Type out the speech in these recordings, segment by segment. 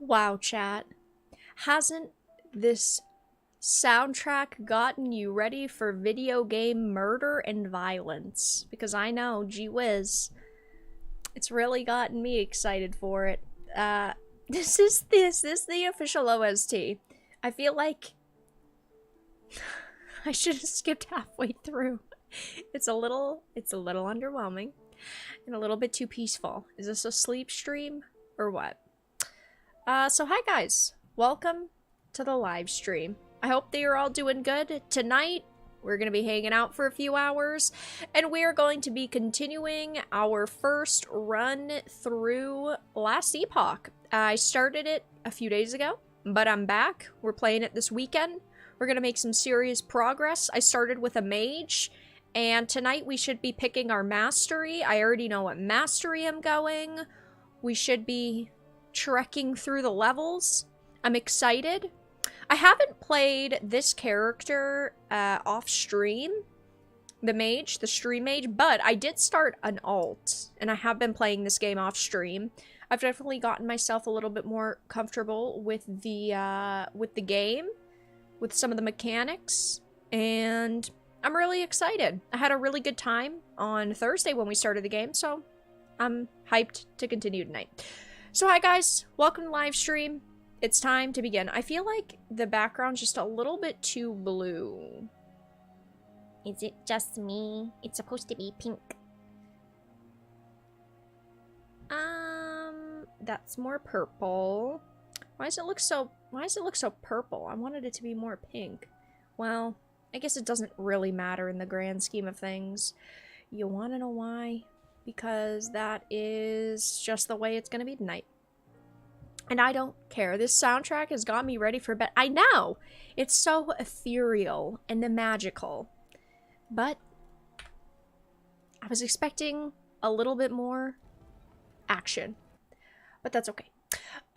Wow, chat. Hasn't this soundtrack gotten you ready for video game murder and violence? Because I know, gee whiz, it's really gotten me excited for it. This is the official OST. I feel like I should have skipped halfway through. It's a little underwhelming and a little bit too peaceful. Is this a sleep stream or what? So hi guys, welcome to the live stream. I hope that you're all doing good. Tonight, we're going to be hanging out for a few hours, and we are going to be continuing our first run through last Epoch. I started it a few days ago, but I'm back. We're playing it this weekend. We're going to make some serious progress. I started with a mage, and tonight we should be picking our mastery. I already know what mastery I'm going. We should be trekking through the levels. I'm excited. I haven't played this character off stream, the mage, the stream mage, but I did start an alt, and I have been playing this game off stream. I've definitely gotten myself a little bit more comfortable with the game, with some of the mechanics, and I'm really excited. I had a really good time on Thursday when we started the game, so I'm hyped to continue tonight. So hi guys, welcome to live stream. It's time to begin. I feel like the background's just a little bit too blue. Is it just me? It's supposed to be pink. That's more purple. Why does it look so purple? I wanted it to be more pink. Well, I guess it doesn't really matter in the grand scheme of things. You want to know why? Because that is just the way it's going to be tonight. And I don't care. This soundtrack has got me ready for bed. I know! It's so ethereal and magical. But I was expecting a little bit more action. But that's okay.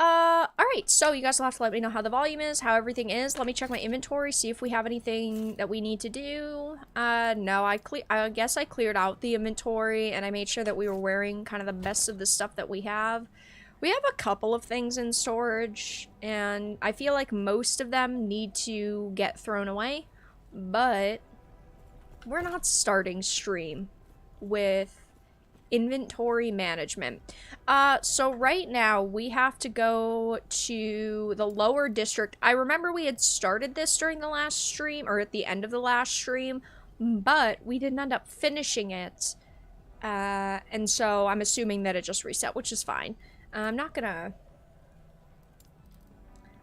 Alright, so you guys will have to let me know how the volume is, how everything is. Let me check my inventory, see if we have anything that we need to do. No, I guess I cleared out the inventory, and I made sure that we were wearing kind of the best of the stuff that we have. We have a couple of things in storage, and I feel like most of them need to get thrown away, but we're not starting stream with inventory management. So right now we have to go to the lower district. I remember we had started this during the last stream, or at the end of the last stream, but we didn't end up finishing it. And so I'm assuming that it just reset, which is fine. I'm not gonna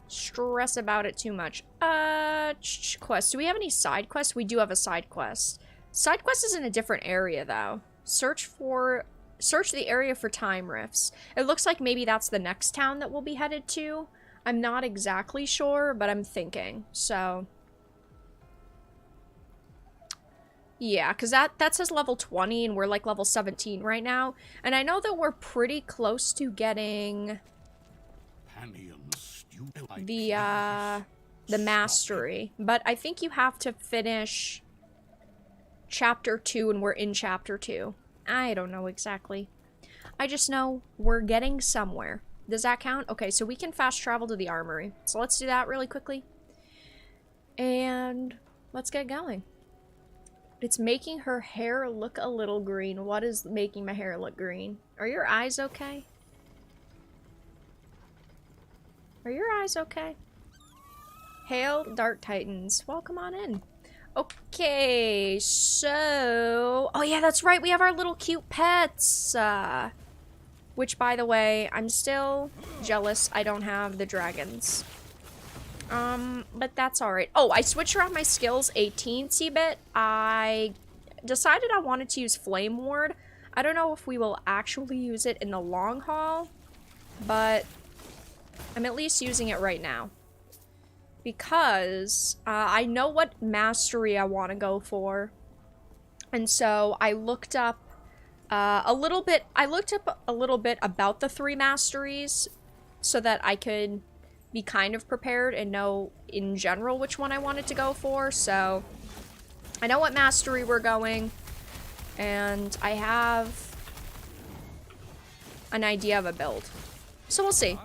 stress about it too much. Quests. Do we have any side quests? We do have a side quest. Side quest is in a different area, though. Search the area for time rifts. It looks like maybe that's the next town that we'll be headed to. I'm not exactly sure, but I'm thinking. So yeah, because that says level 20, and we're like level 17 right now. And I know that we're pretty close to getting the mastery. But I think you have to finish chapter 2, and we're in chapter 2. I don't know exactly. I just know we're getting somewhere. Does that count? Okay, so we can fast travel to the armory. So let's do that really quickly. And let's get going. It's making her hair look a little green. What is making my hair look green? Are your eyes okay? Are your eyes okay? Hail, Dark Titans. Welcome on in. Okay, so... Oh yeah, that's right. We have our little cute pets. Which, by the way, I'm still jealous I don't have the dragons. But that's alright. Oh, I switched around my skills a teensy bit. I decided I wanted to use Flame Ward. I don't know if we will actually use it in the long haul, but I'm at least using it right now. Because I know what mastery I want to go for. And so I looked up a little bit about the 3 masteries so that I could be kind of prepared and know in general which one I wanted to go for. So I know what mastery we're going, and I have an idea of a build. So we'll see.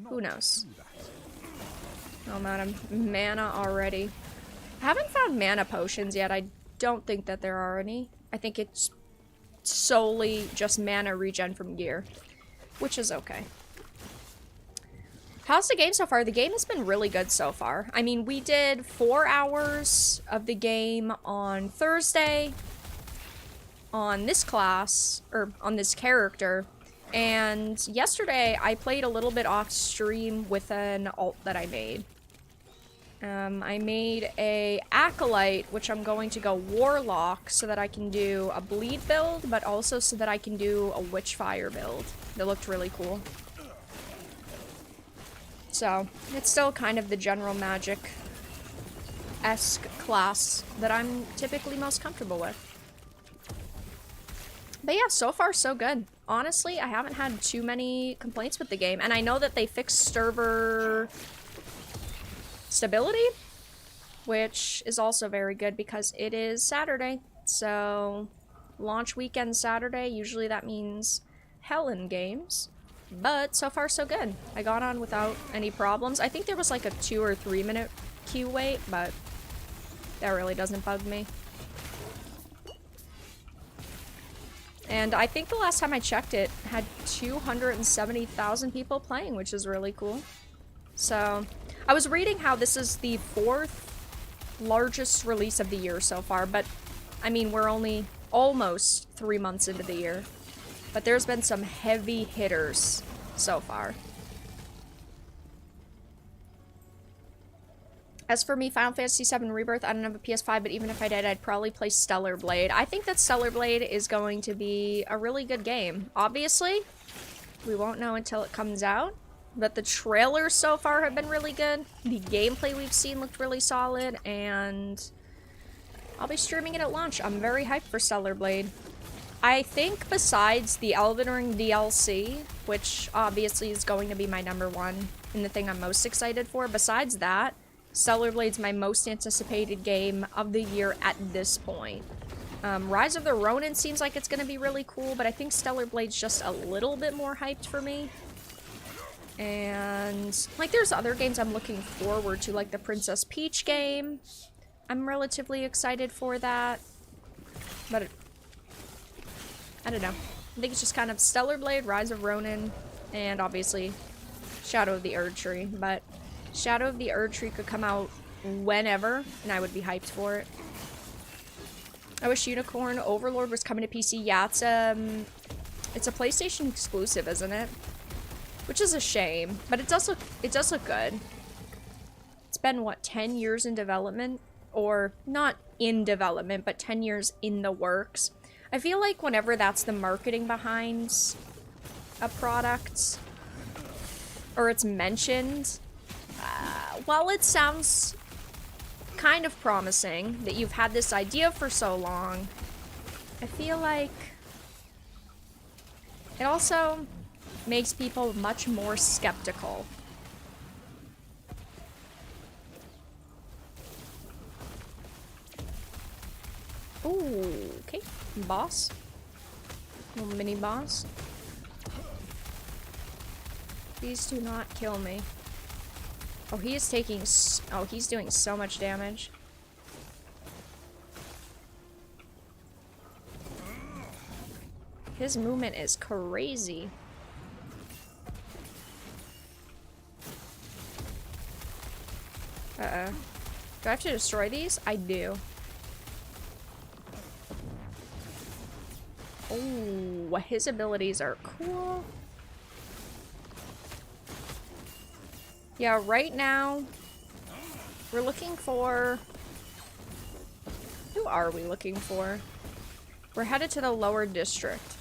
Who knows? Oh man, I'm mana already. I haven't found mana potions yet. I don't think that there are any. I think it's solely just mana regen from gear, which is okay. How's the game so far? The game has been really good so far. I mean, we did 4 hours of the game on Thursday on this class, or on this character, and yesterday I played a little bit off stream with an alt that I made. I made a Acolyte, which I'm going to go Warlock so that I can do a bleed build, but also so that I can do a Witchfire build. That looked really cool. So, it's still kind of the general magic-esque class that I'm typically most comfortable with. But yeah, so far so good. Honestly, I haven't had too many complaints with the game, and I know that they fixed server stability, which is also very good because it is Saturday. So, launch weekend Saturday, usually that means hell in games. But so far so good. I got on without any problems. I think there was like a 2 or 3 minute queue wait, but that really doesn't bug me. And I think the last time I checked it had 270,000 people playing, which is really cool. So, I was reading how this is the 4th largest release of the year so far, but I mean, we're only almost 3 months into the year. But there's been some heavy hitters so far. As for me, Final Fantasy VII Rebirth, I don't have a PS5, but even if I did, I'd probably play Stellar Blade. I think that Stellar Blade is going to be a really good game. Obviously, we won't know until it comes out, but the trailers so far have been really good. The gameplay we've seen looked really solid, and I'll be streaming it at launch. I'm very hyped for Stellar Blade. I think besides the Elden Ring DLC, which obviously is going to be my #1 and the thing I'm most excited for, besides that, Stellar Blade's my most anticipated game of the year at this point. Rise of the Ronin seems like it's going to be really cool, but I think Stellar Blade's just a little bit more hyped for me. And, like, there's other games I'm looking forward to, like the Princess Peach game. I'm relatively excited for that. But I don't know. I think it's just kind of Stellar Blade, Rise of Ronin, and obviously Shadow of the Erdtree. But Shadow of the Erdtree could come out whenever, and I would be hyped for it. I wish Unicorn Overlord was coming to PC. Yeah, it's a PlayStation exclusive, isn't it? Which is a shame, but it does look good. It's been, what, 10 years in development? Or, not in development, but 10 years in the works. I feel like whenever that's the marketing behind a product, or it's mentioned, while it sounds kind of promising that you've had this idea for so long, I feel like it also makes people much more skeptical. Ooh, okay. Boss. Little mini boss. Please do not kill me. Oh, he is taking he's doing so much damage. His movement is crazy. Uh-oh. Do I have to destroy these? I do. Oh, his abilities are cool. Yeah, right now, we're looking for... Who are we looking for? We're headed to the lower district,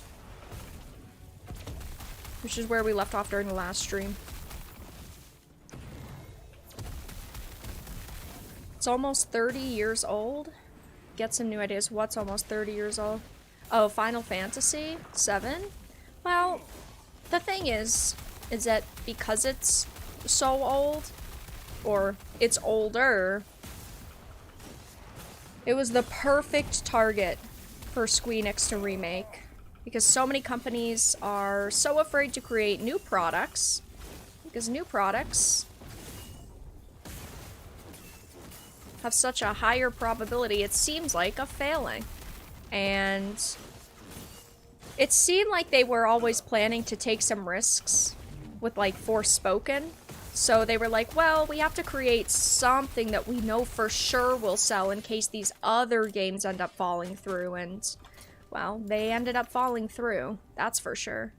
which is where we left off during the last stream. It's almost 30 years old. Get some new ideas. What's almost 30 years old? Oh, Final Fantasy VII? Well, the thing is that because it's so old, or it's older, it was the perfect target for Squeenix to remake. Because so many companies are so afraid to create new products Because new products have such a higher probability, it seems like, of failing. And it seemed like they were always planning to take some risks with, like, Forspoken. So they were like, well, we have to create something that we know for sure will sell in case these other games end up falling through. And, well, they ended up falling through. That's for sure.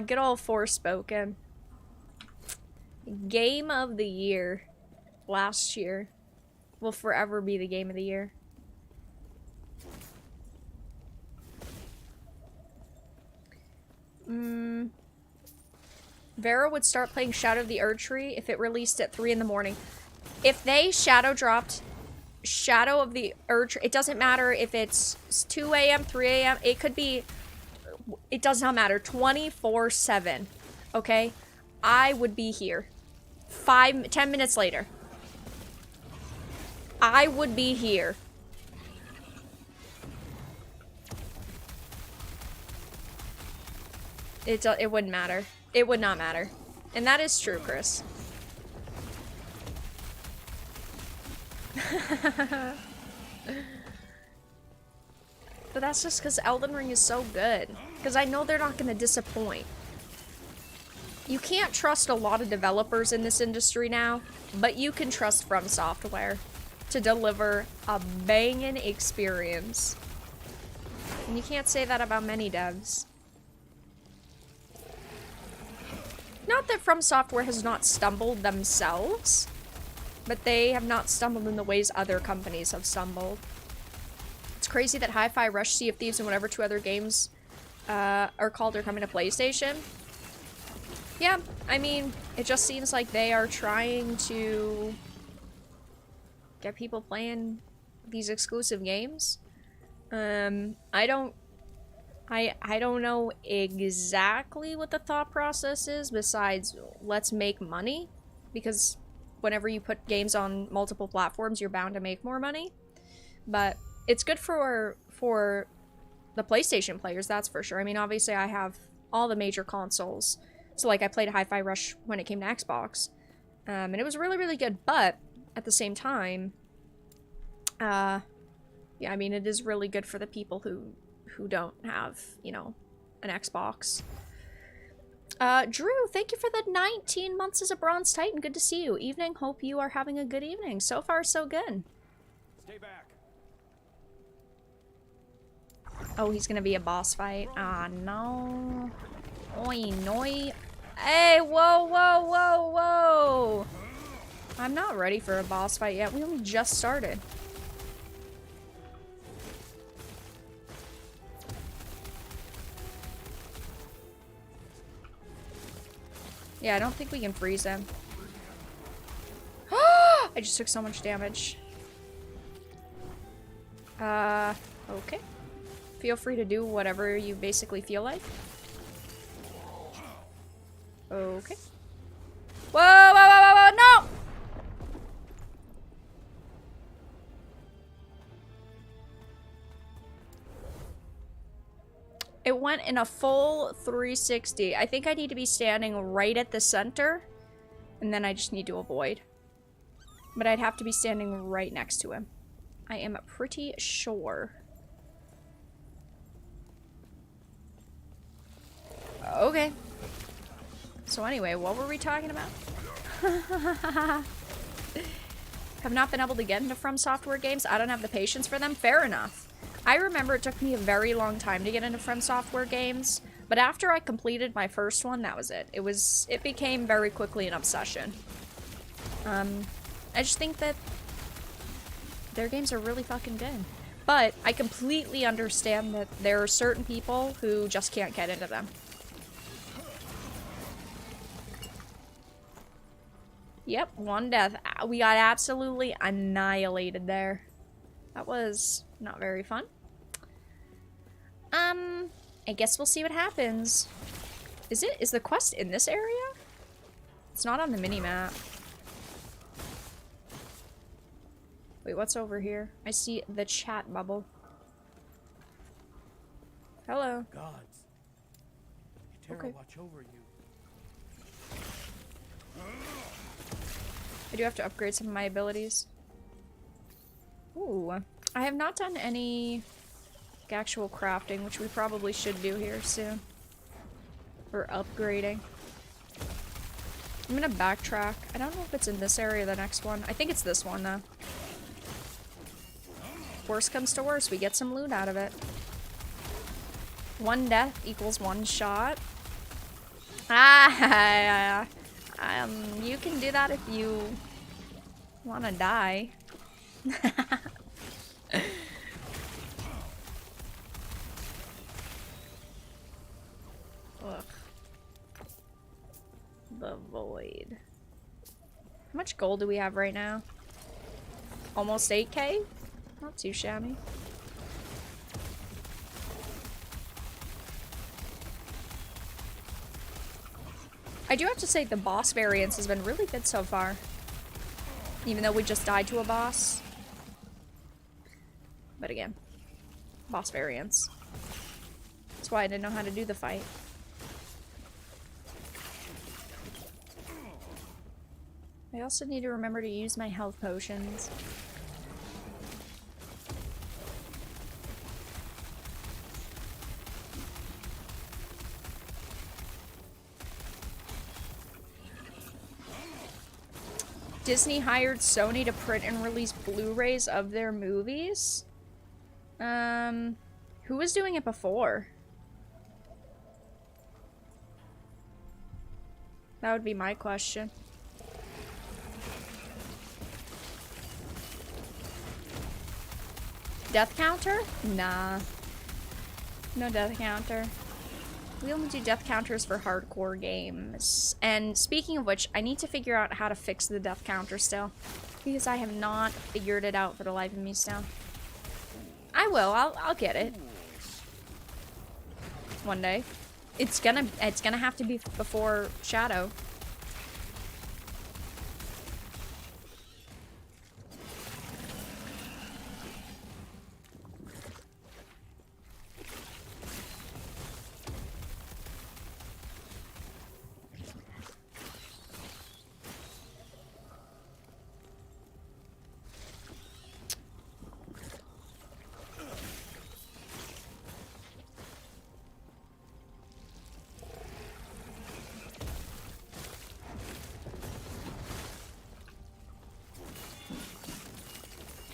Good old Forspoken. Game of the year. Last year. Will forever be the game of the year. Vara would start playing Shadow of the Erdtree if it released at 3 in the morning. If they shadow dropped Shadow of the Erdtree, it doesn't matter if it's 2 a.m., 3 a.m., it could be, it does not matter, 24/7, okay? I would be here. 10 minutes later. I would be here. It wouldn't matter. It would not matter. And that is true, Chris. But that's just because Elden Ring is so good. Because I know they're not going to disappoint. You can't trust a lot of developers in this industry now, but you can trust From Software to deliver a banging experience. And you can't say that about many devs. Not that From Software has not stumbled themselves, but they have not stumbled in the ways other companies have stumbled. It's crazy that Hi-Fi Rush, Sea of Thieves, and whatever 2 other games are called are coming to PlayStation. Yeah, I mean, it just seems like they are trying to get people playing these exclusive games. I don't know exactly what the thought process is besides let's make money, because whenever you put games on multiple platforms, you're bound to make more money. But it's good for the PlayStation players, that's for sure. I mean, obviously I have all the major consoles. So like I played Hi-Fi Rush when it came to Xbox. And it was really, really good, but at the same time, yeah, I mean, it is really good for the people who don't have, you know, an Xbox. Drew, thank you for the 19 months as a Bronze Titan. Good to see you. Evening. Hope you are having a good evening. So far, so good. Stay back. Oh, he's gonna be a boss fight. Ah, no. Oi, noi. Hey, whoa, whoa, whoa, whoa. I'm not ready for a boss fight yet. We only just started. Yeah, I don't think we can freeze him. I just took so much damage. Okay. Feel free to do whatever you basically feel like. Okay. Whoa, whoa, whoa, whoa, whoa, no! It went in a full 360. I think I need to be standing right at the center, and then I just need to avoid. But I'd have to be standing right next to him. I am pretty sure. Okay. So anyway, what were we talking about? Have not been able to get into From Software games. I don't have the patience for them. Fair enough. I remember it took me a very long time to get into From Software games, but after I completed my first one, that was it. It became very quickly an obsession. I just think that their games are really fucking good. But I completely understand that there are certain people who just can't get into them. Yep, 1 death. We got absolutely annihilated there. That was not very fun. I guess we'll see what happens. Is the quest in this area? It's not on the mini-map. Wait, what's over here? I see the chat bubble. Hello. Gods. Terra Okay. watch over you. I do have to upgrade some of my abilities. Ooh. I have not done any actual crafting, which we probably should do here soon. For upgrading. I'm gonna backtrack. I don't know if it's in this area or the next one. I think it's this one, though. Worst comes to worst, we get some loot out of it. 1 death equals 1 shot. Ah, you can do that if you want to die. Ugh. The void. How much gold do we have right now? Almost 8k? Not too shabby. I do have to say the boss variance has been really good so far. Even though we just died to a boss. But again, boss variance. That's why I didn't know how to do the fight. I also need to remember to use my health potions. Disney hired Sony to print and release Blu-rays of their movies? Who was doing it before? That would be my question. Death counter? Nah. No death counter. We only do death counters for hardcore games. And speaking of which, I need to figure out how to fix the death counter still. Because I have not figured it out for the life of me still. I will. I'll get it. One day. It's gonna have to be before Shadow.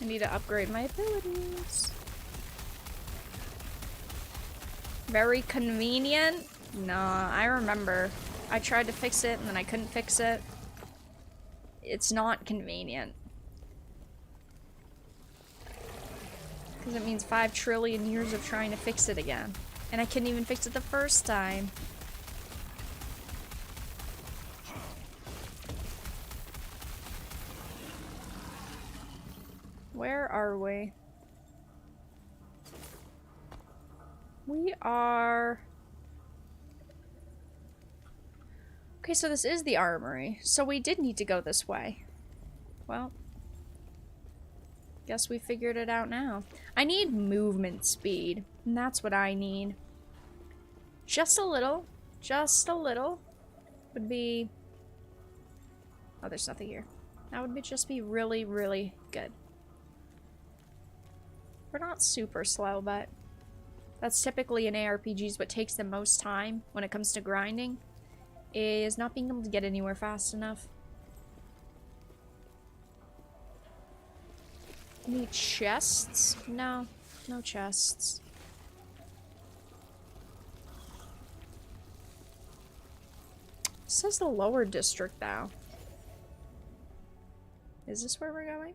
I need to upgrade my abilities. Very convenient? Nah, I remember. I tried to fix it and then I couldn't fix it. It's not convenient. Because it means 5 trillion years of trying to fix it again. And I couldn't even fix it the first time. Where are we? We are... Okay, so this is the armory. So we did need to go this way. Well, guess we figured it out now. I need movement speed, and that's what I need. Just a little would be... Oh, there's nothing here. That would just be really, really good. We're not super slow, but that's typically in ARPGs what takes the most time when it comes to grinding, is not being able to get anywhere fast enough. Any chests? No, no chests. It says the lower district now. Is this where we're going?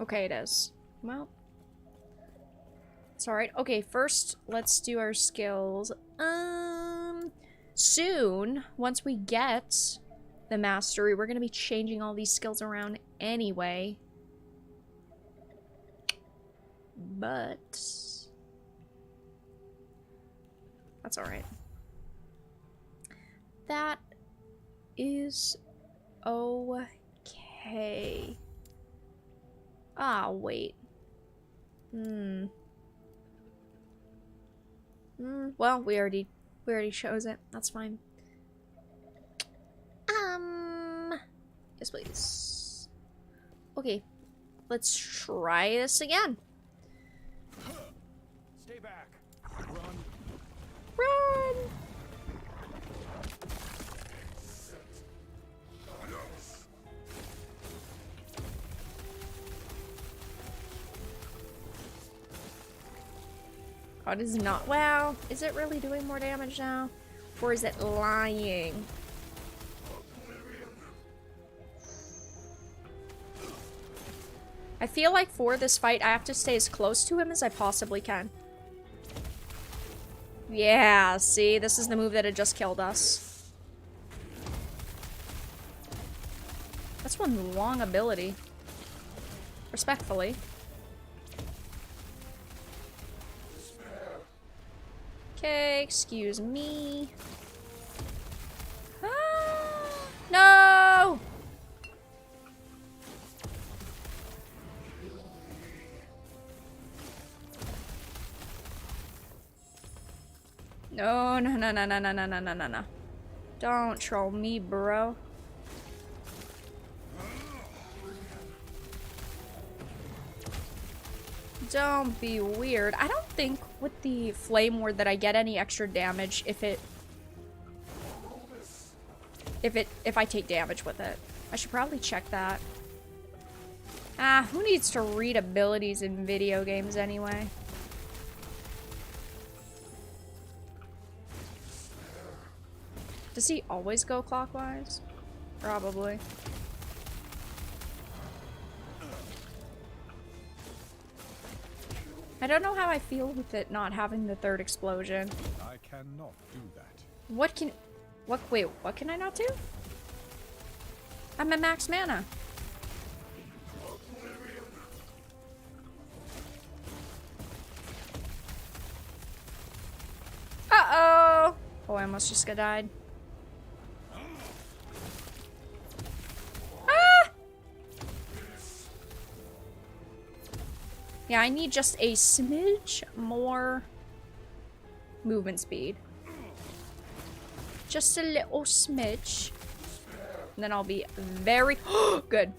Okay, it is. Well, it's alright. Okay, first, let's do our skills. Soon, once we get the mastery, we're gonna be changing all these skills around anyway. But that's alright. That is okay. Ah, wait. Well, we already chose it. That's fine. Yes, please. Okay, let's try this again. Stay back. Run. Run! Oh, it is not. Wow. Is it really doing more damage now? Or is it lying? I feel like for this fight, I have to stay as close to him as I possibly can. Yeah, see? This is the move that had just killed us. That's one long ability. Respectfully. Okay, excuse me. Ah, no! No, no, no, no, no, no, no, no, no, no, no. Don't troll me, bro. Don't be weird. I don't think with the flame ward that I get any extra damage if I take damage with it. I should probably check that. Ah, who needs to read abilities in video games anyway? Does he always go clockwise? Probably. I don't know how I feel with it not having the third explosion. I cannot do that. Wait, what can I not do? I'm at max mana. Uh-oh! Oh, I almost just got died. Ah! Yeah, I need just a smidge more movement speed. Just a little smidge. And then I'll be very good.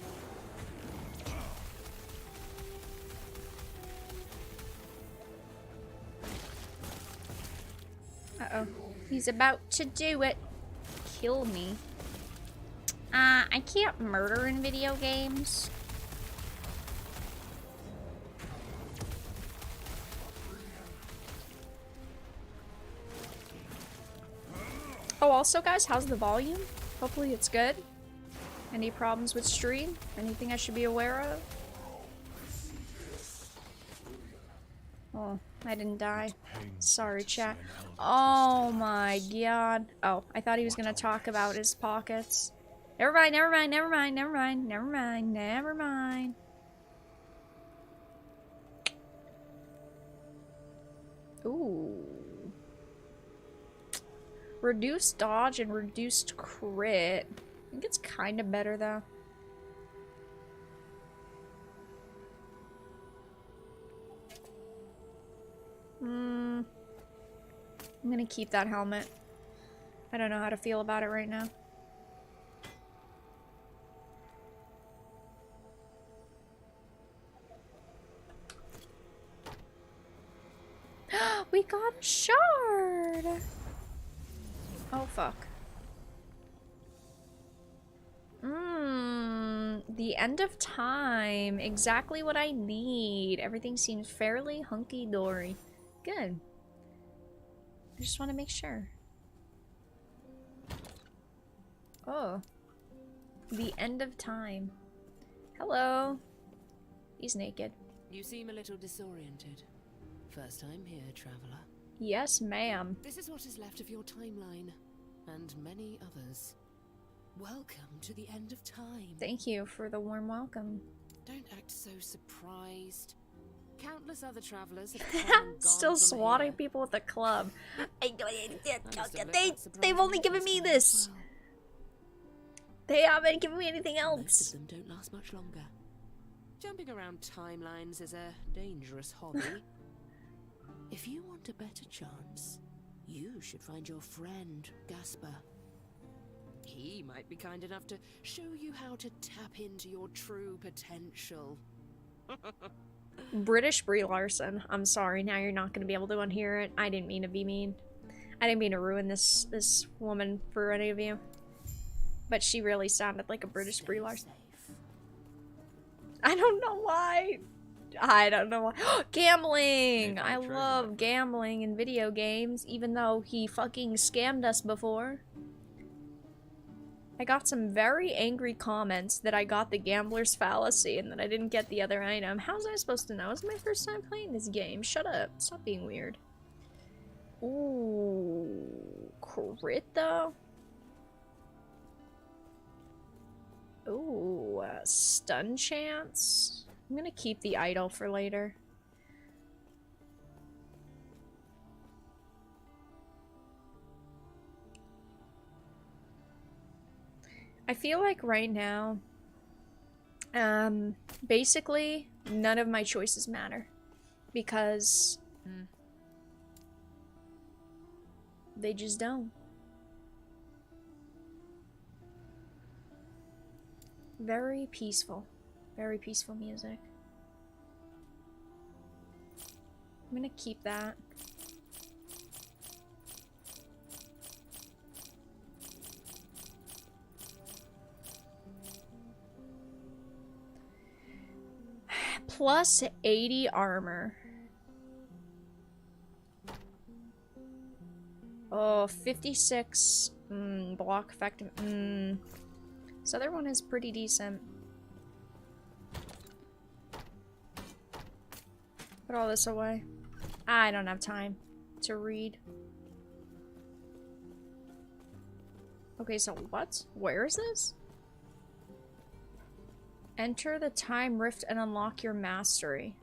Uh-oh. He's about to do it. Kill me. I can't murder in video games. Oh, also, guys, how's the volume? Hopefully it's good. Any problems with stream? Anything I should be aware of? Oh, I didn't die. Sorry, chat. Oh my god. Oh, I thought he was gonna talk about his pockets. Never mind, never mind, never mind, never mind, never mind, never mind. Ooh. Reduced dodge and reduced crit. I think it's kind of better though. I'm gonna keep that helmet. I don't know how to feel about it right now. We got a shard! Oh, fuck. The end of time. Exactly what I need. Everything seems fairly hunky-dory. Good. I just want to make sure. Oh. The end of time. Hello. He's naked. You seem a little disoriented. First time here, traveler. Yes, ma'am. This is what is left of your timeline, and many others. Welcome to the end of time. Thank you for the warm welcome. Don't act so surprised. Countless other travelers have come and gone Still from swatting here. people with a club. They've only given me this. Well, They haven't given me anything most else. of them don't last much longer. Jumping around timelines is a dangerous hobby. If you want a better chance, you should find your friend, Gaspar. He might be kind enough to show you how to tap into your true potential. British Brie Larson. I'm sorry, now you're not going to be able to unhear it. I didn't mean to be mean. I didn't mean to ruin this woman for any of you. But she really sounded like a British Brie Larson. I don't know why. I don't know why. Gambling! I love gambling in video games, even though he fucking scammed us before. I got some very angry comments that I got the gambler's fallacy and that I didn't get the other item. How was I supposed to know? It's my first time playing this game. Shut up. Stop being weird. Ooh. Crit, though? Ooh. Stun chance? I'm gonna keep the idol for later. I feel like right now, basically, none of my choices matter. Because they just don't. Very peaceful. Very peaceful music. I'm gonna keep that. Plus 80 armor. Oh, 56 block effect. This other one is pretty decent. Put all this away. I don't have time to read. Okay, so what? Where is this? Enter the time rift and unlock your mastery.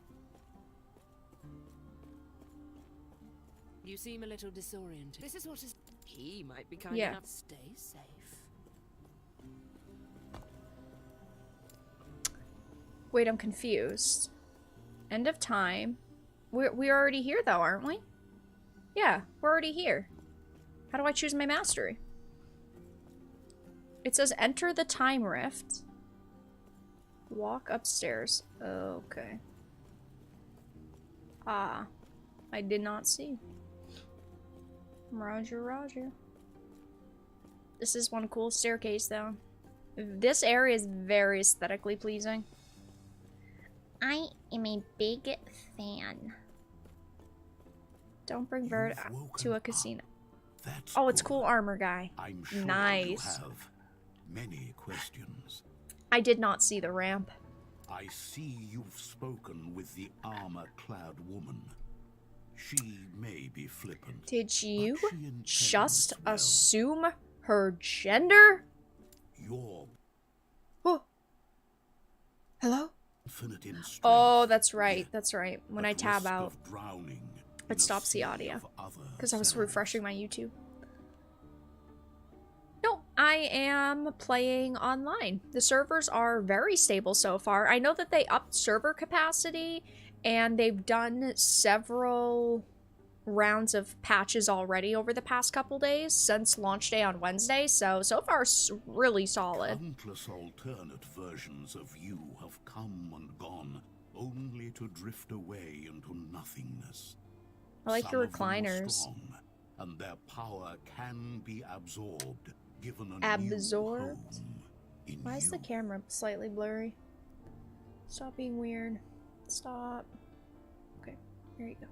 You seem a little disoriented. This is what is... He might be kind Yeah. enough to stay safe. Wait, I'm confused. End of time. We're already here though, aren't we? Yeah, we're already here. How do I choose my mastery? It says enter the time rift. Walk upstairs. Okay. Ah. I did not see. Roger, roger. This is one cool staircase though. This area is very aesthetically pleasing. I am a big fan. Don't bring Bird to a casino. Oh, it's cool armor guy. I'm sure Nice. You have many questions. I did not see the ramp. I see you've spoken with the armor-clad woman. She may be flippant. Did you but she intends just well. assume her gender? Your Oh. Hello? infinite in strength, Oh, that's right. yet That's right. When at I tab risk out, of drowning in it a stops the sea audio. of other because I was selves. refreshing my YouTube. No, I am playing online. The servers are very stable so far. I know that they upped server capacity and they've done several rounds of patches already over the past couple days since launch day on Wednesday. So far, really solid. Countless alternate versions of you have come and gone, only to drift away into nothingness. I like your Some of them are recliners. strong, and their power can be absorbed, given a Absorbed? new home in Why is the you. camera slightly blurry? Stop being weird. Stop. Okay, here you go.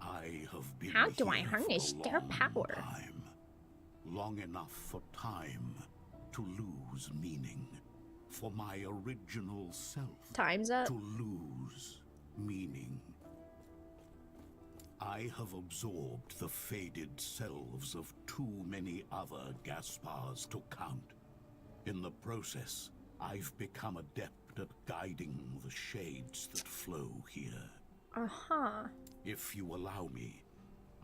I have been How do I here for harness a their long power? time. Long enough for time to lose meaning, for my original self Time's up. to lose meaning. I have absorbed the faded selves of too many other Gaspars to count. In the process, I've become adept at guiding the shades that flow here. Uh-huh. If you allow me,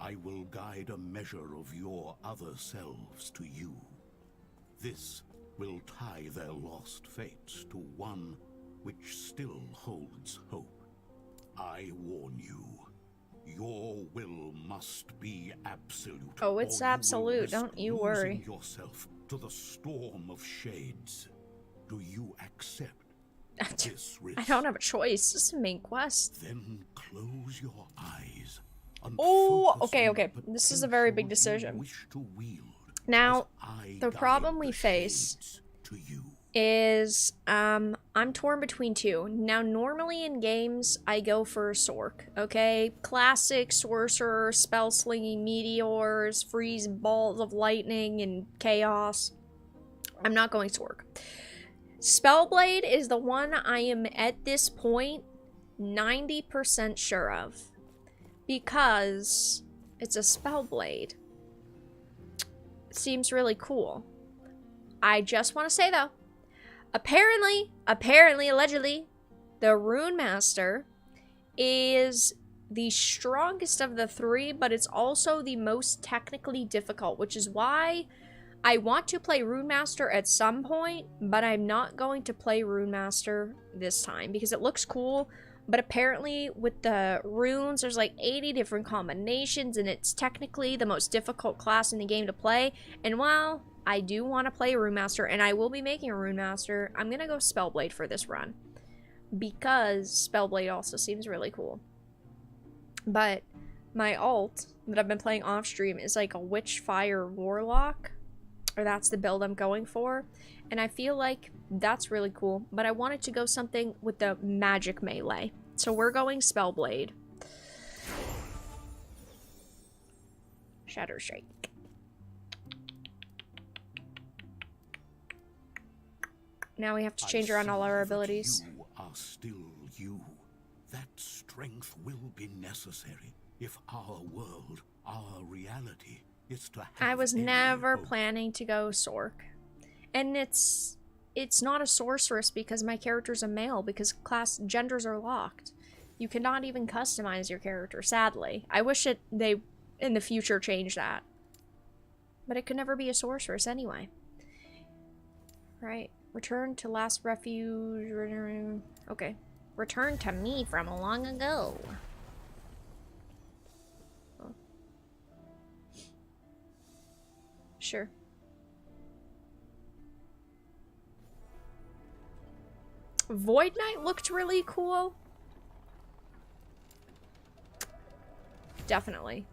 I will guide a measure of your other selves to you. This will tie their lost fates to one which still holds hope. I warn you, Your will must be absolute. Oh, it's or you will absolute, risk don't you losing worry. yourself to the storm of shades. Do you accept this risk? I don't have a choice. This is a main quest. Then close your eyes. And Oh, focus okay, on the okay. This is a very big potential you decision. wish to wield Now, as I the guide problem we the face shades to you. is I'm torn between two. Now, normally in games, I go for Sork, okay? Classic sorcerer, spell slinging meteors, freeze balls of lightning and chaos. I'm not going Sork. Spellblade is the one I am at this point 90% sure of, because it's a Spellblade. It seems really cool. I just want to say though, apparently, allegedly, the Rune Master is the strongest of the three, but it's also the most technically difficult, which is why I want to play Rune Master at some point, but I'm not going to play Rune Master this time because it looks cool, but apparently with the runes, there's like 80 different combinations, and it's technically the most difficult class in the game to play, and while I do want to play Rune Master, and I will be making a Rune Master, I'm going to go Spellblade for this run. Because Spellblade also seems really cool. But my alt that I've been playing off stream is like a Witchfire Warlock. Or that's the build I'm going for. And I feel like that's really cool. But I wanted to go something with the magic melee. So we're going Spellblade. Shatter Strike. Now we have to change around all our abilities. You are still you. That strength will be necessary if our world, our reality, is to have I was any never hope. planning to go Sork. And it's not a sorceress because my character's a male, because class genders are locked. You cannot even customize your character, sadly. I wish they in the future change that. But it could never be a sorceress anyway. Right. Return to last refuge. Okay. Return to me from long ago. Oh. Sure. Void Knight looked really cool. Definitely.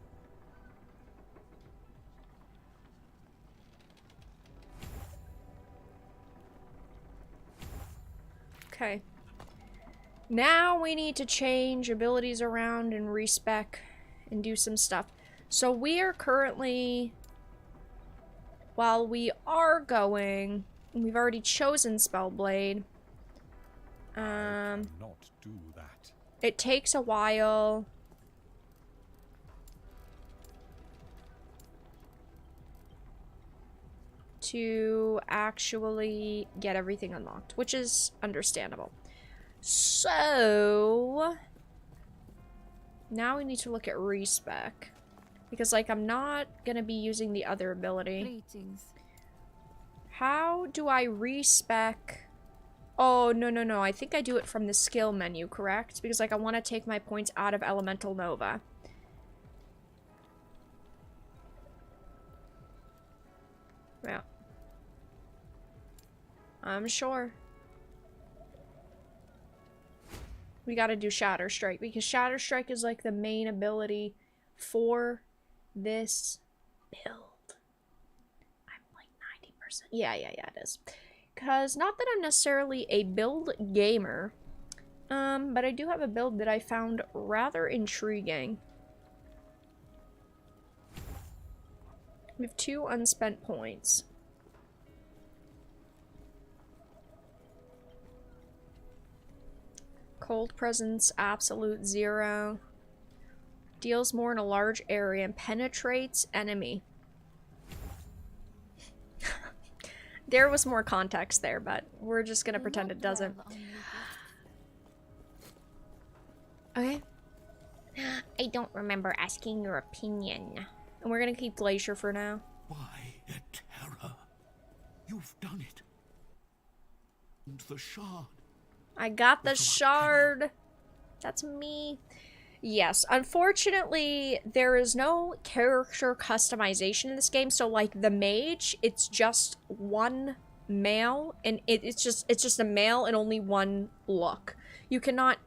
Okay. Now we need to change abilities around and respec and do some stuff. So we are currently, while we are going, we've already chosen Spellblade. Not do that. It takes a while. To actually get everything unlocked, which is understandable. So now we need to look at respec, because like I'm not gonna be using the other ability. Greetings. How do I respec? Oh, no, I think I do it from the skill menu, correct? Because like I want to take my points out of Elemental Nova. Yeah. I'm sure. We gotta do Shatter Strike, because Shatter Strike is like the main ability for this build. I'm like 90%. Yeah, it is. Because not that I'm necessarily a build gamer, but I do have a build that I found rather intriguing. We have 2 unspent points. Cold Presence, absolute 0. Deals more in a large area and penetrates enemy. There was more context there, but we're just gonna pretend it doesn't. Okay. I don't remember asking your opinion. And we're gonna keep Glacier for now. Why, Terra? You've done it. And the shard. I got the shard. That's me. Yes, unfortunately, there is no character customization in this game. So, like the mage, it's just one male, and it's just a male and only one look. You cannot.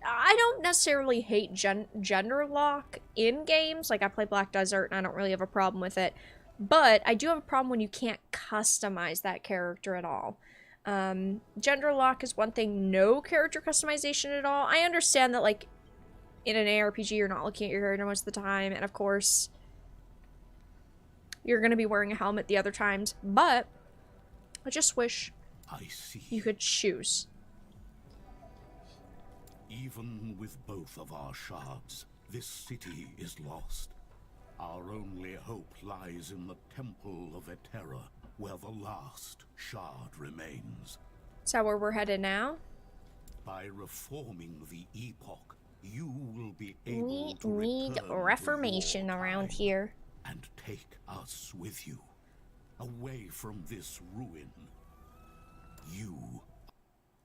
I don't necessarily hate gender lock in games. Like I play Black Desert, and I don't really have a problem with it. But I do have a problem when you can't customize that character at all. Gender lock is one thing, no character customization at all. I understand that, like, in an ARPG, you're not looking at your character most of the time, and of course, you're going to be wearing a helmet the other times, but I just wish you could choose. Even with both of our shards, this city is lost. Our only hope lies in the Temple of Eterra, where the last shard remains. Is that where we're headed now? By reforming the Epoch, you will be able to need return reformation to your around time here. and take us with you, away from this ruin. You are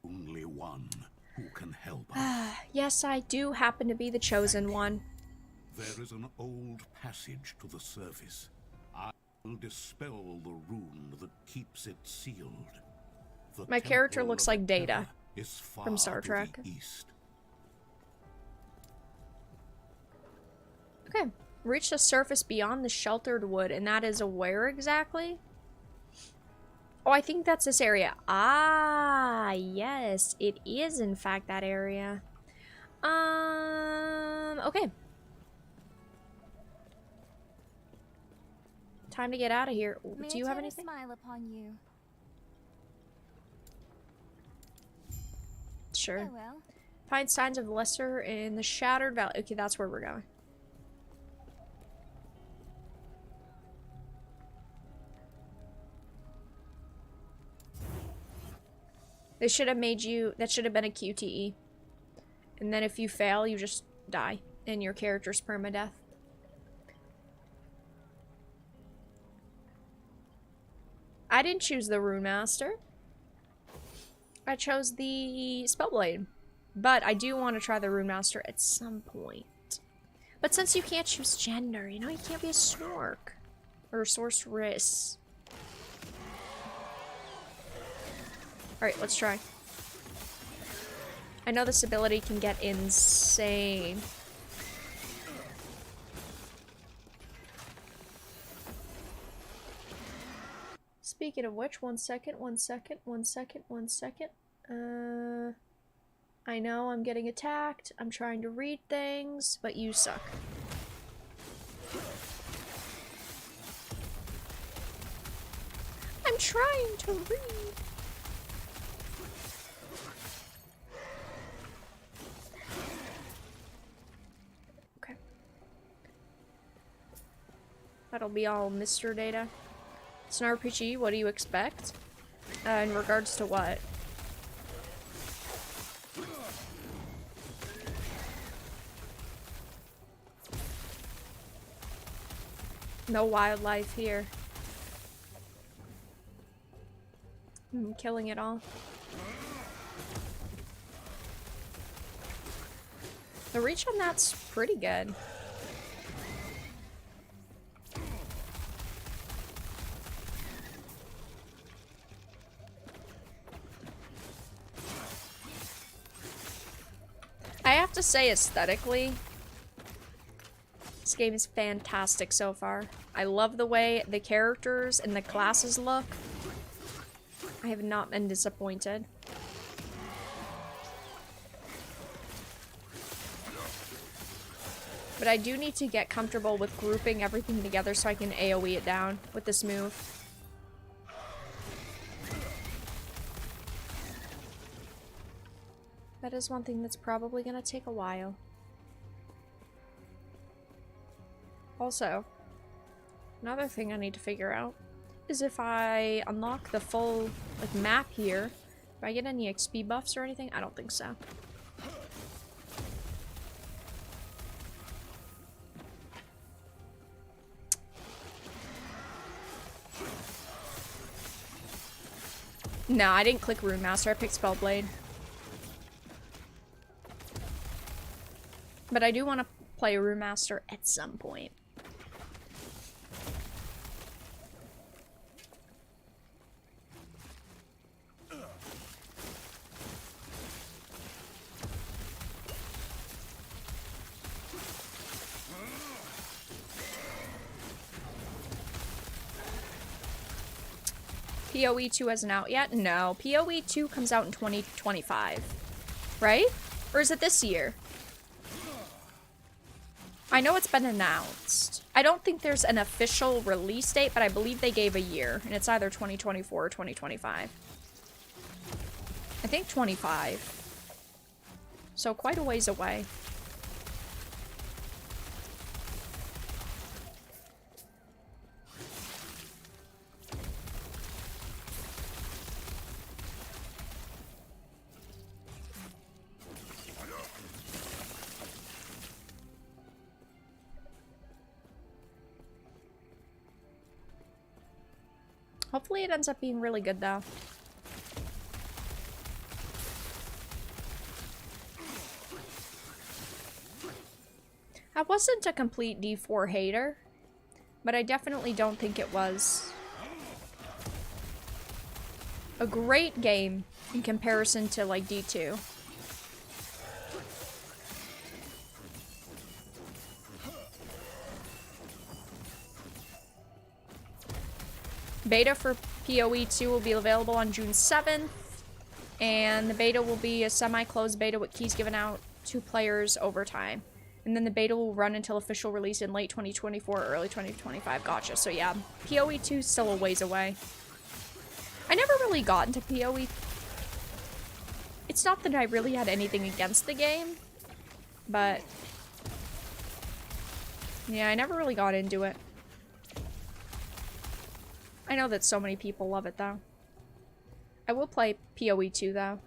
the only one who can help us. Yes, I do happen to be the chosen one. There is an old passage to the surface. I will dispel the rune that keeps it sealed. The My character Temple looks of like Data Eterra is far from Star to Trek. the east. Okay. Reach the surface beyond the sheltered wood, and that is where exactly? Oh, I think that's this area. Ah, yes. It is, in fact, that area. Okay. Time to get out of here. Do you have anything? Smile upon you. Sure. Oh well. Find signs of lesser in the shattered valley. Okay, that's where we're going. They should have made you... That should have been a QTE. And then if you fail, you just die. And your character's permadeath. I didn't choose the Rune Master. I chose the Spellblade. But I do want to try the Rune Master at some point. But since you can't choose gender, you know, you can't be a Snork. Or a Sorceress. Alright, let's try. I know this ability can get insane. Speaking of which, one second. I know I'm getting attacked. I'm trying to read things, but you suck. I'm trying to read. Okay. That'll be all Mr. Data. It's an RPG, what do you expect? In regards to what? No wildlife here. I'm killing it all. The reach on that's pretty good. I have to say, aesthetically, this game is fantastic so far. I love the way the characters and the classes look. I have not been disappointed. But I do need to get comfortable with grouping everything together so I can AoE it down with this move. That is one thing that's probably going to take a while. Also, another thing I need to figure out is if I unlock the full map here, do I get any XP buffs or anything? I don't think so. No, I didn't click Rune Master, I picked Spellblade. But I do want to play a remaster at some point. PoE 2 hasn't out yet? No. PoE 2 comes out in 2025. Right? Or is it this year? I know it's been announced. I don't think there's an official release date, but I believe they gave a year. And it's either 2024 or 2025. I think 25. So quite a ways away. Hopefully it ends up being really good, though. I wasn't a complete D4 hater, but I definitely don't think it was a great game in comparison to, like, D2. Beta for PoE 2 will be available on June 7th, and the beta will be a semi-closed beta with keys given out to players over time. And then the beta will run until official release in late 2024 or early 2025. Gotcha. So yeah, PoE 2 is still a ways away. I never really got into PoE. It's not that I really had anything against the game, but yeah, I never really got into it. I know that so many people love it, though. I will play PoE 2, though.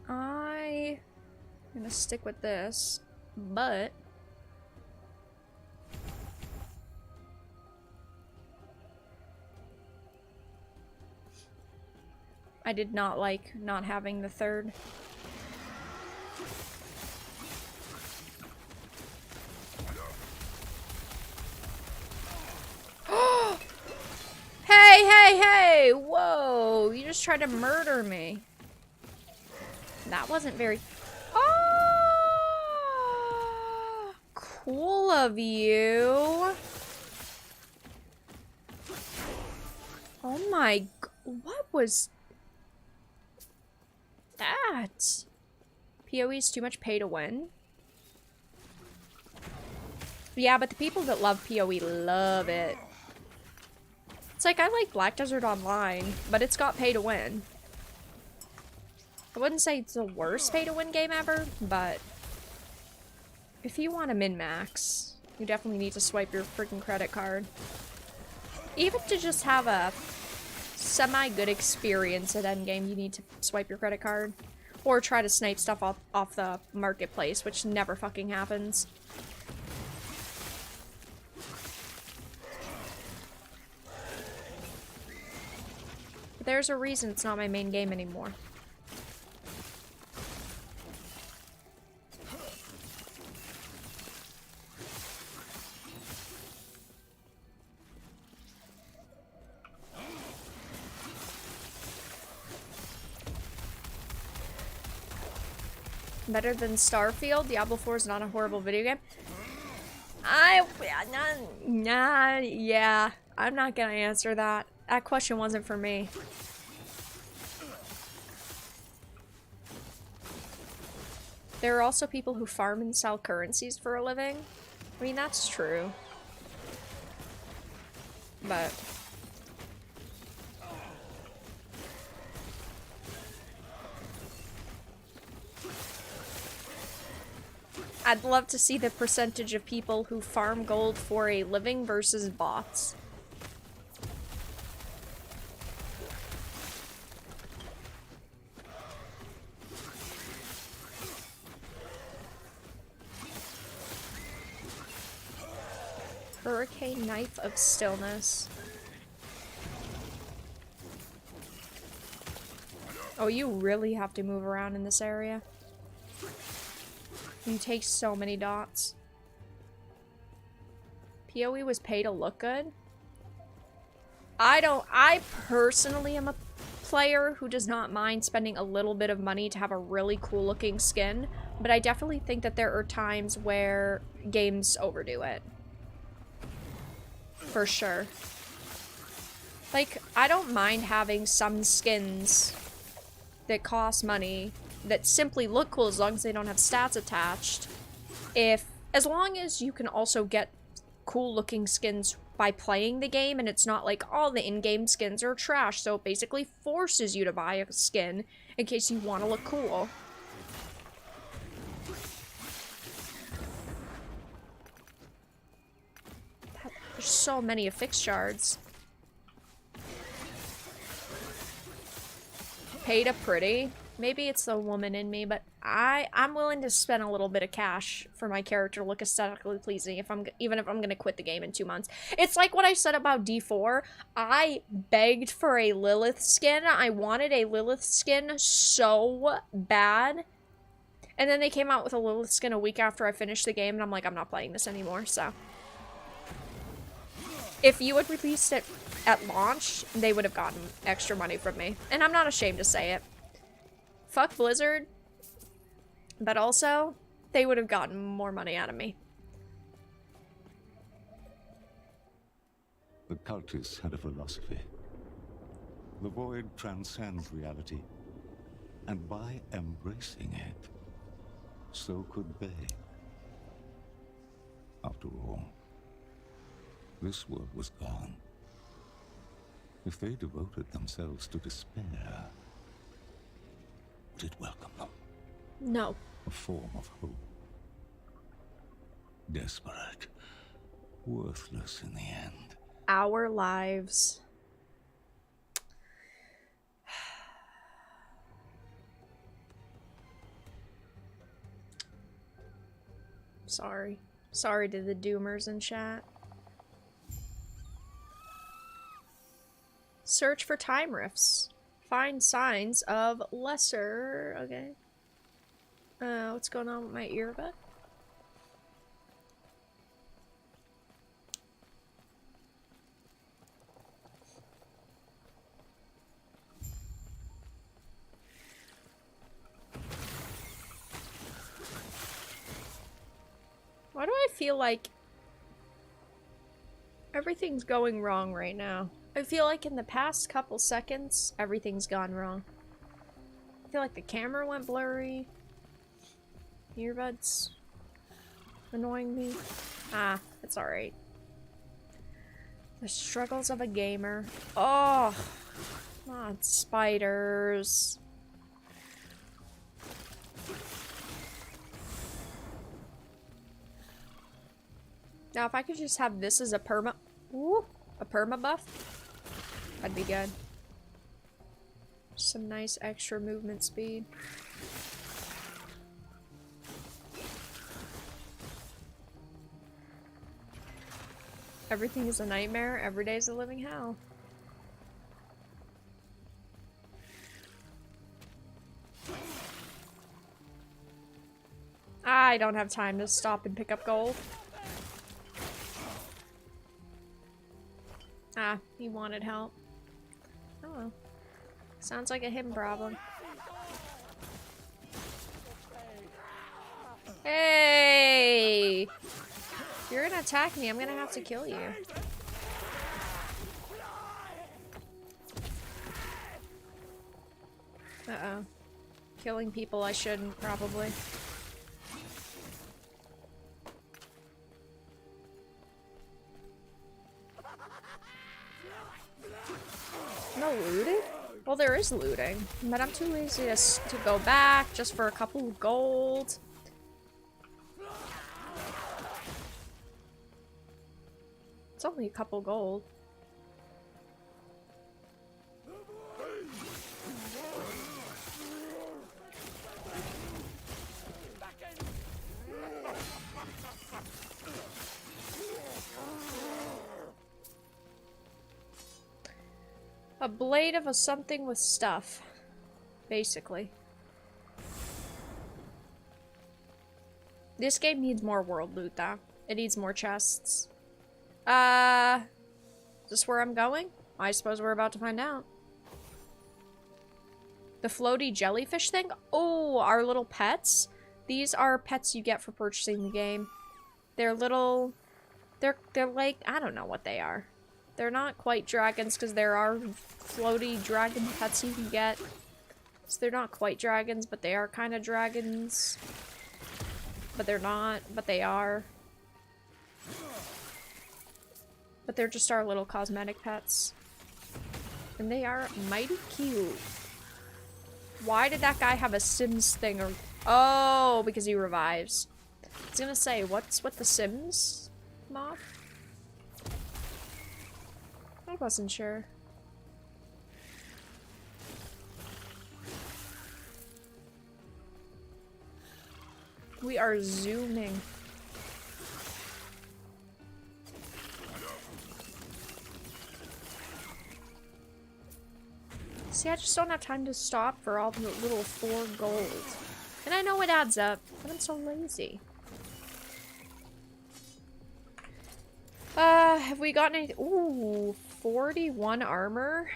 I'm gonna stick with this, but I did not like not having the third. Hey! Whoa! You just tried to murder me. That wasn't very... Oh! Cool of you. Oh my... What was... that? PoE is too much pay to win? Yeah, but the people that love PoE love it. It's like, I like Black Desert Online, but it's got pay to win. I wouldn't say it's the worst pay-to-win game ever, but if you want to min-max, you definitely need to swipe your freaking credit card. Even to just have a semi-good experience at endgame, you need to swipe your credit card. Or try to snipe stuff off the marketplace, which never fucking happens. But there's a reason it's not my main game anymore. Better than Starfield? Diablo 4 is not a horrible video game. Yeah. I'm not gonna answer that. That question wasn't for me. There are also people who farm and sell currencies for a living. I mean, that's true. But... I'd love to see the percentage of people who farm gold for a living versus bots. Hurricane Knife of Stillness. Oh, you really have to move around in this area. You take so many dots. PoE was paid to look good. I personally am a player who does not mind spending a little bit of money to have a really cool looking skin, but I definitely think that there are times where games overdo it. For sure. Like, I don't mind having some skins that cost money that simply look cool as long as they don't have stats attached. As long as you can also get cool looking skins by playing the game, and it's not like all the in-game skins are trash, so it basically forces you to buy a skin in case you want to look cool. There's so many affix shards. Pay to pretty. Maybe it's the woman in me, but I'm willing to spend a little bit of cash for my character to look aesthetically pleasing even if I'm gonna quit the game in 2 months. It's like what I said about D4. I begged for a Lilith skin. I wanted a Lilith skin so bad. And then they came out with a Lilith skin a week after I finished the game, and I'm like, I'm not playing this anymore, so. If you had released it at launch, they would have gotten extra money from me. And I'm not ashamed to say it. Fuck Blizzard. But also, they would have gotten more money out of me. The cultists had a philosophy. The void transcends reality. And by embracing it, so could they. After all, this world was gone. If they devoted themselves to despair, would it welcome them? No. A form of hope. Desperate. Worthless in the end. Our lives. Sorry. Sorry to the doomers in chat. Search for time rifts. Find signs of lesser... Okay. What's going on with my earbud? Why do I feel like everything's going wrong right now? I feel like in the past couple seconds, everything's gone wrong. I feel like the camera went blurry. Earbuds annoying me. Ah, it's alright. The struggles of a gamer. Oh, not spiders. Now, if I could just have this as a perma buff, that'd be good. Some nice extra movement speed. Everything is a nightmare. Every day is a living hell. I don't have time to stop and pick up gold. Ah, he wanted help. Oh well. Sounds like a him problem. Hey! If you're gonna attack me, I'm gonna have to kill you. Uh-oh. Killing people I shouldn't, probably. No looting? Well, there is looting, but I'm too lazy to go back just for a couple of gold. It's only a couple gold. A blade of a something with stuff, basically. This game needs more world loot, though. It needs more chests. Is this where I'm going? I suppose we're about to find out. The floaty jellyfish thing? Oh, our little pets? These are pets you get for purchasing the game. They're little... They're like... I don't know what they are. They're not quite dragons, because there are floaty dragon pets you can get. So they're not quite dragons, but they are kind of dragons. But they're not, but they are. But they're just our little cosmetic pets. And they are mighty cute. Why did that guy have a Sims thing? Or oh, because he revives. I was gonna say, what's with the Sims mob? I wasn't sure. We are zooming. See, I just don't have time to stop for all the little 4 gold. And I know it adds up, but I'm so lazy. Have we gotten any? Ooh, 41 armor?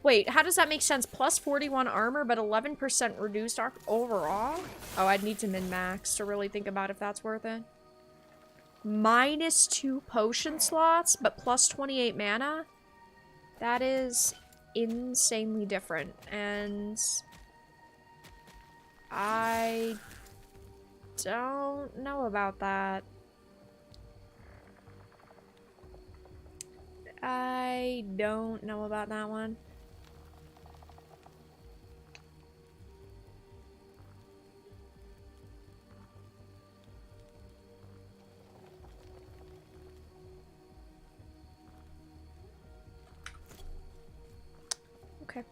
Wait, how does that make sense? Plus 41 armor, but 11% reduced overall? Oh, I'd need to min-max to really think about if that's worth it. Minus 2 potion slots, but plus 28 mana? That is insanely different, and I don't know about that. I don't know about that one. Okay.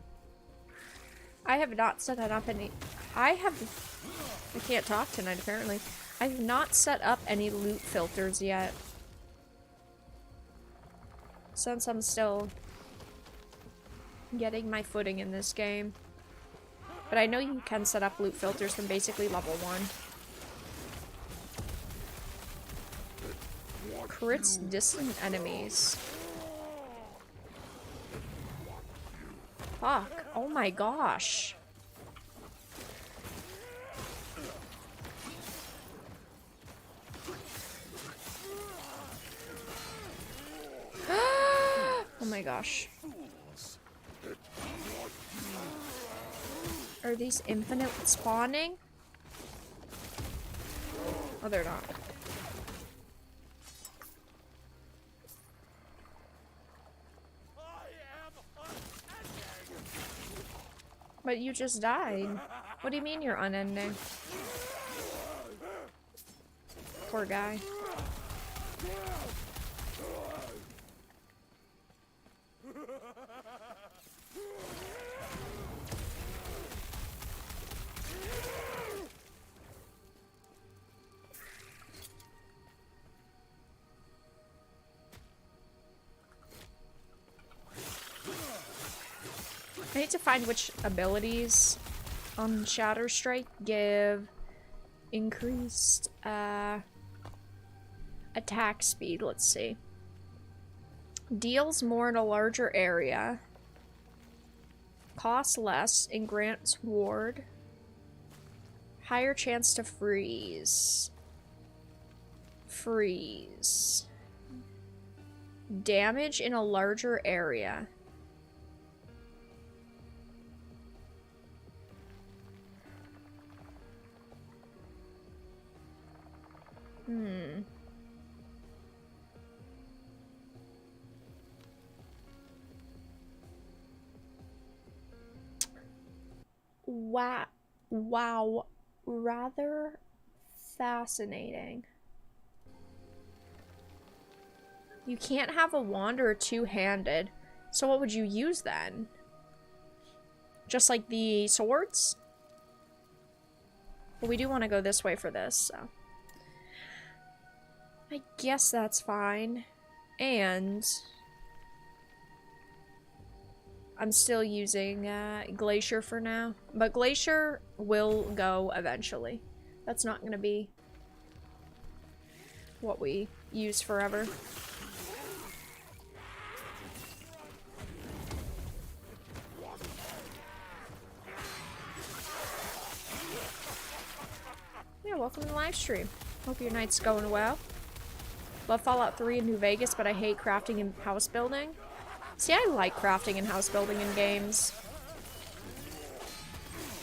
I have not set up any... I can't talk tonight, apparently. I have not set up any loot filters yet. Since I'm still getting my footing in this game. But I know you can set up loot filters from basically level 1. Crits distant enemies. Fuck. Oh my gosh. Oh my gosh. Are these infinite spawning? Oh, they're not. But you just died. What do you mean you're unending? Poor guy. I need to find which abilities on Shatter Strike give increased attack speed. Let's see. Deals more in a larger area. Costs less and grants ward. Higher chance to freeze. Freeze. Damage in a larger area. Wow. Rather fascinating. You can't have a wand or a two-handed. So what would you use then? Just like the swords? Well, we do want to go this way for this, so. I guess that's fine. And I'm still using Glacier for now. But Glacier will go eventually. That's not going to be what we use forever. Yeah, welcome to the live stream. Hope your night's going well. Love Fallout 3 and New Vegas, but I hate crafting and house building. See, I like crafting and house building in games.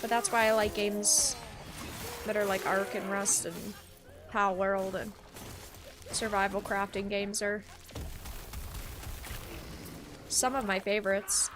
But that's why I like games that are like Ark and Rust and Pal World and survival crafting games are some of my favorites.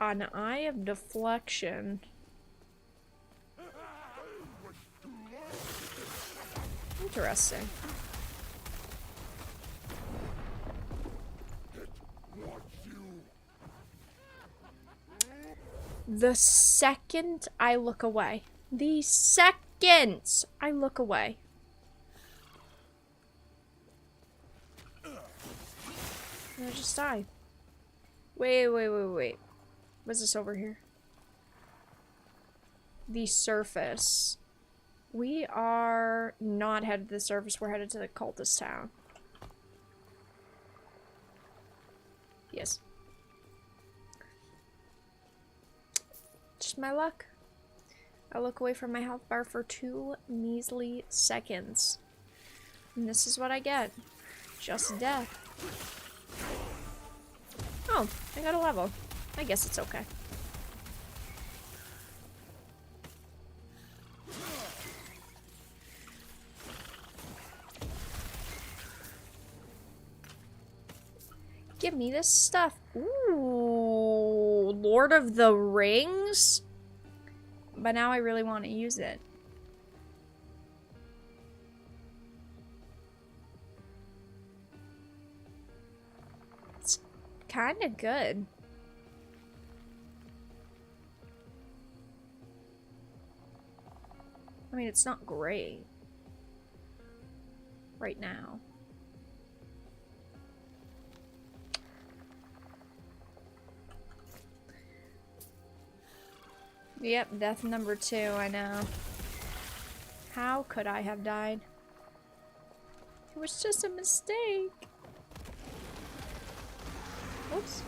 An Eye of Deflection. Interesting. The second I look away. The second I look away. I just die. Wait. What's this over here? The surface. We are not headed to the surface. We're headed to the cultist town. Yes. Just my luck. I look away from my health bar for 2 measly seconds. And this is what I get. Just death. Oh, I got a level. I guess it's okay. Give me this stuff. Ooh, Lord of the Rings? But now I really want to use it. It's kind of good. I mean, it's not great right now. Yep, death number 2, I know. How could I have died? It was just a mistake. Oops.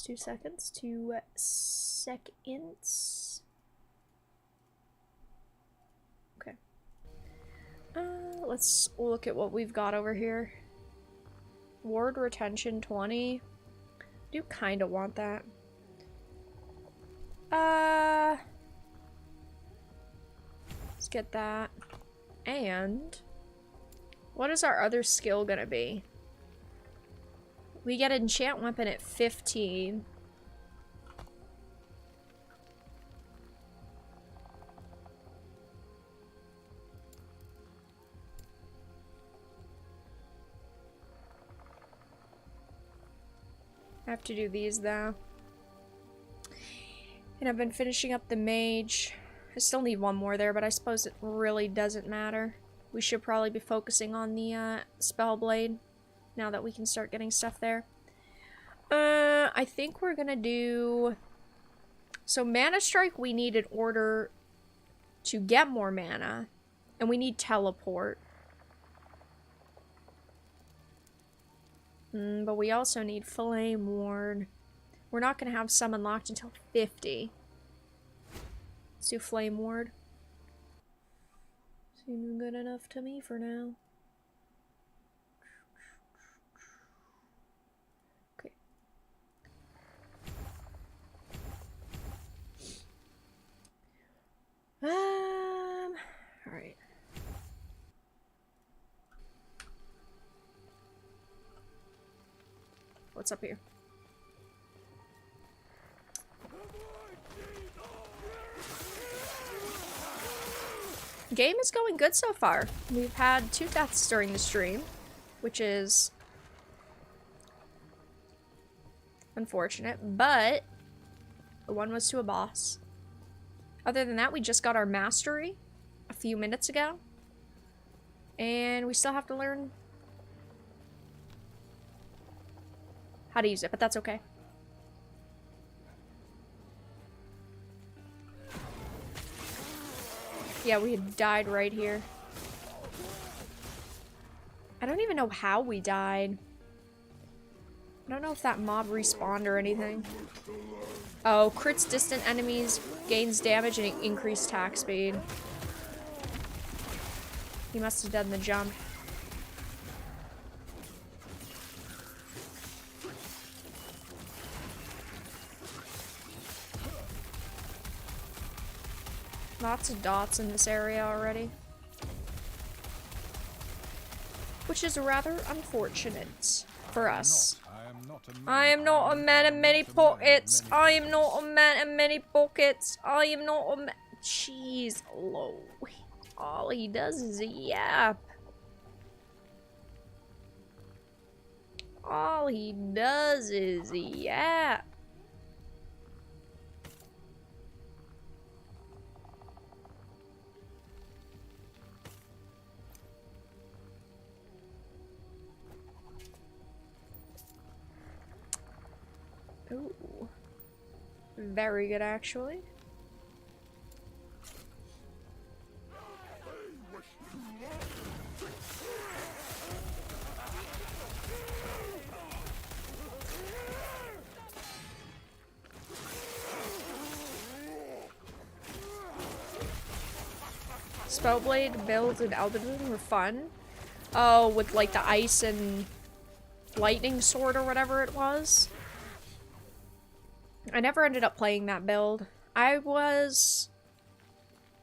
Two seconds. Okay. Let's look at what we've got over here. Ward retention 20. Do kind of want that. Let's get that. And what is our other skill gonna be? We get enchant weapon at 15. I have to do these though. And I've been finishing up the mage. I still need one more there, but I suppose it really doesn't matter. We should probably be focusing on the spell blade now that we can start getting stuff there. I think we're gonna do... So mana strike we need in order to get more mana. And we need teleport. But we also need flame ward. We're not gonna have some unlocked until 50. Let's do flame ward. Seems good enough to me for now. what's up here. Game is going good so far. We've had 2 deaths during the stream, which is unfortunate, but the one was to a boss. Other than that, we just got our mastery a few minutes ago, and we still have to learn how to use it, but that's okay. Yeah, we had died right here. I don't even know how we died. I don't know if that mob respawned or anything. Oh, crits distant enemies, gains damage, and increased attack speed. He must have done the jump. Lots of dots in this area already. Which is rather unfortunate for us. I am not a man of many pockets. I am not a man of many pockets. I am not a man. Jeez, low. All he does is yap. All he does is yap. Ooh. Very good, actually. Spellblade builds in Elden Ring were fun. Oh, with like the ice and lightning sword or whatever it was. I never ended up playing that build. I was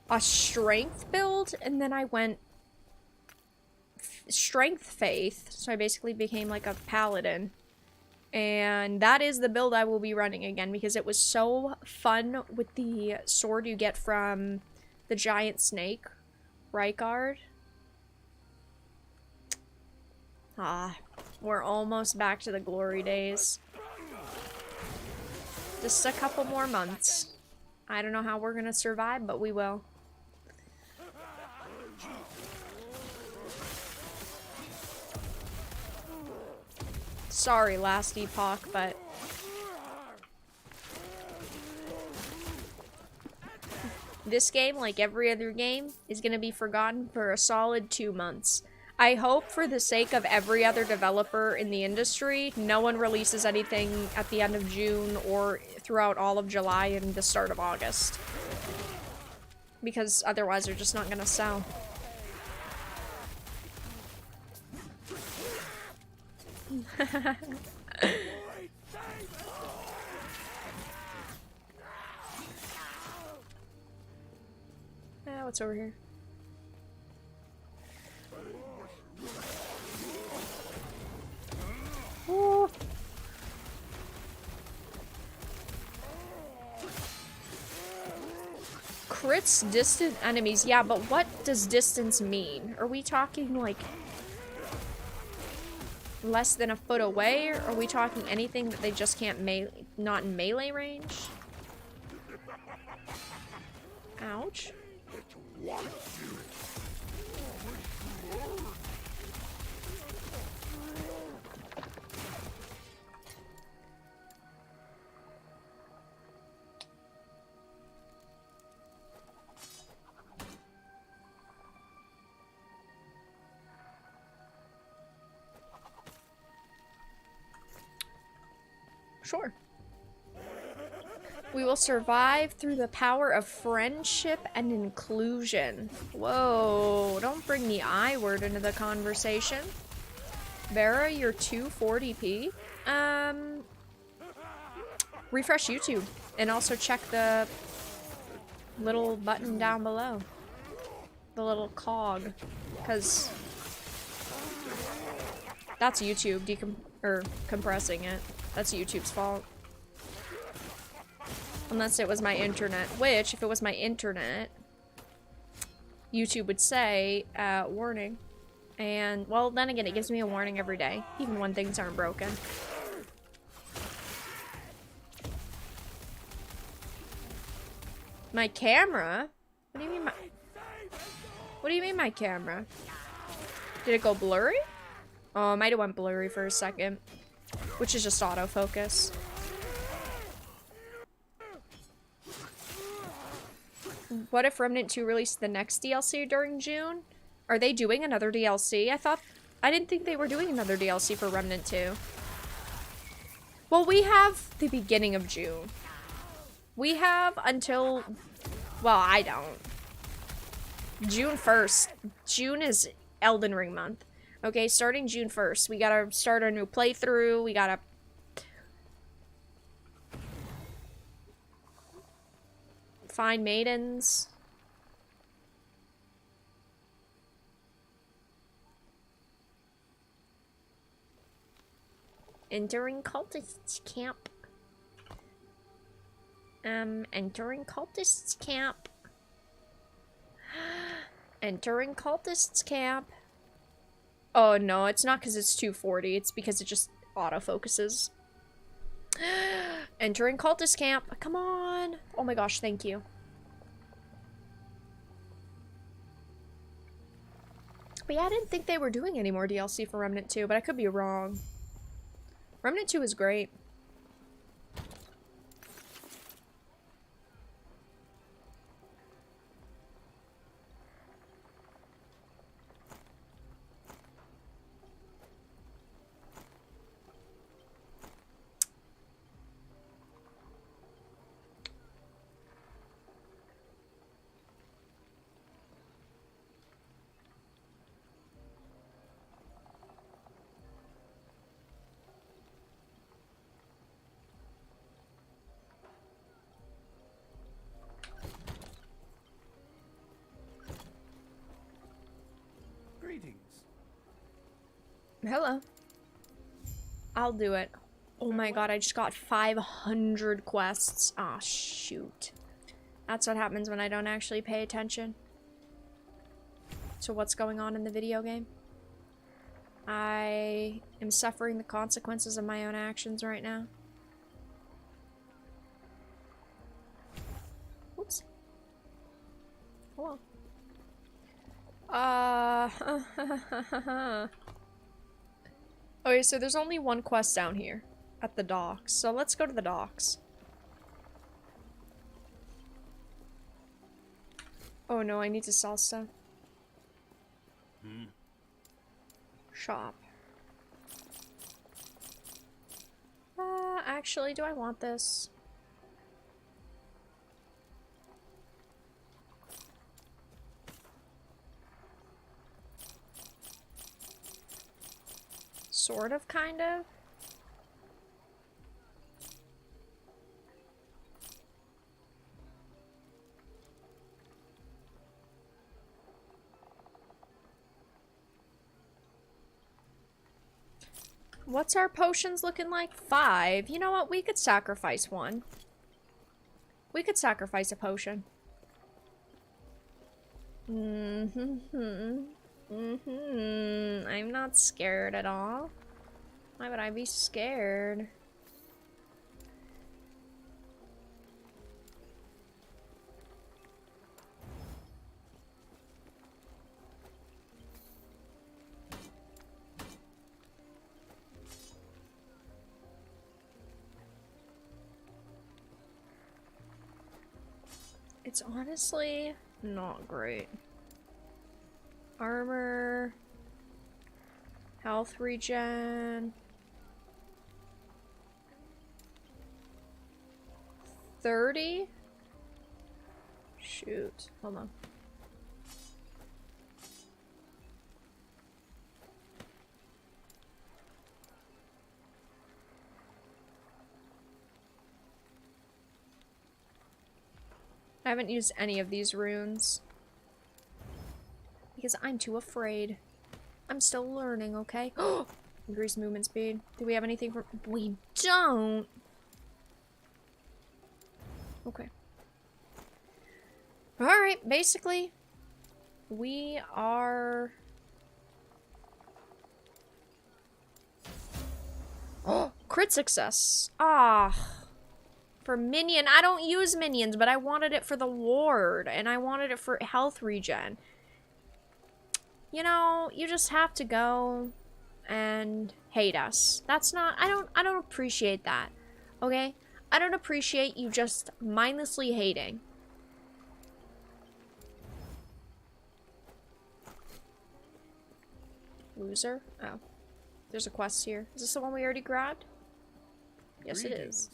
a strength build, and then I went strength faith, so I basically became like a paladin. And that is the build I will be running again, because it was so fun with the sword you get from the giant snake, Rykard. Ah, we're almost back to the glory days. Just a couple more months. I don't know how we're gonna survive, but we will. Sorry, last Epoch, but this game, like every other game, is gonna be forgotten for a solid 2 months. I hope, for the sake of every other developer in the industry, no one releases anything at the end of June or throughout all of July and the start of August. Because otherwise they're just not gonna sell. What's over here? Ooh. Crits distant enemies. Yeah, but what does distance mean? Are we talking like less than a foot away, or are we talking anything that they just can't not in melee range? Ouch. Sure. We will survive through the power of friendship and inclusion. Whoa, don't bring the I word into the conversation. Vara, you're 240p. Refresh YouTube and also check the little button down below. The little cog, because That's YouTube compressing it. That's YouTube's fault. Unless it was my internet, which, if it was my internet, YouTube would say, warning. And, well, then again, it gives me a warning every day, even when things aren't broken. My camera? What do you mean What do you mean my camera? Did it go blurry? Oh, it might have went blurry for a second. Which is just autofocus. What if Remnant 2 released the next DLC during June? Are they doing another DLC? I didn't think they were doing another DLC for Remnant 2. Well, we have the beginning of June. We have until, well, I don't. June 1st. June is Elden Ring month. Okay, starting June 1st. We gotta start our new playthrough. We gotta find maidens. Entering cultists camp. Entering cultists camp. Entering cultists camp. Oh no, it's not because it's 240. It's because it just autofocuses. Entering cultist camp. Come on. Oh my gosh, thank you. But yeah, I didn't think they were doing any more DLC for Remnant 2, but I could be wrong. Remnant 2 is great. Hello. I'll do it. Oh my god, I just got 500 quests. Aw, shoot. That's what happens when I don't actually pay attention to what's going on in the video game. I am suffering the consequences of my own actions right now. Oops. Hello. Okay, so there's only one quest down here at the docks. So let's go to the docks. Oh no, I need to sell stuff. Shop. Actually, do I want this? Sort of, kind of. What's our potions looking like? 5. You know what? We could sacrifice one. We could sacrifice a potion. I'm not scared at all. Why would I be scared? It's honestly not great. Armor, health regen, 30? Shoot, hold on. I haven't used any of these runes. Because I'm too afraid. I'm still learning, okay? Increase movement speed. Do we have anything for... We don't! Okay. Alright, basically, we are... Oh, crit success. Ah. For minion. I don't use minions, but I wanted it for the ward, and I wanted it for health regen. You know, you just have to go and hate us. That's not... I don't appreciate that. Okay? I don't appreciate you just mindlessly hating. Loser? Oh. There's a quest here. Is this the one we already grabbed? Yes, it is.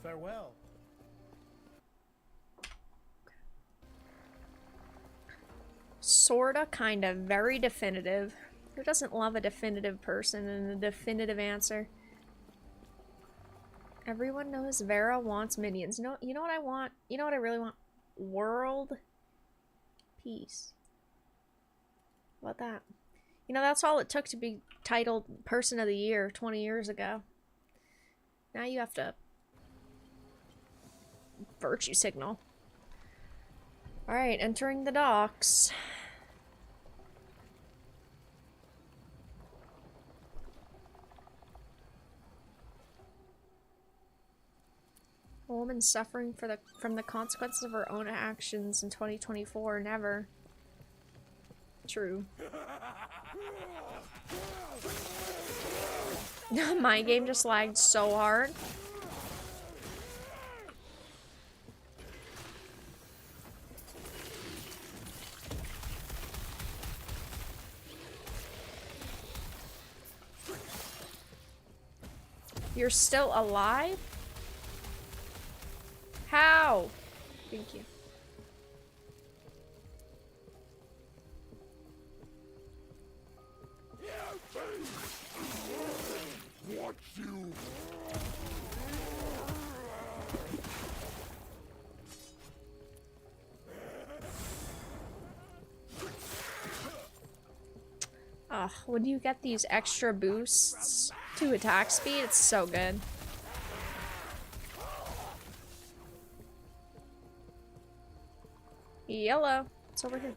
Farewell. Sorta, kinda, very definitive. Who doesn't love a definitive person and a definitive answer? Everyone knows Vara wants minions. You know what I want? You know what I really want? World peace. How about that? You know, that's all it took to be titled Person of the Year 20 years ago. Now you have to virtue signal. Alright, entering the docks. A woman suffering from the consequences of her own actions in 2024. Never. True. My game just lagged so hard. You're still alive? How? Thank you. Ugh, when you get these extra boosts to attack speed, it's so good. Yellow. It's over here.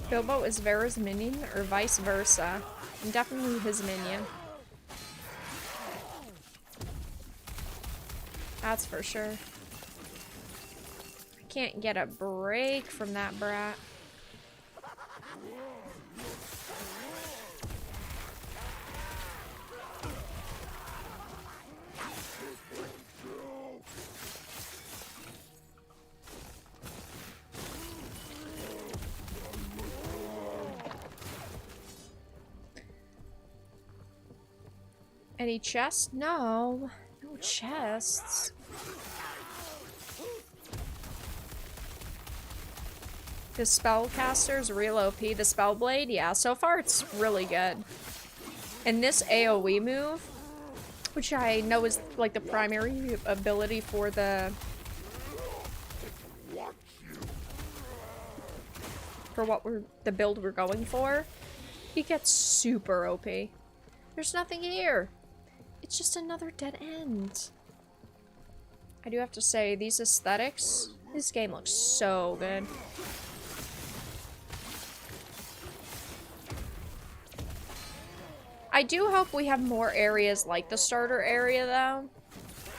Bilbo is Vera's minion, or vice versa. I'm definitely his minion. That's for sure. I can't get a break from that brat. Any chests? No. No chests. The spellcaster's real OP. The spellblade? Yeah, so far it's really good. And this AoE move, which I know is like the primary ability for the... for what the build we're going for, he gets super OP. There's nothing here. It's just another dead end. I do have to say, these aesthetics, this game looks so good. I do hope we have more areas like the starter area, though,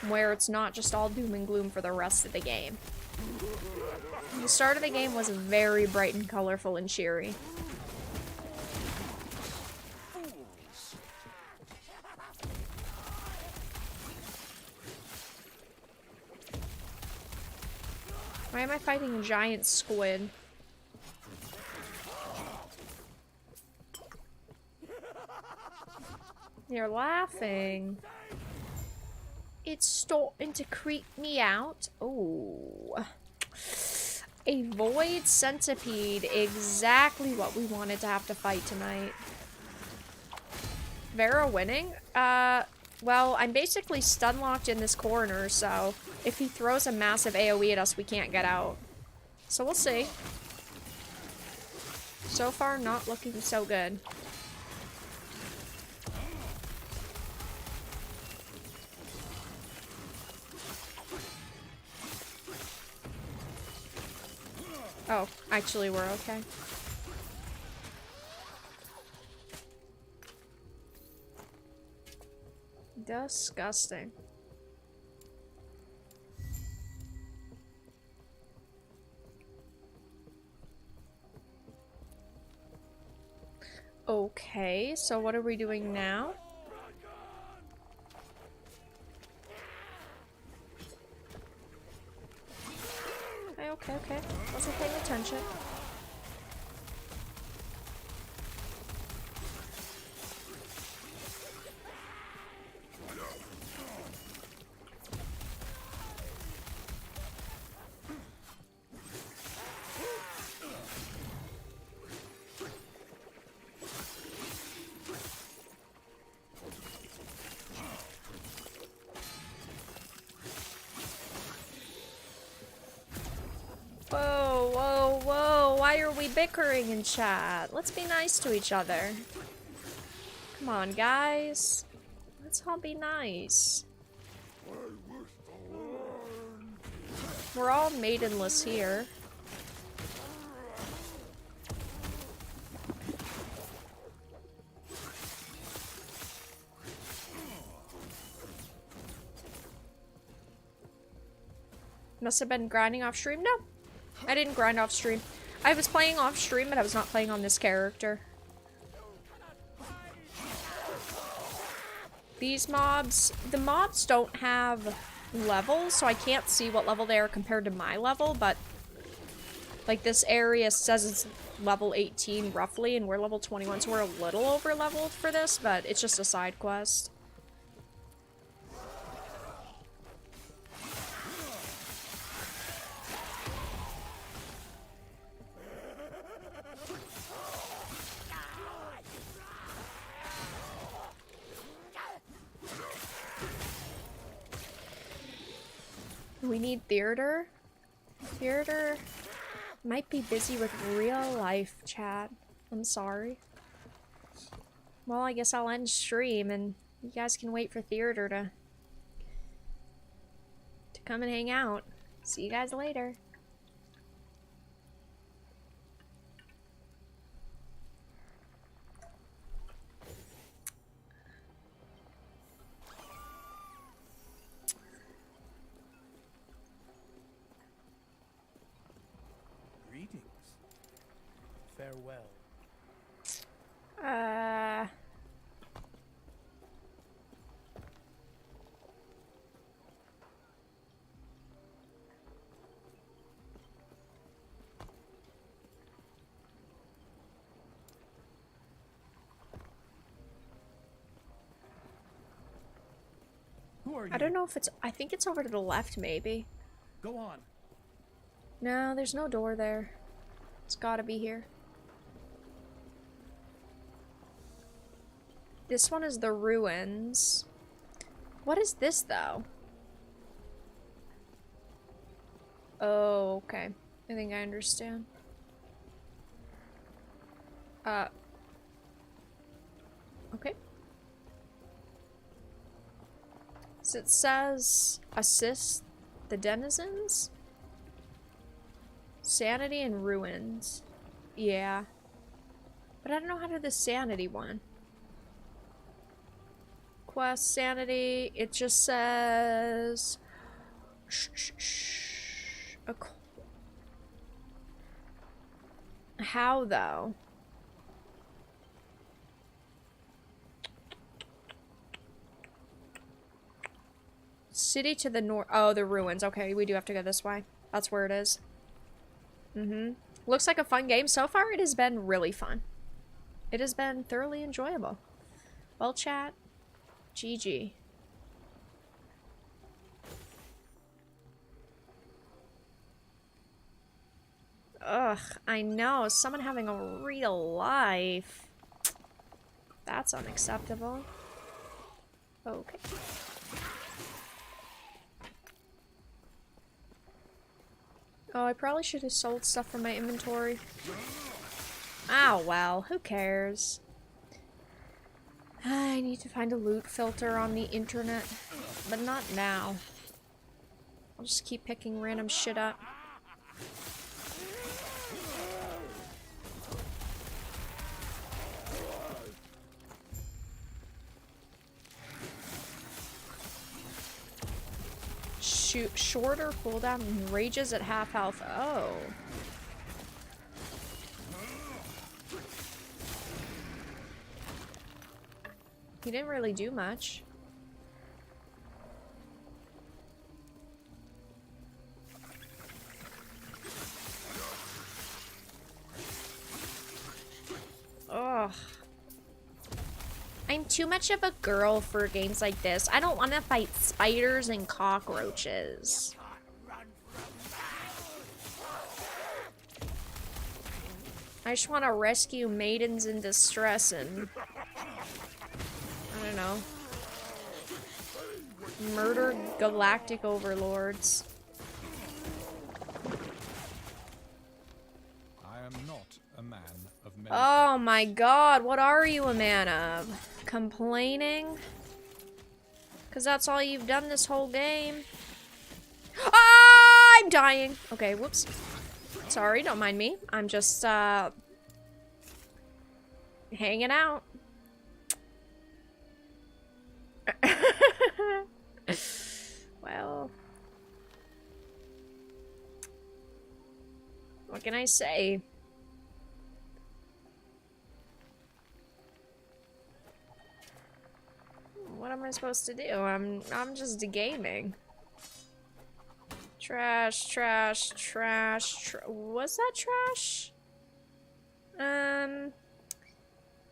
where it's not just all doom and gloom for the rest of the game. The start of the game was very bright and colorful and cheery. Why am I fighting a giant squid? You're laughing. It's starting to creep me out. Oh. A void centipede. Exactly what we wanted to have to fight tonight. Vara winning? Well, I'm basically stun locked in this corner, so if he throws a massive AoE at us, we can't get out. So we'll see. So far, not looking so good. Oh, actually we're okay. Disgusting. Okay, so what are we doing now? Okay. Wasn't paying attention. Whoa. Why are we bickering in chat? Let's be nice to each other. Come on, guys. Let's all be nice. We're all maidenless here. Must have been grinding off stream? No. I didn't grind off stream. I was playing off stream, but I was not playing on this character. These mobs, the mobs don't have levels, so I can't see what level they are compared to my level, but like this area says it's level 18 roughly, and we're level 21, so we're a little over leveled for this, but it's just a side quest. We need theater. Theater might be busy with real life chat. I'm sorry. Well, I guess I'll end stream and you guys can wait for theater to come and hang out. See you guys later. Farewell. Who are you? I don't know if it's, I think it's over to the left maybe. Go on. No, there's no door there. It's gotta be here. This one is the ruins. What is this, though? Oh, okay. I think I understand. Okay. So it says assist the denizens? Sanity and ruins. Yeah. But I don't know how to do the sanity one. Quest sanity, it just says how though? City to the north. Oh, the ruins. Okay, we do have to go this way. That's where it is. Looks like a fun game. So far, it has been really fun. It has been thoroughly enjoyable. Well, chat. GG. Ugh, I know. Someone having a real life. That's unacceptable. Okay. Oh, I probably should have sold stuff from my inventory. Oh, well, who cares? I need to find a loot filter on the internet, but not now. I'll just keep picking random shit up. Shoot, shorter cooldown and rages at half health. Oh. He didn't really do much. Ugh. I'm too much of a girl for games like this. I don't want to fight spiders and cockroaches. I just want to rescue maidens in distress and... I don't know. Murder galactic overlords. I am not a man of many. Oh my god, what are you a man of? Complaining? Because that's all you've done this whole game. Ah, I'm dying. Okay, whoops. Sorry, don't mind me. I'm just, hanging out. Well, what can I say? What am I supposed to do? I'm just gaming. Trash, trash, trash, was that trash?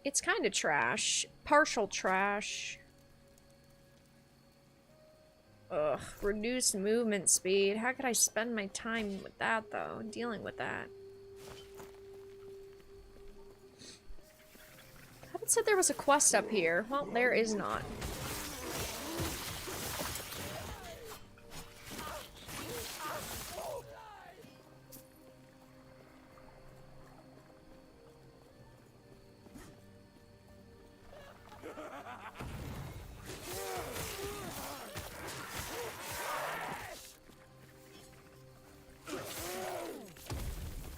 It's kind of trash. Partial trash. Ugh, reduced movement speed. How could I spend my time with that, though? Dealing with that. I thought it said there was a quest up here. Well, there is not.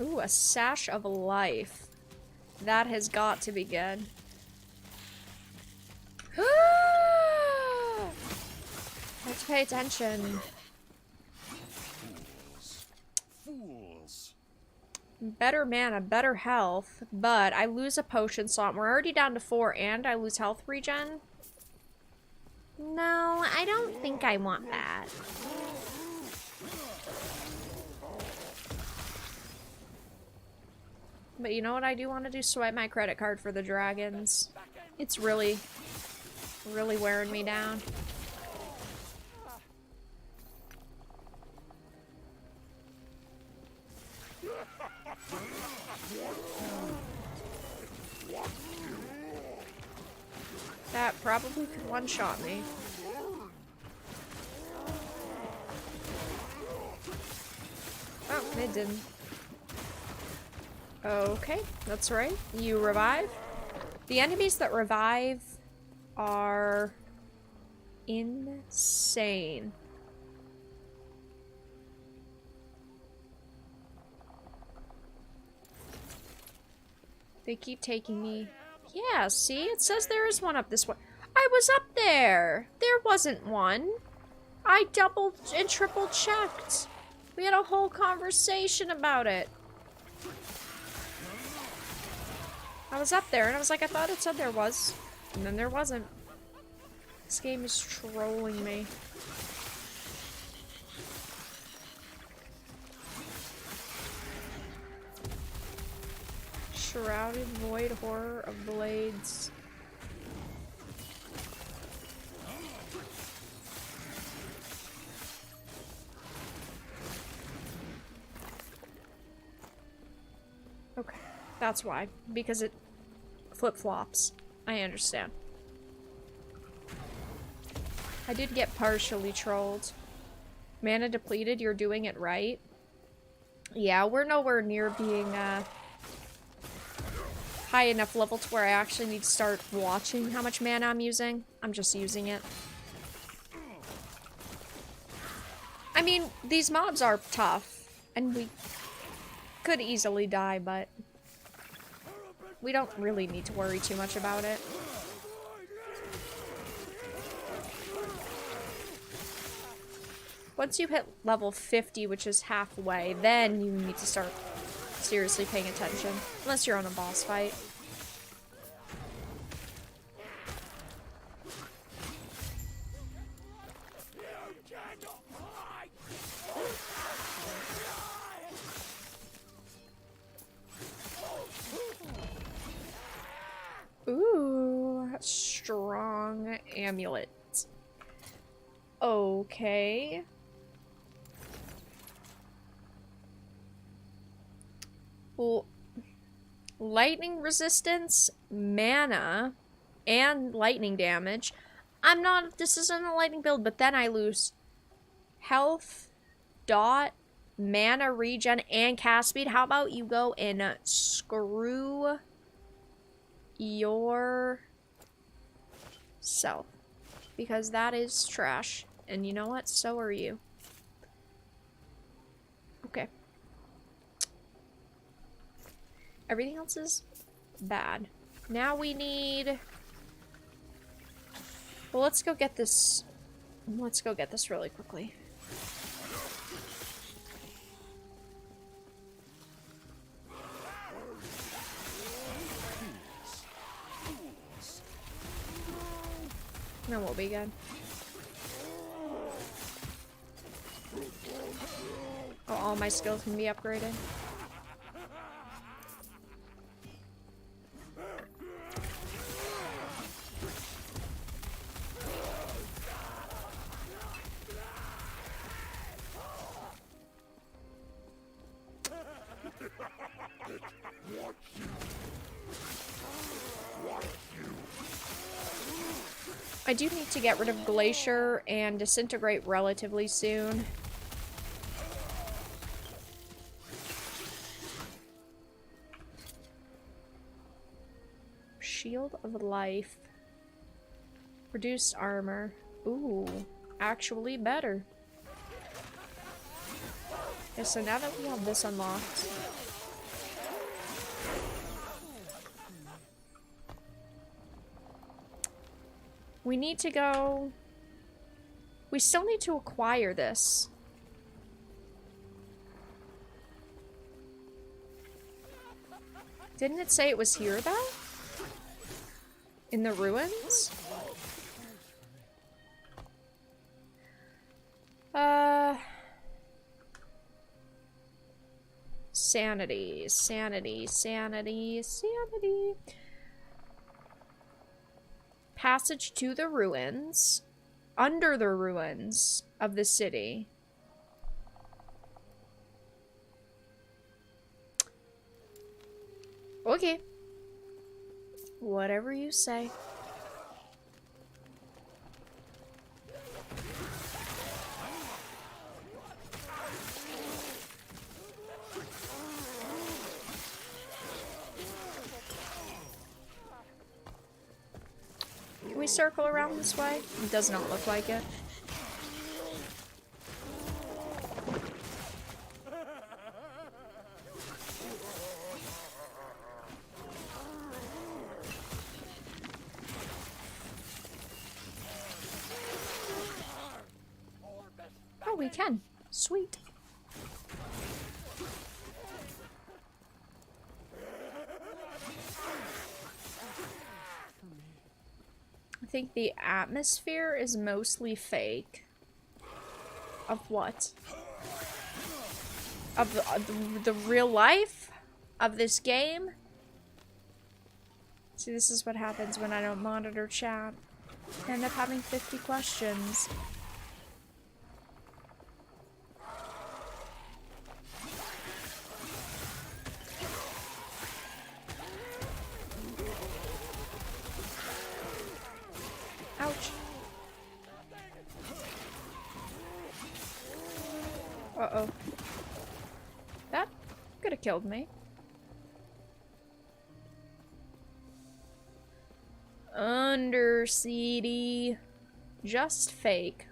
Ooh, a sash of life. That has got to be good. Have to pay attention. Fools. Better mana, better health, but I lose a potion slot. We're already down to 4 and I lose health regen. No, I don't think I want that. But you know what I do want to do? Swipe my credit card for the dragons. It's really wearing me down. That probably could one-shot me. Oh, it didn't. Okay, that's right. You revive. The enemies that revive are insane. They keep taking me. Yeah, see? It says there is one up this way. I was up there! There wasn't one. I double and triple checked. We had a whole conversation about it. I was up there and I was like, I thought it said there was. And then there wasn't. This game is trolling me. Shrouded Void Horror of Blades. Okay, that's why. Because it flip-flops. I understand. I did get partially trolled. Mana depleted, you're doing it right. Yeah, we're nowhere near being high enough level to where I actually need to start watching how much mana I'm using. I'm just using it. I mean, these mobs are tough, and we could easily die, but we don't really need to worry too much about it. Once you hit level 50, which is halfway, then you need to start seriously paying attention. Unless you're on a boss fight. Ooh, strong amulet. Okay. Well, lightning resistance, mana, and lightning damage. This isn't a lightning build, but then I lose health, dot, mana regen, and cast speed. How about you go and screw yourself? Because that is trash. And you know what? So are you. Okay. Everything else is bad. Now we need... Well, let's go get this... Let's go get this really quickly. Then we'll be good. Oh, all my skills can be upgraded. I do need to get rid of Glacier and Disintegrate relatively soon. Shield of Life. Reduced armor. Ooh, actually better. Okay, so now that we have this unlocked... We need to go... We still need to acquire this. Didn't it say it was here, though? In the ruins? Sanity, sanity, sanity, sanity. Passage to the ruins. Under the ruins of the city. Okay. Whatever you say. Can we circle around this way? It does not look like it. Oh, we can. Sweet. I think the atmosphere is mostly fake. Of what? Of the real life of this game? See, this is what happens when I don't monitor chat. I end up having 50 questions. Ouch. it killed me. Underseedy. Just fake.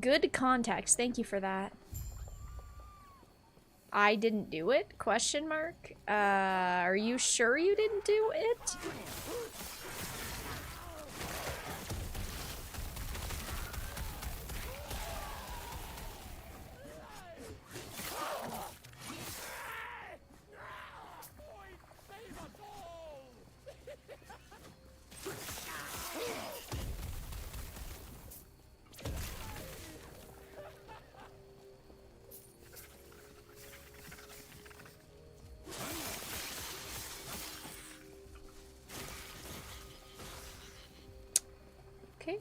Good context. Thank you for that. I didn't do it? Question mark? Are you sure you didn't do it? Okay.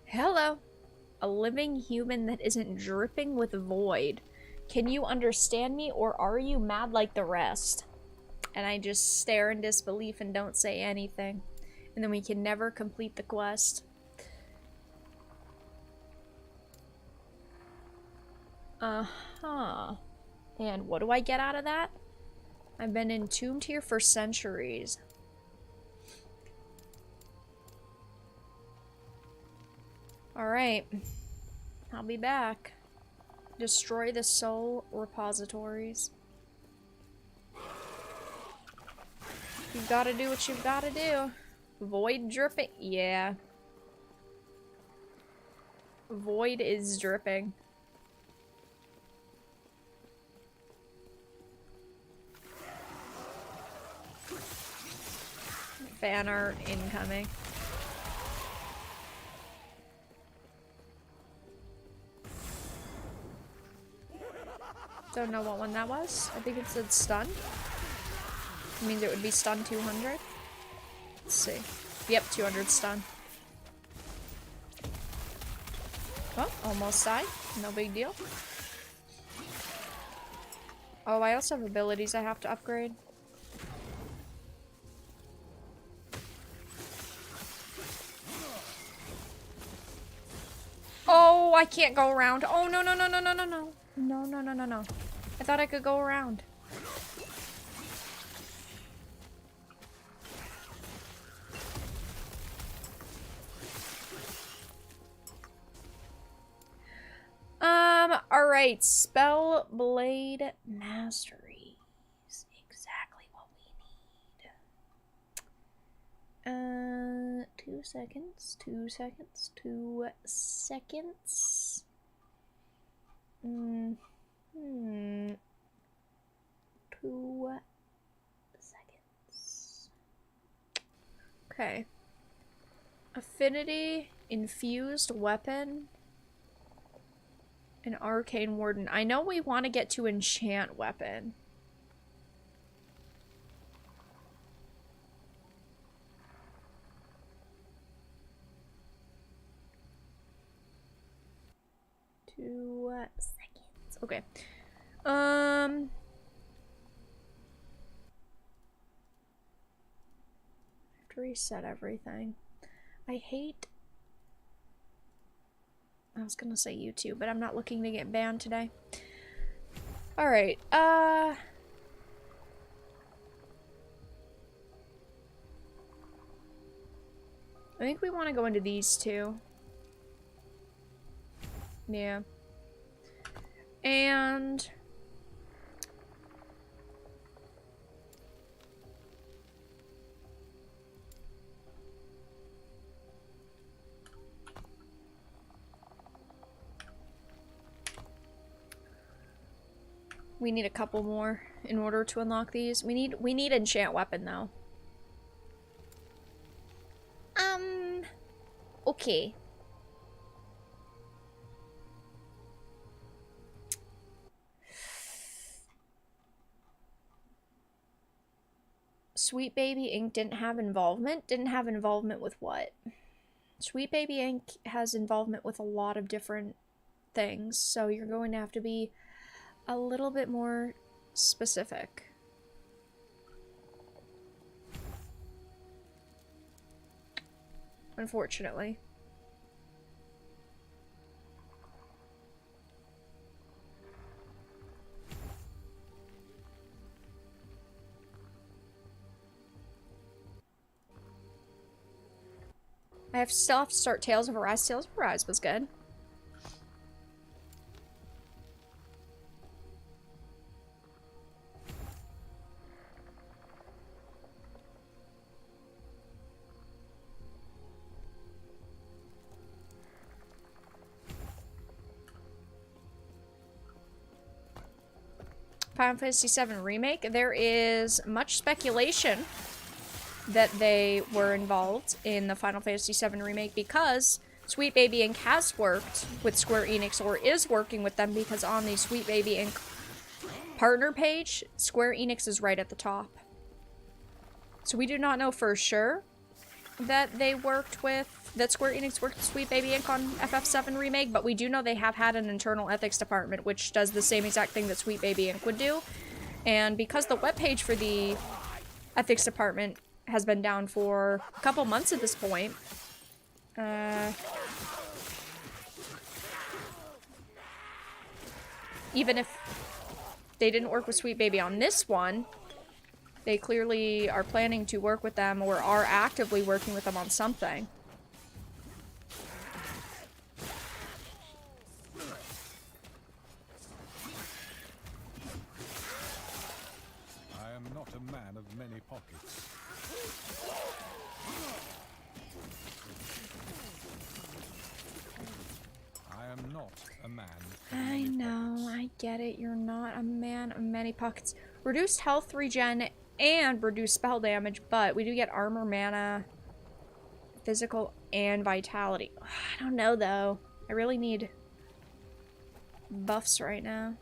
Hello. A living human that isn't dripping with void. Can you understand me, or are you mad like the rest? And I just stare in disbelief and don't say anything. And then we can never complete the quest. Uh-huh. And what do I get out of that? I've been entombed here for centuries. Alright. I'll be back. Destroy the soul repositories. You've gotta do what you've gotta do. Void dripping. Yeah. Void is dripping. Fan art incoming. Don't know what one that was. I think it said stun. It means it would be stun 200. Let's see. Yep, 200 stun. Oh, almost died. No big deal. Oh, I also have abilities I have to upgrade. Oh, I can't go around. Oh, no, no, no, no, no, no, no. No, no, no, no, no. I thought I could go around. Alright. Spell Blade Mastery is exactly what we need. 2 seconds. 2 seconds. 2 seconds. 2 seconds. Okay. Affinity, infused weapon, and arcane warden. I know we want to get to enchant weapon. Two seconds. Okay. I have to reset everything. I hate... I was gonna say YouTube, but I'm not looking to get banned today. Alright, I think we want to go into these two. Yeah. And... we need a couple more in order to unlock these. We need enchant weapon though. Okay. Sweet Baby Inc. didn't have involvement. Didn't have involvement with what? Sweet Baby Inc. has involvement with a lot of different things, so you're going to have to be a little bit more specific. Unfortunately. still have to start Tales of Arise. Tales of Arise was good. Final Fantasy VII Remake. There is much speculation that they were involved in the Final Fantasy VII Remake because Sweet Baby Inc. has worked with Square Enix or is working with them, because on the Sweet Baby Inc. partner page, Square Enix is right at the top. So we do not know for sure that Square Enix worked with Sweet Baby Inc. on FF7 Remake, but we do know they have had an internal ethics department which does the same exact thing that Sweet Baby Inc. would do. And because the webpage for the ethics department has been down for a couple months at this point, even if they didn't work with Sweet Baby on this one, they clearly are planning to work with them or are actively working with them on something. I am not a man of many pockets. I am not a man of I many know, pockets. I get it. You're not a man of many pockets. Reduced health regen and reduced spell damage, but we do get armor, mana, physical, and vitality. I don't know, though. I really need buffs right now.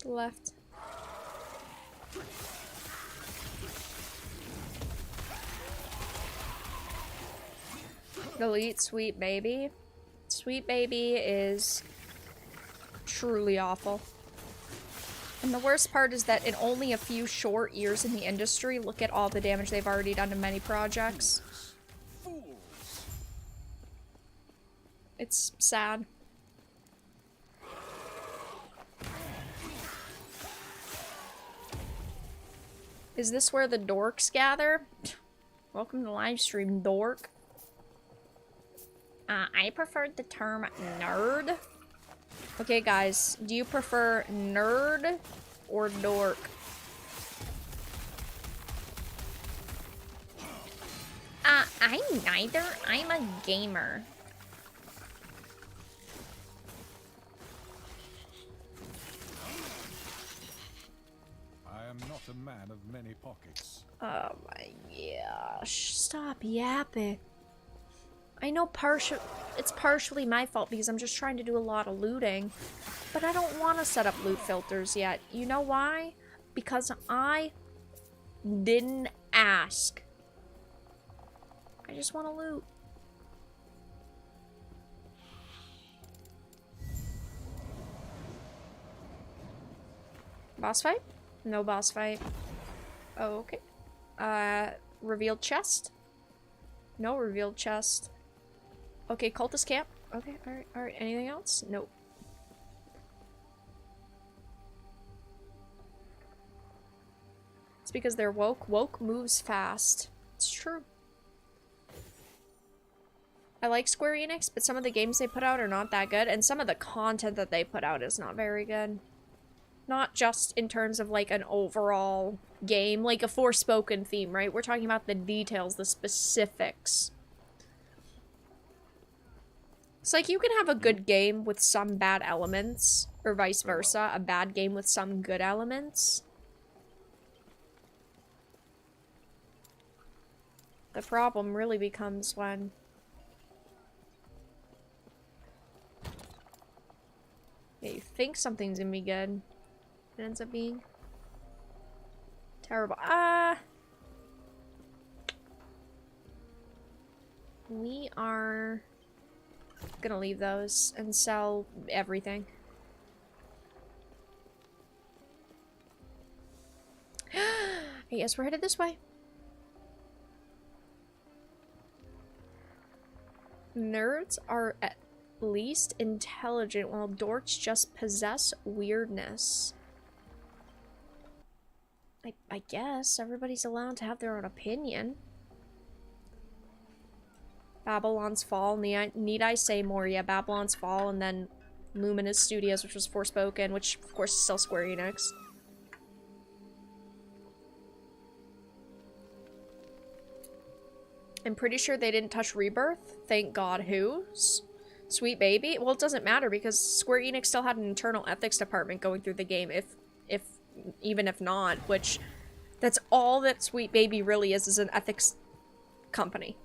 Left. Delete Sweet Baby. Sweet Baby is truly awful. And the worst part is that in only a few short years in the industry, look at all the damage they've already done to many projects. Fools! It's sad. Is this where the dorks gather? Welcome to Livestream, dork. I preferred the term nerd. Okay, guys, do you prefer nerd or dork? I'm neither. I'm a gamer. I am not a man of many pockets. Oh my gosh. Stop yapping. I know it's partially my fault because I'm just trying to do a lot of looting. But I don't want to set up loot filters yet. You know why? Because I didn't ask. I just want to loot. Boss fight? No boss fight. Oh, okay. Revealed chest? No revealed chest. Okay, cultist camp. Okay, alright. Anything else? Nope. It's because they're woke. Woke moves fast. It's true. I like Square Enix, but some of the games they put out are not that good, and some of the content that they put out is not very good. Not just in terms of, like, an overall game, like a Forspoken theme, right? We're talking about the details, the specifics. It's like you can have a good game with some bad elements, or vice versa, a bad game with some good elements. The problem really becomes when you think something's gonna be good, it ends up being terrible. We are gonna leave those and sell everything. I guess we're headed this way. Nerds are least intelligent, while dorks just possess weirdness. I guess everybody's allowed to have their own opinion. Babylon's Fall, need I say more? Yeah, Babylon's Fall, and then Luminous Studios, which was Forspoken, which of course is still Square Enix. I'm pretty sure they didn't touch Rebirth. Thank God. Who's? Sweet Baby? Well, it doesn't matter because Square Enix still had an internal ethics department going through the game, even if not, which that's all that Sweet Baby really is an ethics company.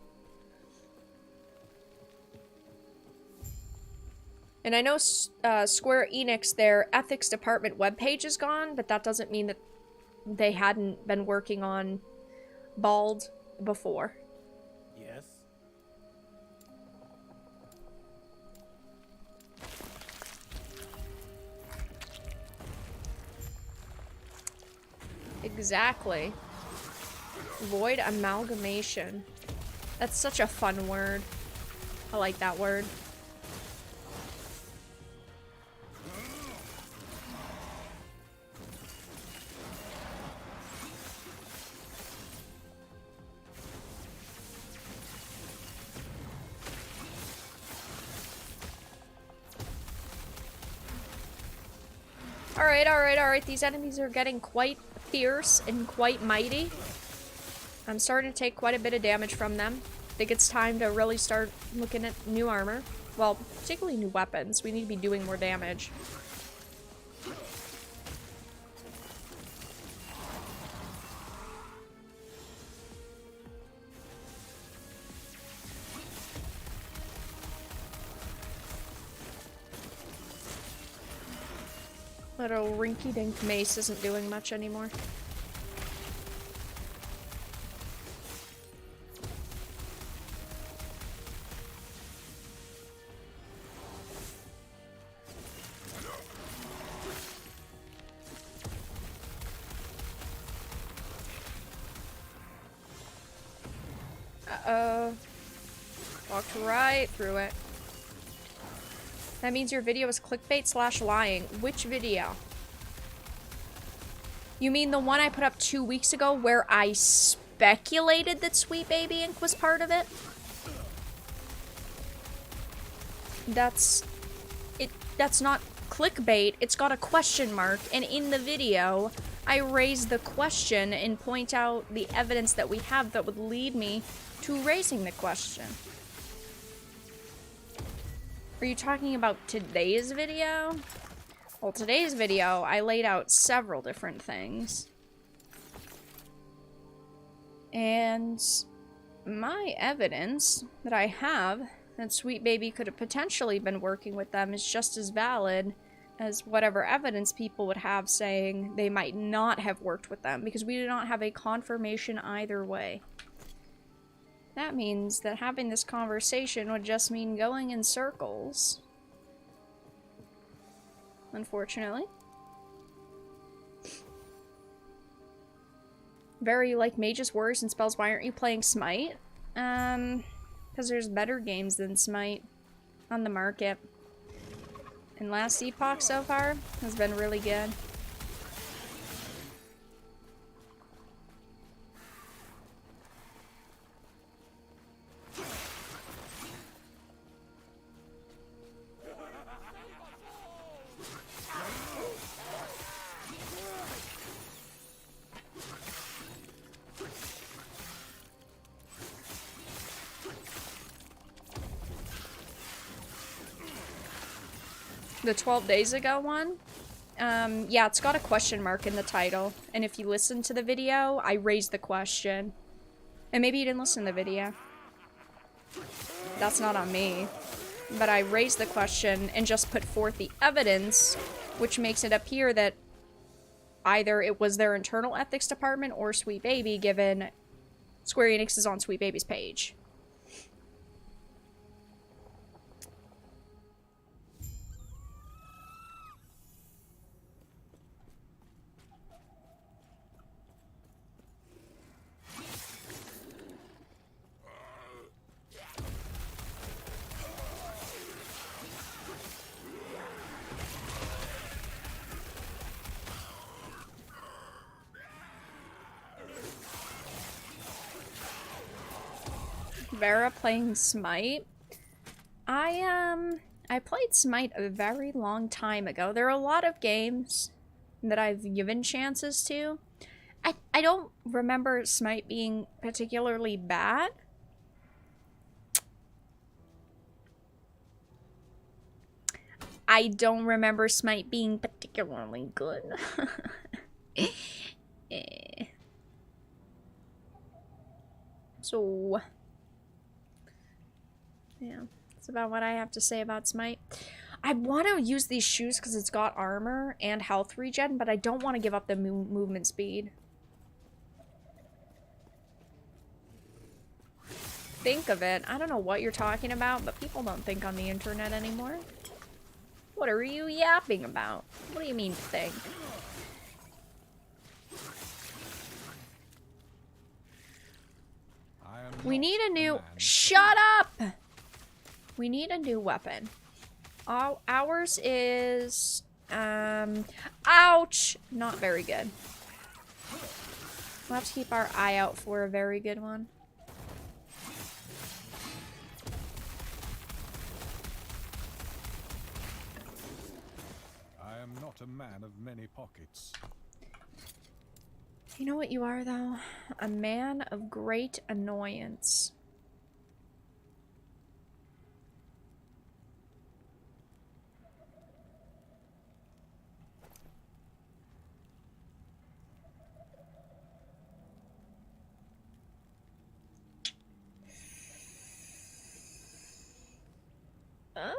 And I know Square Enix, their ethics department webpage is gone, but that doesn't mean that they hadn't been working on Bald before. Yes. Exactly. Void amalgamation. That's such a fun word. I like that word. Alright. These enemies are getting quite fierce and quite mighty. I'm starting to take quite a bit of damage from them. I think it's time to really start looking at new armor. Well, particularly new weapons. We need to be doing more damage. Little rinky-dink mace isn't doing much anymore. Uh-oh. Walked right through it. That means your video is clickbait / lying. Which video? You mean the one I put up 2 weeks ago where I speculated that Sweet Baby Inc. was part of it? That's not clickbait. It's got a question mark, and in the video, I raise the question and point out the evidence that we have that would lead me to raising the question. Are you talking about today's video? Well, today's video, I laid out several different things. And my evidence that I have that Sweet Baby could have potentially been working with them is just as valid as whatever evidence people would have saying they might not have worked with them, because we do not have a confirmation either way. That means that having this conversation would just mean going in circles. Unfortunately. Very like Mage's Warriors and Spells. Why aren't you playing Smite? Because there's better games than Smite on the market. And last Epoch so far has been really good. The 12 days ago one? Yeah, it's got a question mark in the title. And if you listen to the video, I raised the question. And maybe you didn't listen to the video. That's not on me. But I raised the question and just put forth the evidence, which makes it appear that either it was their internal ethics department or Sweet Baby, given Square Enix is on Sweet Baby's page. Vara playing Smite. I played Smite a very long time ago. There are a lot of games that I've given chances to. I don't remember Smite being particularly bad. I don't remember Smite being particularly good. So, yeah, that's about what I have to say about Smite. I want to use these shoes because it's got armor and health regen, but I don't want to give up the movement speed. Think of it. I don't know what you're talking about, but people don't think on the internet anymore. What are you yapping about? What do you mean think? We need a new... Shut up! We need a new weapon. Ours is... Ouch! Not very good. We'll have to keep our eye out for a very good one. I am not a man of many pockets. You know what you are, though? A man of great annoyance. Uh,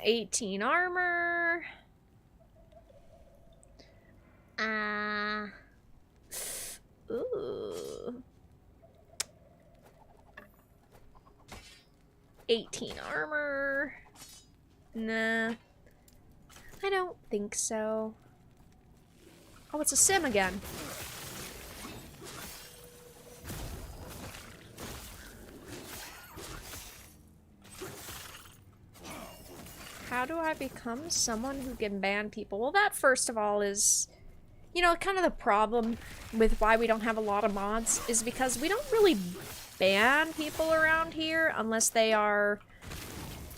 18 armor. Ooh. 18 armor. Nah. I don't think so. Oh, it's a sim again. How do I become someone who can ban people? Well, that first of all is, you know, kind of the problem with why we don't have a lot of mods is because we don't really ban people around here unless they are,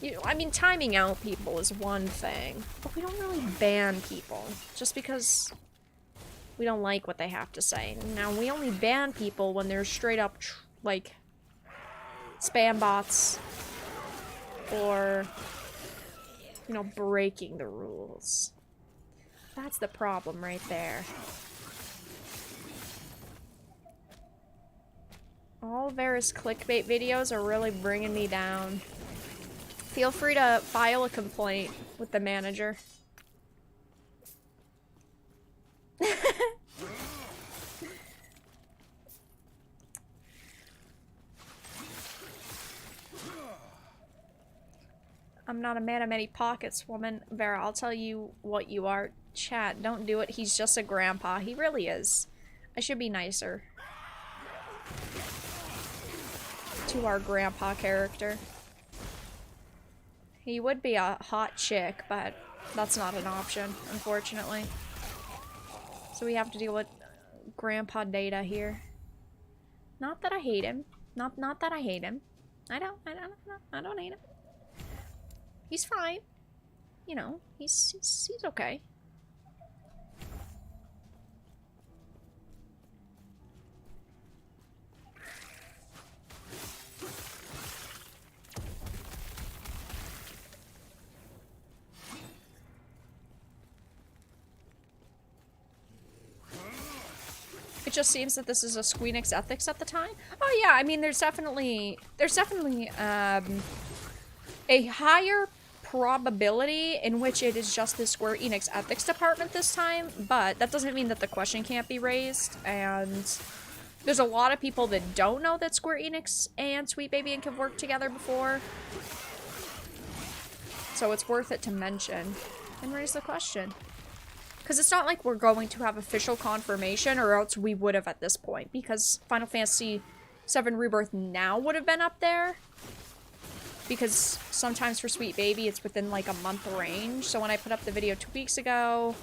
you know, I mean, timing out people is one thing, but we don't really ban people just because we don't like what they have to say. Now, we only ban people when they're straight up, like, spam bots or, you know, breaking the rules. That's the problem right there. All Vara's clickbait videos are really bringing me down. Feel free to file a complaint with the manager. I'm not a man of many pockets, woman. Vara, I'll tell you what you are. Chat, don't do it. He's just a grandpa. He really is. I should be nicer to our grandpa character. He would be a hot chick, but that's not an option, unfortunately. So we have to deal with grandpa data here. Not that I hate him. Not that I hate him. I don't hate him. He's fine. You know, he's okay. It just seems that this is a Squeenix ethics at the time. Oh yeah, I mean, there's definitely a higher probability in which it is just the Square Enix ethics department this time, but that doesn't mean that the question can't be raised, and there's a lot of people that don't know that Square Enix and Sweet Baby Inc. have worked together before, so it's worth it to mention and raise the question. Because it's not like we're going to have official confirmation, or else we would have at this point, because Final Fantasy VII Rebirth now would have been up there. Because sometimes for Sweet Baby, it's within like a month range. So when I put up the video 2 weeks ago,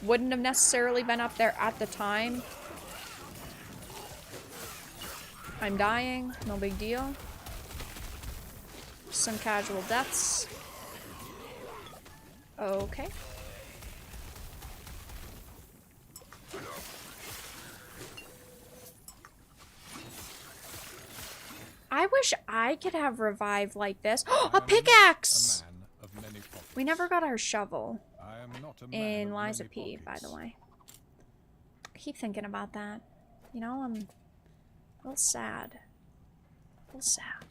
wouldn't have necessarily been up there at the time. I'm dying. No big deal. Some casual deaths. Okay. I wish I could have revive like this. A pickaxe! A man of many pockets. We never got our shovel I am not a man in of Liza many P, by pockets. the way. I keep thinking about that. You know, I'm a little sad. A little sad.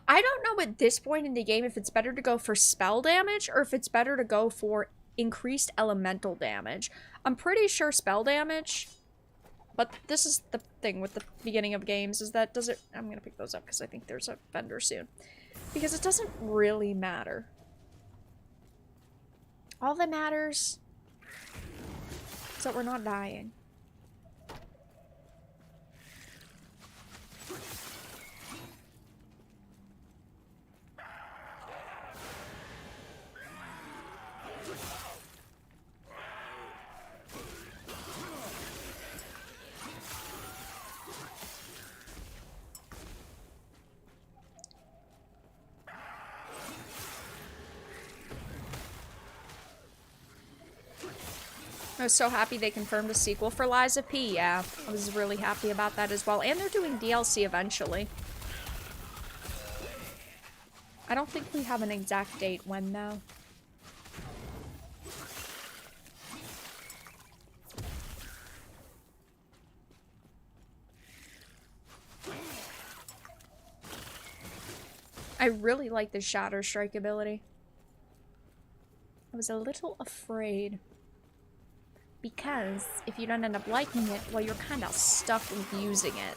I don't know at this point in the game if it's better to go for spell damage or if it's better to go for increased elemental damage. I'm pretty sure spell damage, but this is the thing with the beginning of games is that does it... I'm gonna pick those up because I think there's a vendor soon. Because it doesn't really matter. All that matters is that we're not dying. I was so happy they confirmed a sequel for Liza P. Yeah, I was really happy about that as well. And they're doing DLC eventually. I don't think we have an exact date when, though. I really like the Shatter Strike ability. I was a little afraid. Because if you don't end up liking it, well, you're kind of stuck with using it.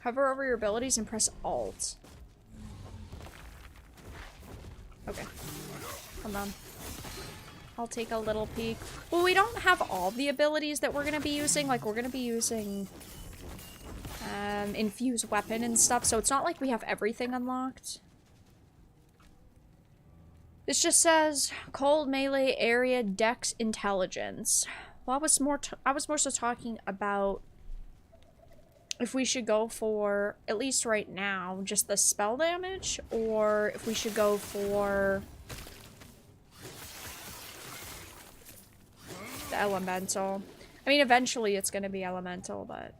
Hover over your abilities and press Alt. Okay. Hold on. I'll take a little peek. Well, we don't have all the abilities that we're going to be using. Like, we're going to be using infused weapon and stuff. So it's not like we have everything unlocked. This just says cold melee area dex intelligence. Well, I was more so talking about if we should go for, at least right now, just the spell damage, or if we should go for the elemental. I mean, eventually it's going to be elemental, but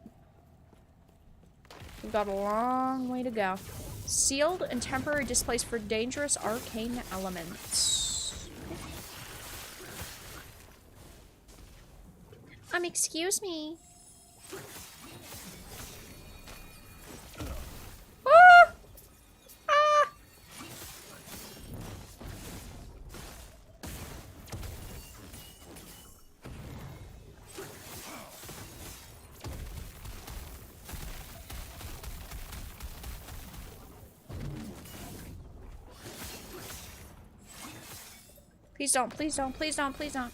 we've got a long way to go. Sealed and temporary displays for dangerous arcane elements. Excuse me. Ah! Ah! Please don't, please don't, please don't, please don't.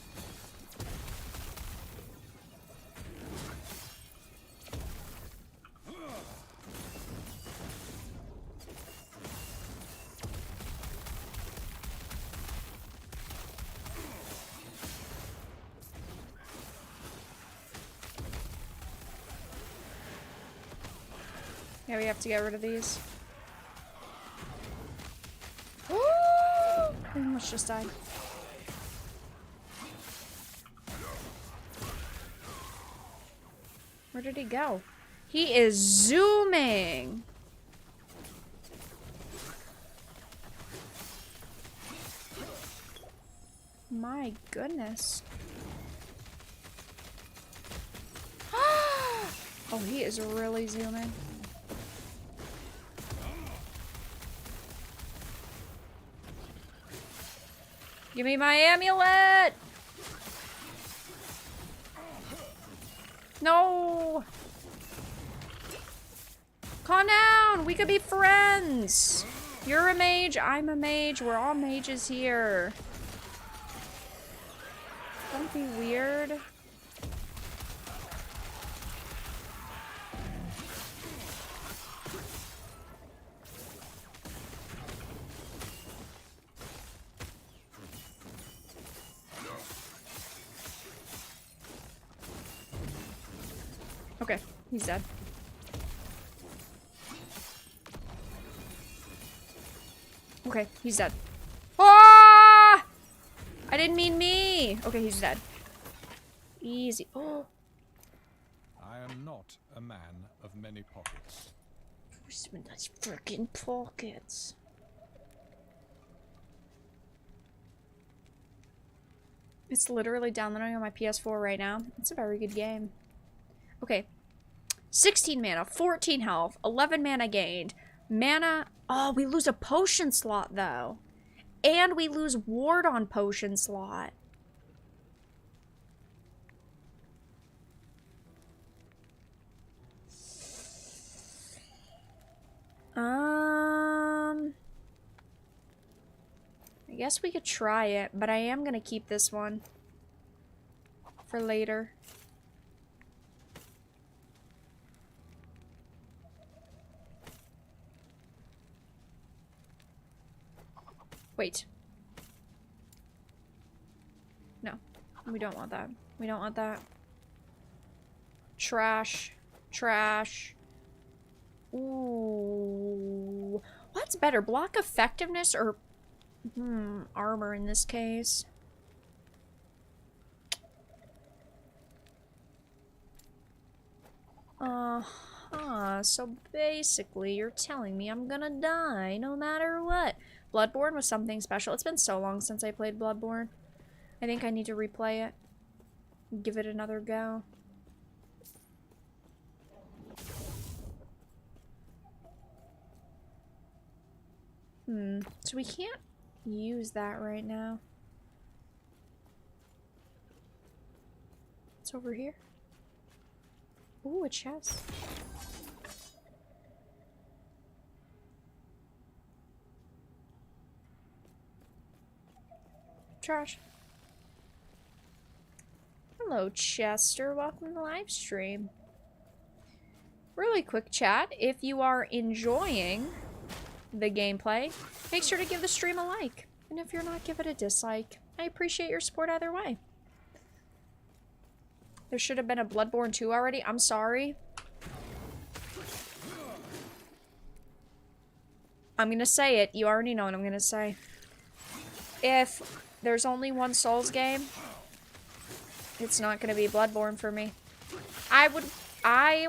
Yeah, we have to get rid of these. I almost just died. Where did he go? He is zooming! My goodness. Oh, he is really zooming. Give me my amulet! No! Calm down! We could be friends! You're a mage, I'm a mage, we're all mages here. Don't be weird. Okay, he's dead. Okay, he's dead. Ah! I didn't mean me. Okay, he's dead. Easy. Oh, I am not a man of many pockets. where's those freaking pockets? It's literally downloading on my PS4 right now. It's a very good game. Okay. 16 mana, 14 health, 11 mana gained. Mana... Oh, we lose a potion slot, though. And we lose ward on potion slot. I guess we could try it, but I am gonna keep this one for later. Wait. No, we don't want that. We don't want that. Trash. Trash. Ooh. What's better, block effectiveness or armor in this case? So basically you're telling me I'm gonna die no matter what. Bloodborne was something special. It's been so long since I played Bloodborne. I think I need to replay it. Give it another go. So we can't use that right now. It's over here. Ooh, a chest. Trash. Hello, Chester. Welcome to the live stream. Really quick chat. If you are enjoying the gameplay, make sure to give the stream a like. And if you're not, give it a dislike. I appreciate your support either way. There should have been a Bloodborne 2 already. I'm sorry. I'm gonna say it. You already know what I'm gonna say. If there's only one Souls game, it's not gonna be Bloodborne for me. I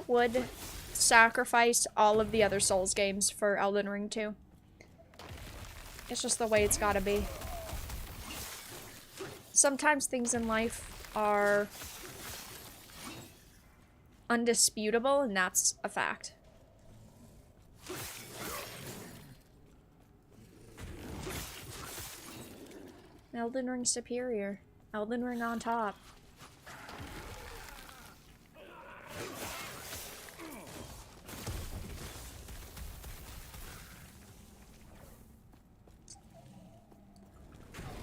would sacrifice all of the other Souls games for Elden Ring 2. It's just the way it's gotta be. Sometimes things in life are undisputable, and that's a fact. Elden Ring superior. Elden Ring on top.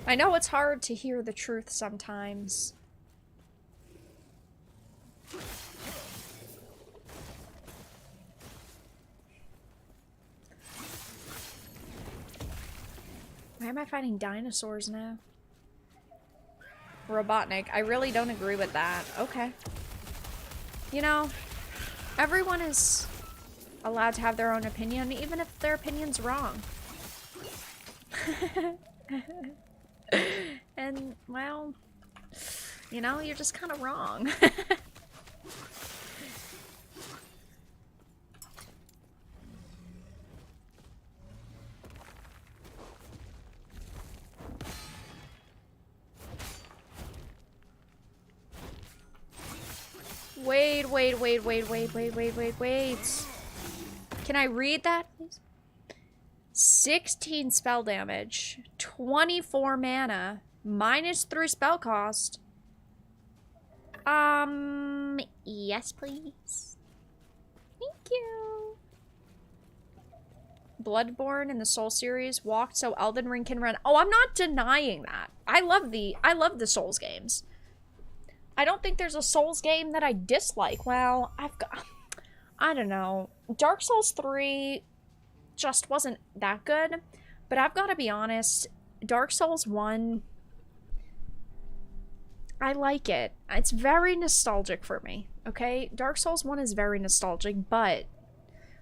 I know it's hard to hear the truth sometimes. Why am I fighting dinosaurs now? Robotnik. I really don't agree with that. Okay. You know, everyone is allowed to have their own opinion, even if their opinion's wrong. And, well, you know, you're just kind of wrong. Wait. Can I read that, please? 16 spell damage, 24 mana, -3 spell cost. Yes, please. Thank you. Bloodborne in the Soul series walked so Elden Ring can run. Oh, I'm not denying that. I love the Souls games. I don't think there's a Souls game that I dislike. Well, I don't know. Dark Souls 3 just wasn't that good, but I've got to be honest, Dark Souls 1, I like it. It's very nostalgic for me, okay? Dark Souls 1 is very nostalgic, but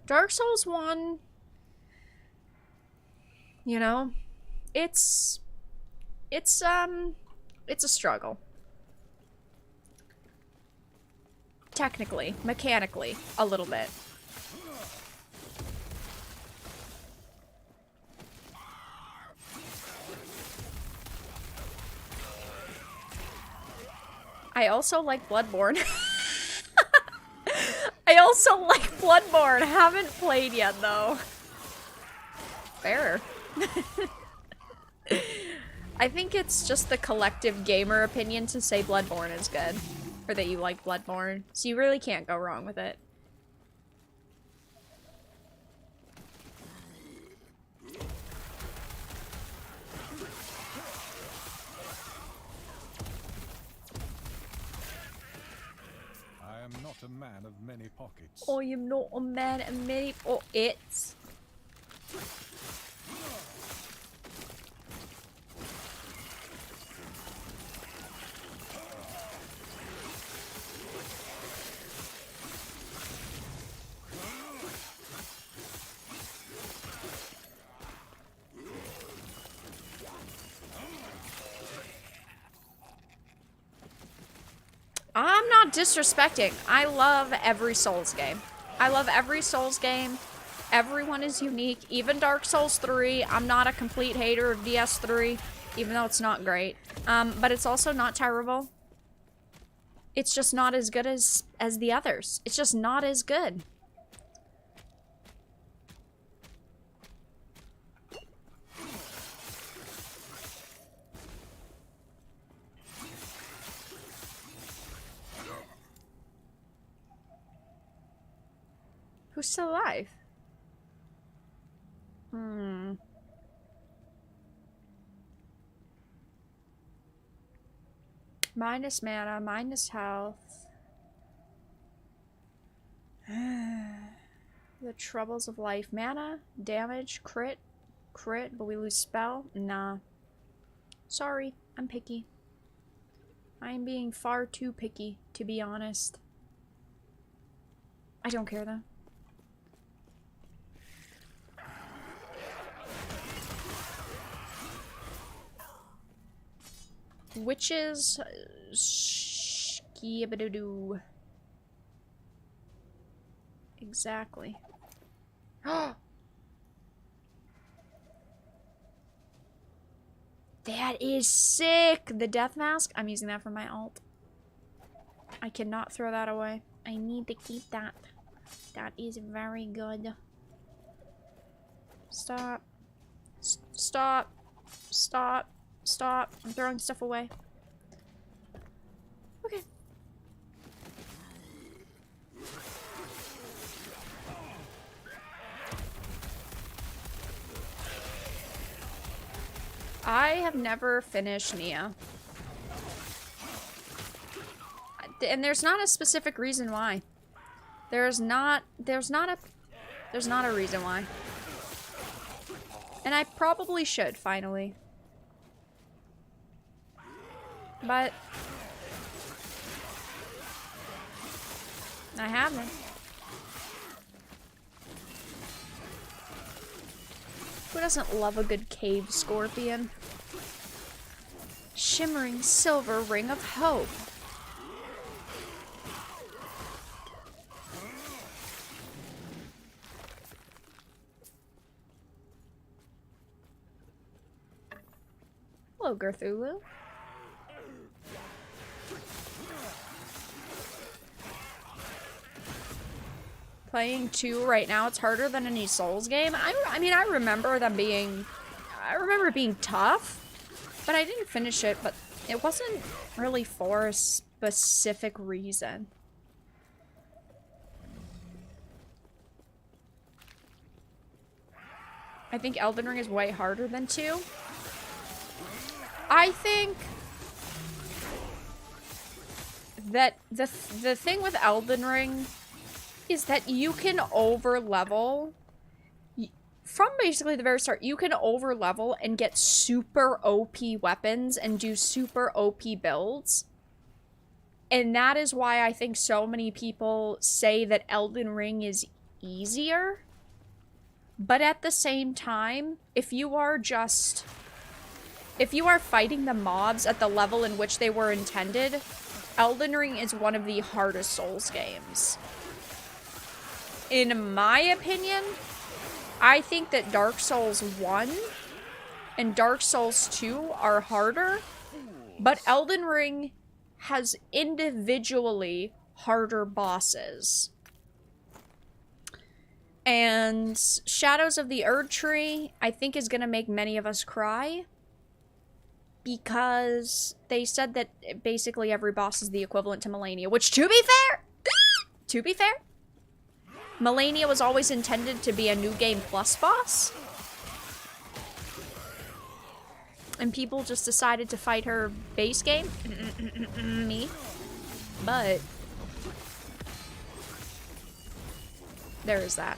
Dark Souls 1, you know, it's a struggle. Technically, mechanically, a little bit. I also like Bloodborne. I also like Bloodborne. Haven't played yet, though. Fair. I think it's just the collective gamer opinion to say Bloodborne is good. Or that you like Bloodborne. So you really can't go wrong with it. I am not a man of many pockets. I am not a man of many pockets. I'm not disrespecting. I love every Souls game. I love every Souls game. Everyone is unique. Even Dark Souls 3. I'm not a complete hater of DS3, even though it's not great. But it's also not terrible. It's just not as good as the others. It's just not as good. Who's still alive? Minus mana, minus health. The troubles of life. Mana, damage, crit, but we lose spell? Nah. Sorry, I'm picky. I am being far too picky, to be honest. I don't care though. Witches, skibadoo. Exactly. That is sick! The death mask? I'm using that for my ult. I cannot throw that away. I need to keep that. That is very good. Stop. Stop. Stop. Stop. I'm throwing stuff away. Okay. I have never finished Nia. And there's not a specific reason why. There's not a reason why. And I probably should, finally. But I haven't. Who doesn't love a good cave scorpion? Shimmering silver ring of hope. Hello, Gerthulu. Playing 2 right now, it's harder than any Souls game. I mean, I remember being tough, but I didn't finish it, but it wasn't really for a specific reason. I think Elden Ring is way harder than 2. I think that the thing with Elden Ring is that you can over-level. From basically the very start, you can over-level and get super OP weapons and do super OP builds. And that is why I think so many people say that Elden Ring is easier. But at the same time, if you are fighting the mobs at the level in which they were intended, Elden Ring is one of the hardest Souls games. In my opinion, I think that Dark Souls 1 and Dark Souls 2 are harder, but Elden Ring has individually harder bosses. And Shadows of the Erd Tree, I think, is going to make many of us cry. Because they said that basically every boss is the equivalent to Melania. Which, to be fair, Melania was always intended to be a New Game Plus boss. And people just decided to fight her base game. Me. But there is that.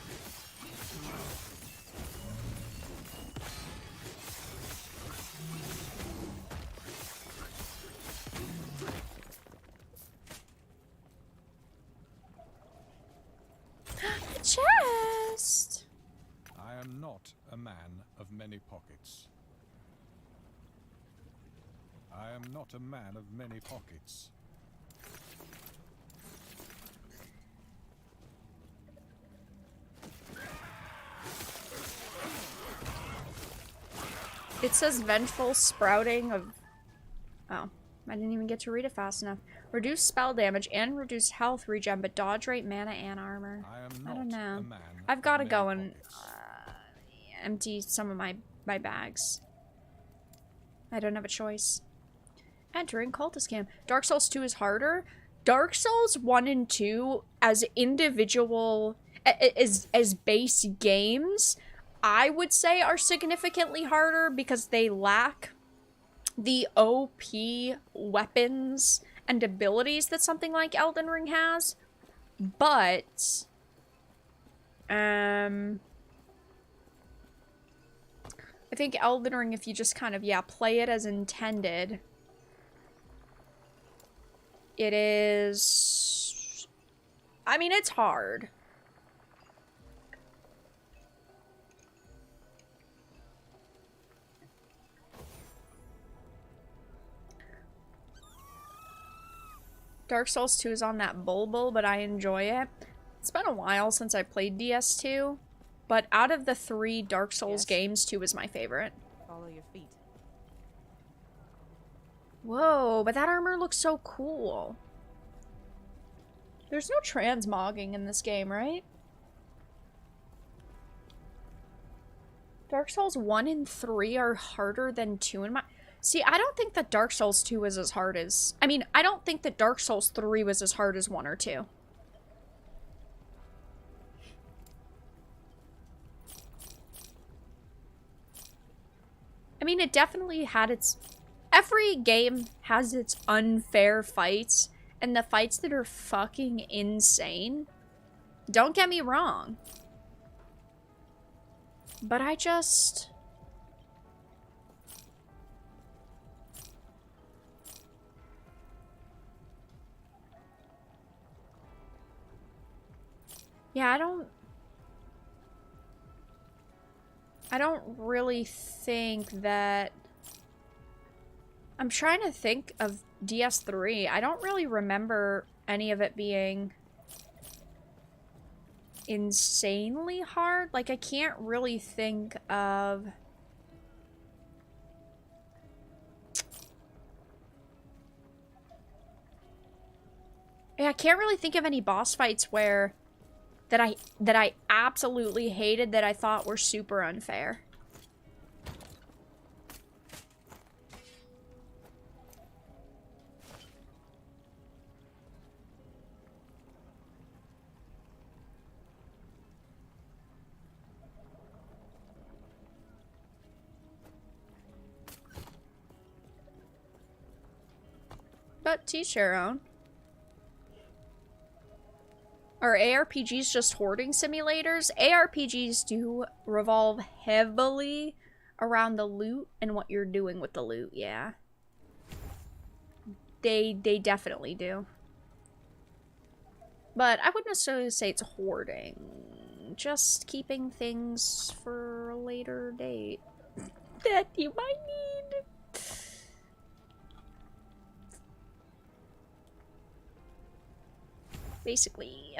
Chest! I am not a man of many pockets. I am not a man of many pockets. It says vengeful sprouting of... Oh, I didn't even get to read it fast enough. Reduce spell damage and reduce health regen, but dodge rate, mana, and armor. I don't know. I've got to go and empty some of my bags. I don't have a choice. Entering cultist camp. Dark Souls 2 is harder. Dark Souls 1 and 2 as individual, as base games, I would say are significantly harder because they lack the OP weapons and abilities that something like Elden Ring has. But I think Elden Ring, if you just kind of, play it as intended, it is... I mean, it's hard. Dark Souls 2 is on that bulbul, but I enjoy it. It's been a while since I played DS2, but out of the 3 Dark Souls games, 2 is my favorite. Follow your feet. Whoa, but that armor looks so cool. There's no transmogging in this game, right? Dark Souls 1 and 3 are harder than 2 in my... See, I don't think that Dark Souls 2 was as hard as... I mean, I don't think that Dark Souls 3 was as hard as 1 or 2. I mean, it definitely had its... Every game has its unfair fights, and the fights that are fucking insane. Don't get me wrong. But I just... Yeah, I don't really think that... I'm trying to think of DS3. I don't really remember any of it being insanely hard. Like, I can't really think of... Yeah, I can't really think of any boss fights where... that I absolutely hated that I thought were super unfair. But teach their own. Are ARPGs just hoarding simulators? ARPGs do revolve heavily around the loot and what you're doing with the loot, yeah. They definitely do. But I wouldn't necessarily say it's hoarding. Just keeping things for a later date that you might need. Basically.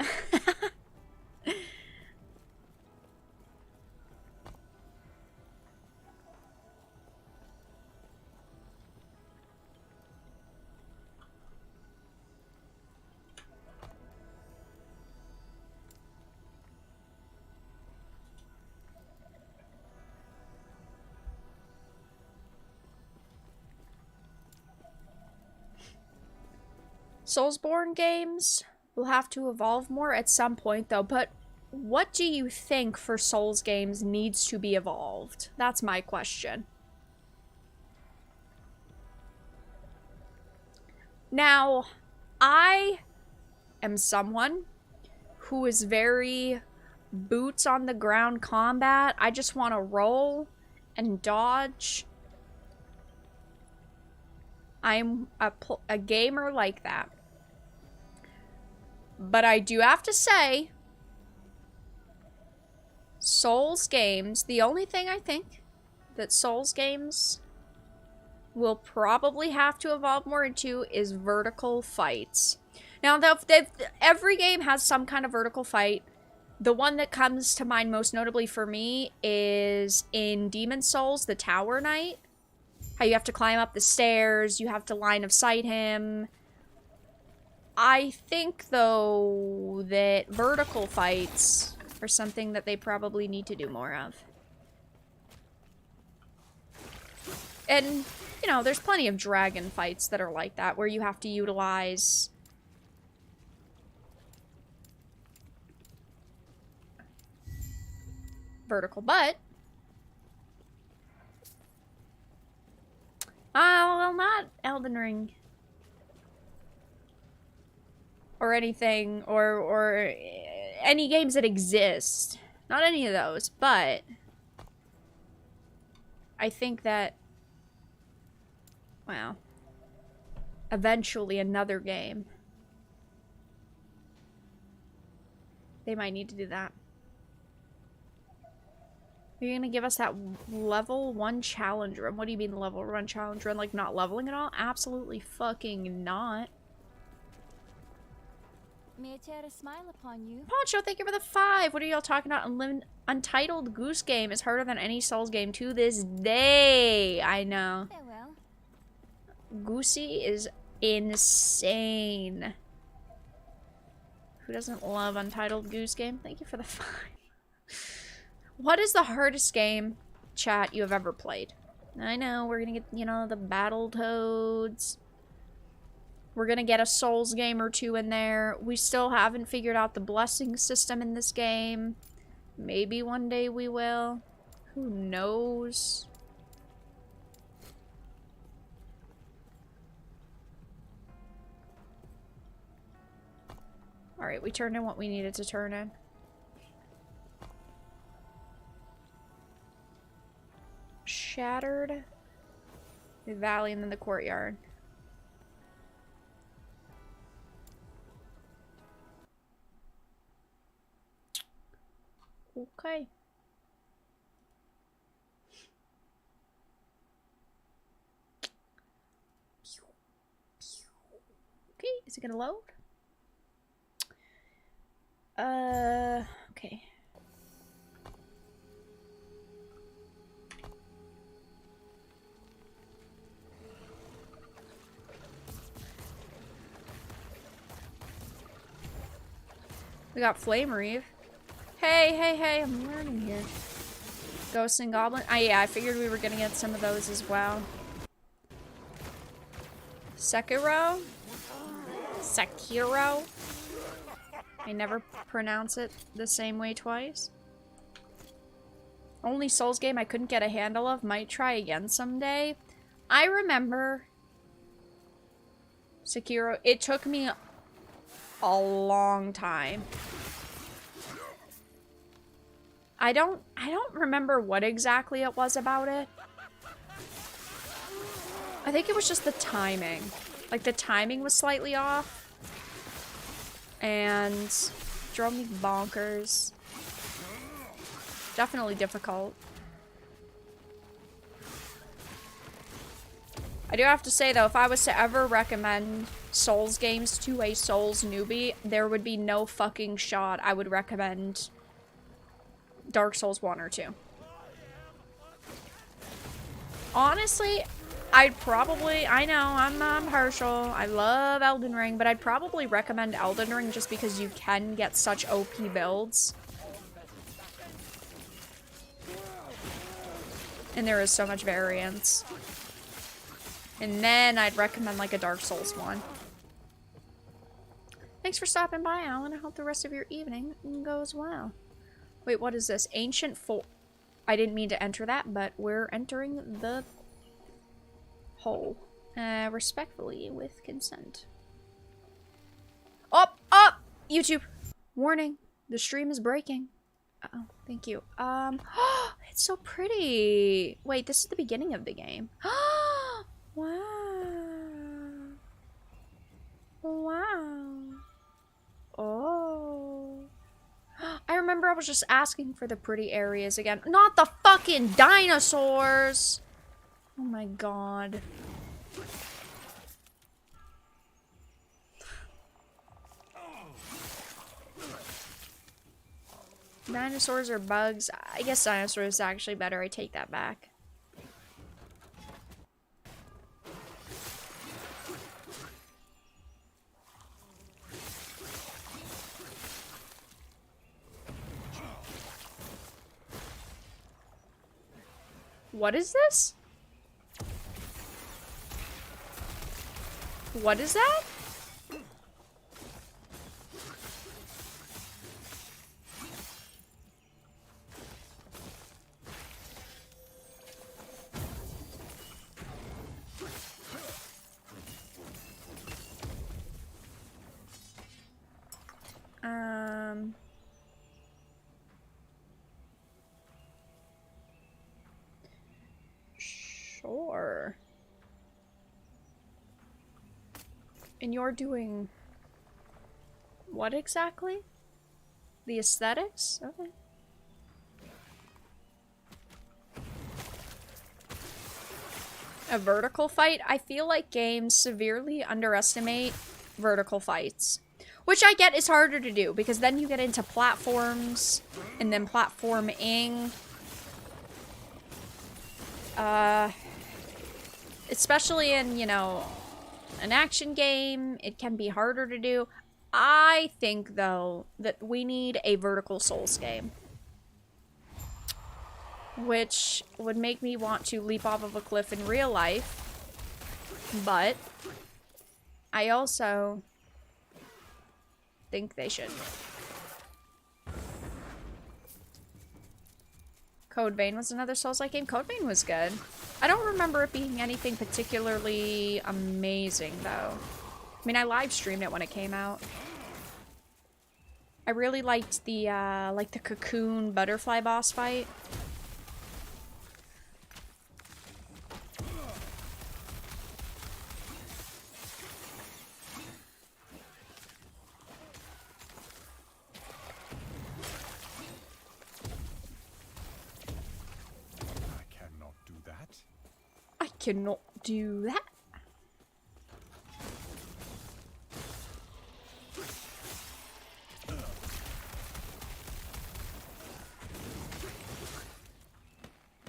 Soulsborne games will have to evolve more at some point, though, but what do you think for Souls games needs to be evolved? That's my question. Now, I am someone who is very boots on the ground combat. I just want to roll and dodge. I'm a gamer like that. But I do have to say, Souls games, the only thing I think that Souls games will probably have to evolve more into is vertical fights. Now, every game has some kind of vertical fight. The one that comes to mind most notably for me is in Demon's Souls, the Tower Knight. How you have to climb up the stairs, you have to line of sight him. I think, though, that vertical fights are something that they probably need to do more of. And, you know, there's plenty of dragon fights that are like that, where you have to utilize vertical, but well, not Elden Ring. Or anything, or any games that exist. Not any of those, but I think that, well, eventually another game, they might need to do that. Are you gonna give us that level 1 challenge run? What do you mean level 1 challenge run? Like not leveling at all? Absolutely fucking not. May I tear a smile upon you? Poncho, thank you for the 5. What are y'all talking about? Untitled Goose Game is harder than any Souls game to this day. I know. Farewell. Goosey is insane. Who doesn't love Untitled Goose Game? Thank you for the 5. What is the hardest game, chat, you have ever played? I know, we're gonna get, you know, the Battletoads. We're gonna get a Souls game or two in there. We still haven't figured out the blessing system in this game. Maybe one day we will. Who knows? Alright, we turned in what we needed to turn in. Shattered the valley and then the courtyard. Okay. Okay, is it gonna load? Okay. We got Flame Reeve. Hey, I'm learning here. Ghosts and Goblins. Yeah, I figured we were gonna get some of those as well. Sekiro? Sekiro? I never pronounce it the same way twice. Only Souls game I couldn't get a handle of. Might try again someday. I remember Sekiro, it took me a long time. I don't remember what exactly it was about it. I think it was just the timing. Like, the timing was slightly off. And drove me bonkers. Definitely difficult. I do have to say, though, if I was to ever recommend Souls games to a Souls newbie, there would be no fucking shot I would recommend Dark Souls 1 or 2. Honestly, I'd probably, I know, I'm partial. I love Elden Ring, but I'd probably recommend Elden Ring just because you can get such OP builds. And there is so much variance. And then I'd recommend like a Dark Souls 1. Thanks for stopping by, Alan. I hope the rest of your evening goes well. Wait, what is this? Ancient Fort. I didn't mean to enter that, but we're entering the hole. Respectfully, with consent. Up! Up! YouTube! Warning. The stream is breaking. Uh-oh. Thank you. It's so pretty. Wait, this is the beginning of the game. Wow. Wow. Oh. I remember I was just asking for the pretty areas again. Not the fucking dinosaurs! Oh my god. Dinosaurs or bugs? I guess dinosaurs is actually better. I take that back. What is this? What is that? Sure. And you're doing what exactly? The aesthetics? Okay. A vertical fight? I feel like games severely underestimate vertical fights. Which I get is harder to do, because then you get into platforms, and then platforming. Especially in, you know, an action game, it can be harder to do. I think, though, that we need a vertical Souls game. Which would make me want to leap off of a cliff in real life. But I also think they should. Code Vein was another Souls-like game. Code Vein was good. I don't remember it being anything particularly amazing, though. I mean, I live streamed it when it came out. I really liked the cocoon butterfly boss fight. I cannot do that.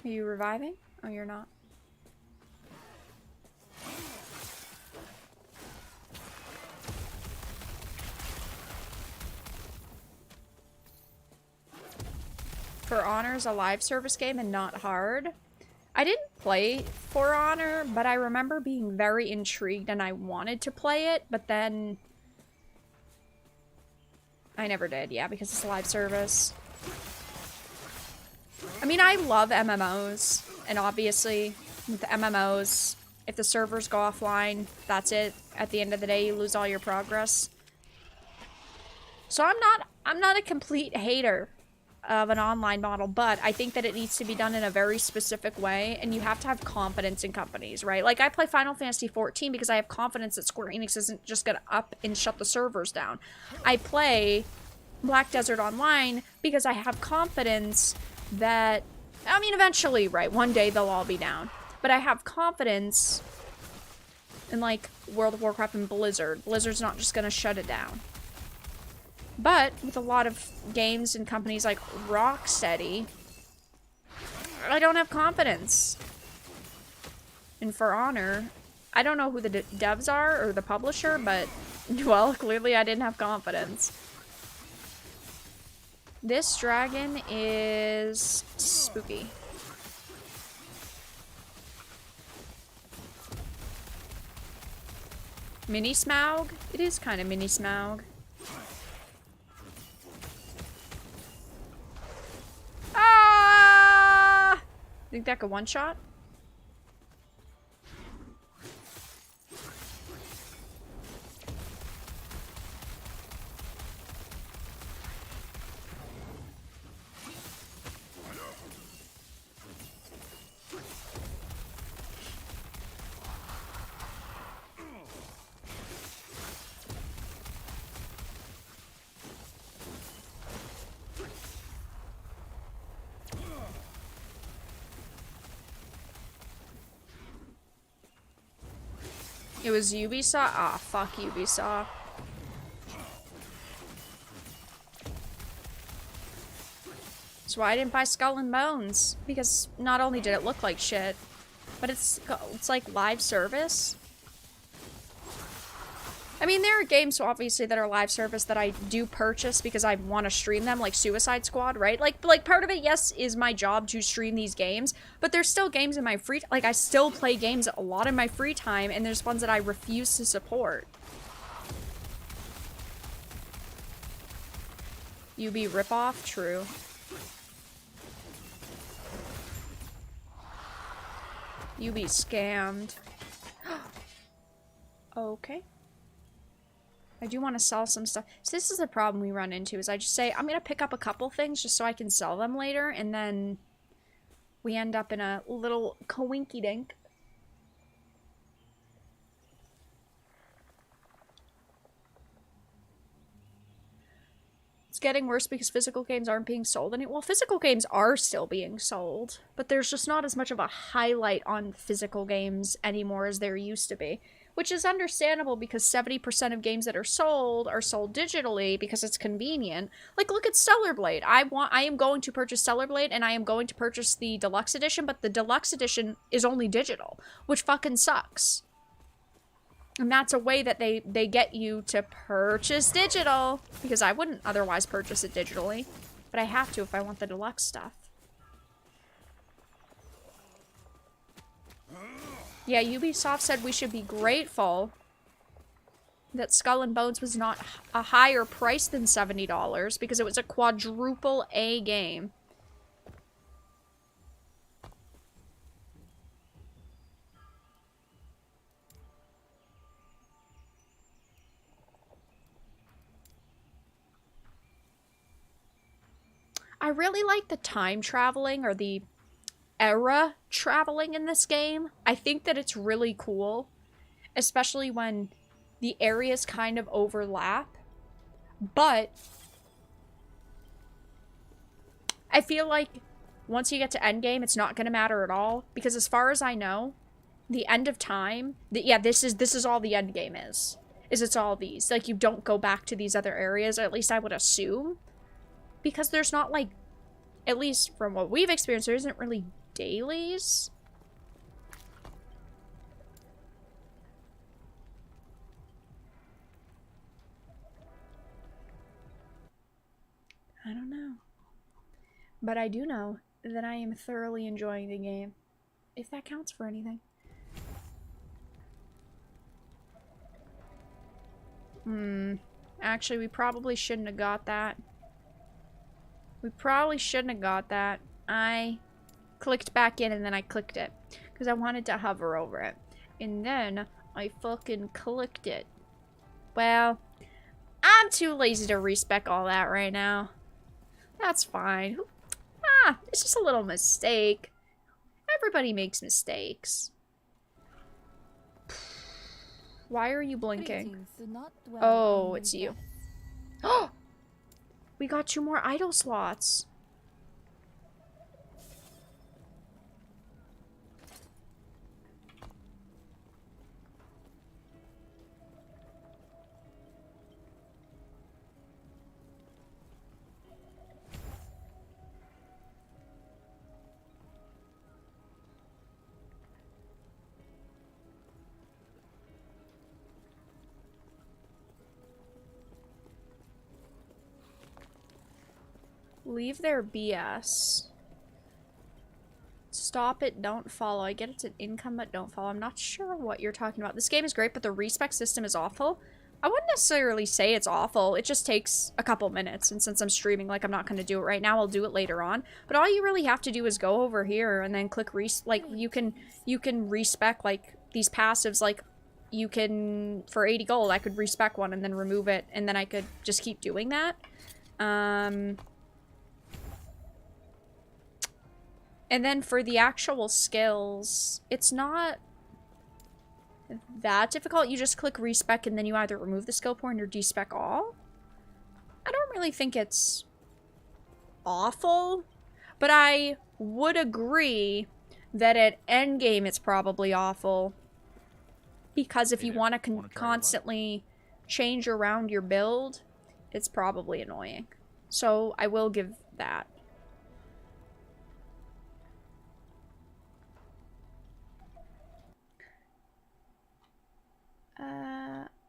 Are you reviving? Oh, you're not. For Honor's a live service game and not hard. I didn't play For Honor, but I remember being very intrigued and I wanted to play it, but then I never did, yeah, because it's a live service. I mean, I love MMOs, and obviously with MMOs, If the servers go offline, that's it. At the end of the day, you lose all your progress. So I'm not a complete hater of an online model, but I think that it needs to be done in a very specific way, and you have to have confidence in companies, right? Like, I play Final Fantasy XIV because I have confidence that Square Enix isn't just gonna up and shut the servers down. I play Black Desert Online because I have confidence that, I mean, eventually, right, one day they'll all be down. But I have confidence in, like, World of Warcraft and Blizzard. Blizzard's not just gonna shut it down. But with a lot of games and companies like Rocksteady, I don't have confidence. And For Honor, I don't know who the devs are or the publisher, but, well, clearly I didn't have confidence. This dragon is spooky. Mini Smaug? It is kind of Mini Smaug. Ah! Think that could one-shot? It was Ubisoft? Ah, fuck Ubisoft. That's why I didn't buy Skull and Bones. Because not only did it look like shit, but it's like live service. I mean, there are games, obviously, that are live service that I do purchase because I want to stream them, like Suicide Squad, right? Like part of it, yes, is my job to stream these games, but there's still games in my free time. Like, I still play games a lot in my free time, and there's ones that I refuse to support. UB ripoff? True. UB scammed. Okay. I do want to sell some stuff. So this is the problem we run into, is I just say, I'm going to pick up a couple things just so I can sell them later, and then we end up in a little coinky-dink. It's getting worse because physical games aren't being sold anymore. Well, physical games are still being sold, but there's just not as much of a highlight on physical games anymore as there used to be. Which is understandable because 70% of games that are sold digitally because it's convenient. Like, look at Stellar Blade. I am going to purchase Stellar Blade, and I am going to purchase the deluxe edition, but the deluxe edition is only digital, which fucking sucks. And that's a way that they get you to purchase digital, because I wouldn't otherwise purchase it digitally, but I have to if I want the deluxe stuff. Yeah, Ubisoft said we should be grateful that Skull and Bones was not a higher price than $70 because it was a quadruple A game. I really like the time traveling, or the era traveling in this game. I think that it's really cool, especially when the areas kind of overlap, but I feel like once you get to endgame, it's not going to matter at all, because as far as I know, the end of time, yeah, this is all the endgame is it's all these. Like, you don't go back to these other areas, or at least I would assume, because there's not, like, at least from what we've experienced, there isn't really dailies. I don't know. But I do know that I am thoroughly enjoying the game. If that counts for anything. Actually, we probably shouldn't have got that. We probably shouldn't have got that. I clicked back in and then I clicked it because I wanted to hover over it. And then I fucking clicked it. Well, I'm too lazy to respec all that right now. That's fine. Ah, it's just a little mistake. Everybody makes mistakes. Why are you blinking? Greetings, do not dwell Oh, on it's your you. deaths. Oh! We got 2 more idle slots. Leave their BS. Stop it, don't follow. I get it's an income, but don't follow. I'm not sure what you're talking about. This game is great, but the respec system is awful. I wouldn't necessarily say it's awful. It just takes a couple minutes, and since I'm streaming, like, I'm not going to do it right now. I'll do it later on. But all you really have to do is go over here and then click you can respec, like, these passives, like, you can, for 80 gold, I could respec one and then remove it, and then I could just keep doing that. And then for the actual skills, it's not that difficult. You just click respec and then you either remove the skill point or despec all. I don't really think it's awful, but I would agree that at endgame it's probably awful. Because if you want to constantly change around your build, it's probably annoying. So I will give that.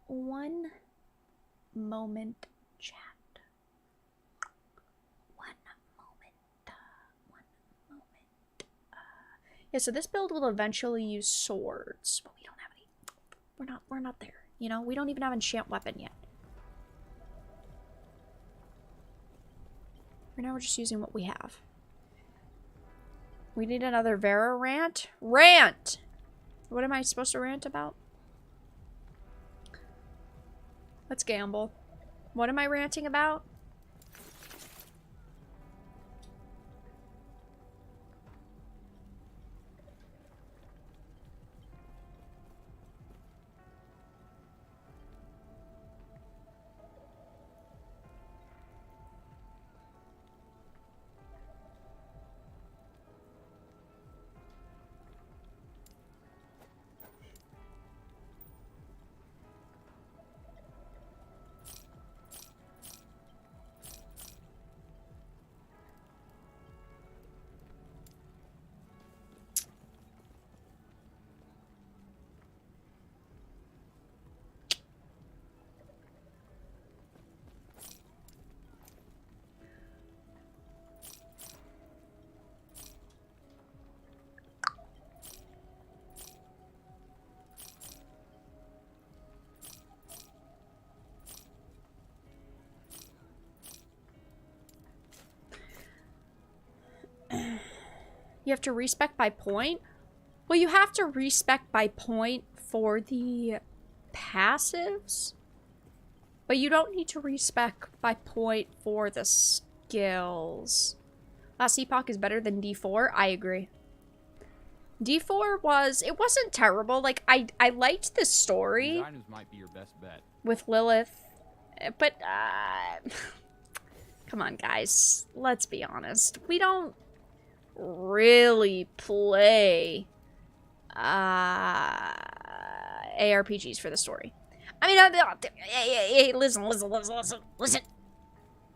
One moment, chat. One moment. Yeah, so this build will eventually use swords, but we don't have any. We're not there. You know, we don't even have an enchant weapon yet. Right now we're just using what we have. We need another Vara rant. Rant! What am I supposed to rant about? Let's gamble. What am I ranting about? You have to respec by point? Well, you have to respec by point for the passives, but you don't need to respec by point for the skills. Last Epoch is better than D4. I agree. D4 it wasn't terrible. Like, I liked the story. Designers might be your best bet. With Lilith, but, come on, guys. Let's be honest. We don't really play ARPGs for the story. I mean, hey, listen.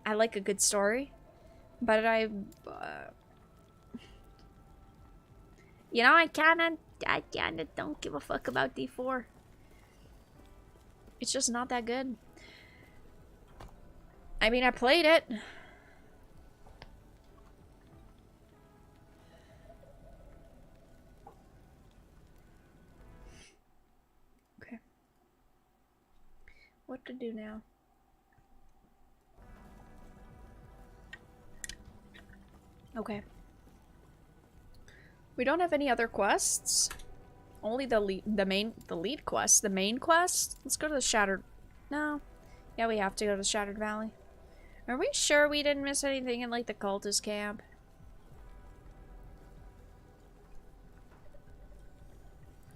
I like a good story, but you know, I kinda don't give a fuck about D4. It's just not that good. I mean, I played it. What to do now? Okay. We don't have any other quests. Only the lead quest. The main quest? Let's go to the Shattered... No. Yeah, we have to go to Shattered Valley. Are we sure we didn't miss anything in, like, the cultist camp?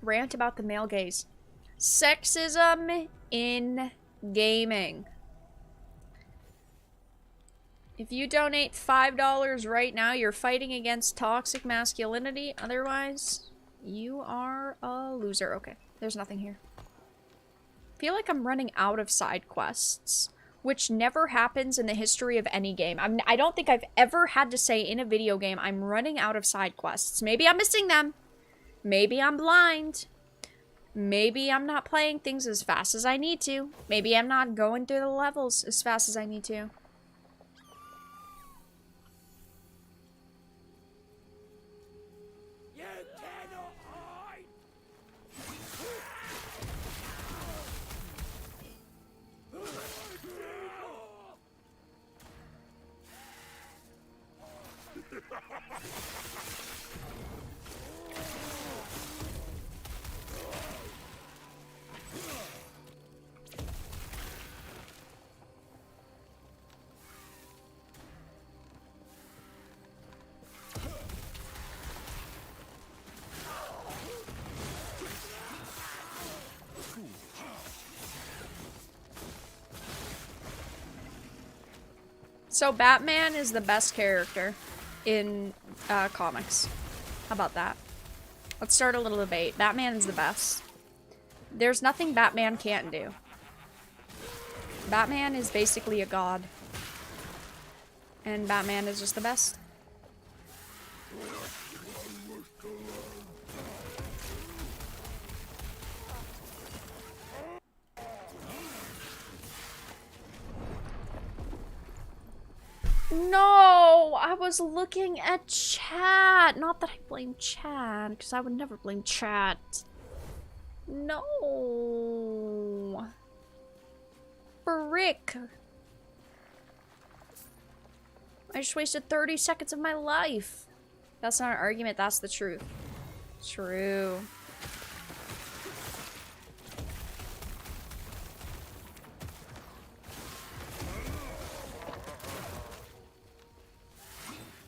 Rant about the male gaze. Sexism in gaming. If you donate $5 right now, you're fighting against toxic masculinity. Otherwise, you are a loser. Okay, there's nothing here. I feel like I'm running out of side quests, which never happens in the history of any game. I don't think I've ever had to say in a video game, I'm running out of side quests. Maybe I'm missing them. Maybe I'm blind. Maybe I'm not playing things as fast as I need to. Maybe I'm not going through the levels as fast as I need to. So Batman is the best character in comics. How about that? Let's start a little debate. Batman is the best. There's nothing Batman can't do. Batman is basically a god. And Batman is just the best. No, I was looking at chat. Not that I blame chat, because I would never blame chat. No. Frick. I just wasted 30 seconds of my life. That's not an argument, that's the truth. True.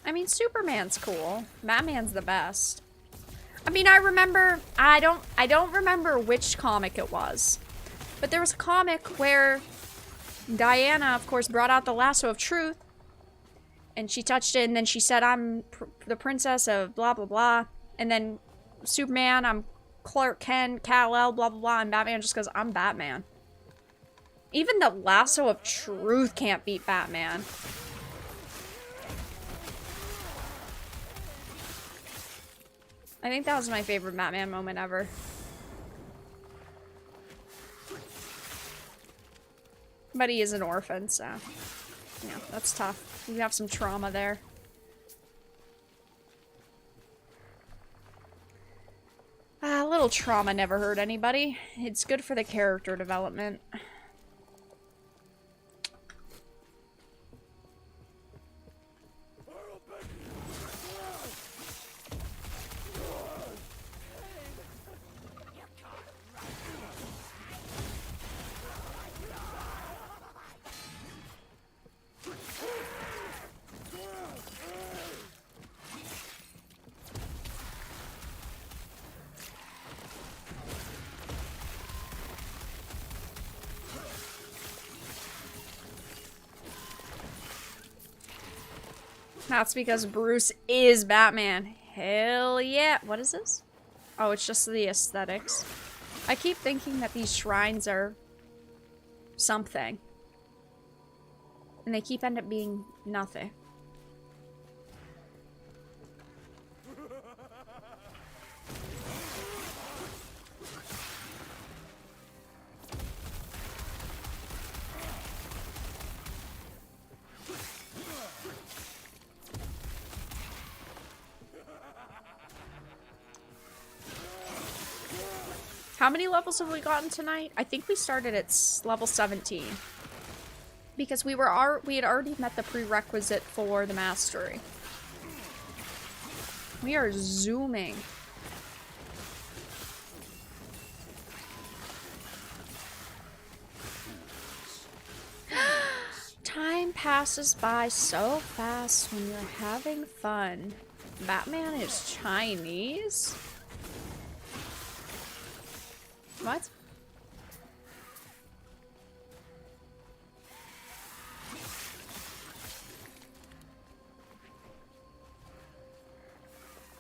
I mean, Superman's cool. Batman's the best. I mean, I don't remember which comic it was. But there was a comic where Diana, of course, brought out the lasso of truth. And she touched it, and then she said, I'm the princess of blah, blah, blah. And then Superman, I'm Clark Kent, Kal-El, blah, blah, blah. And Batman just goes, I'm Batman. Even the lasso of truth can't beat Batman. I think that was my favorite Batman moment ever. But he is an orphan, so... yeah, that's tough. You have some trauma there. A little trauma never hurt anybody. It's good for the character development. That's because Bruce is Batman. Hell yeah. What is this? Oh, it's just the aesthetics. I keep thinking that these shrines are something. And they keep end up being nothing. How many levels have we gotten tonight? I think we started at level 17. Because we had already met the prerequisite for the mastery. We are zooming. Time passes by so fast when you're having fun. Batman is Chinese? What?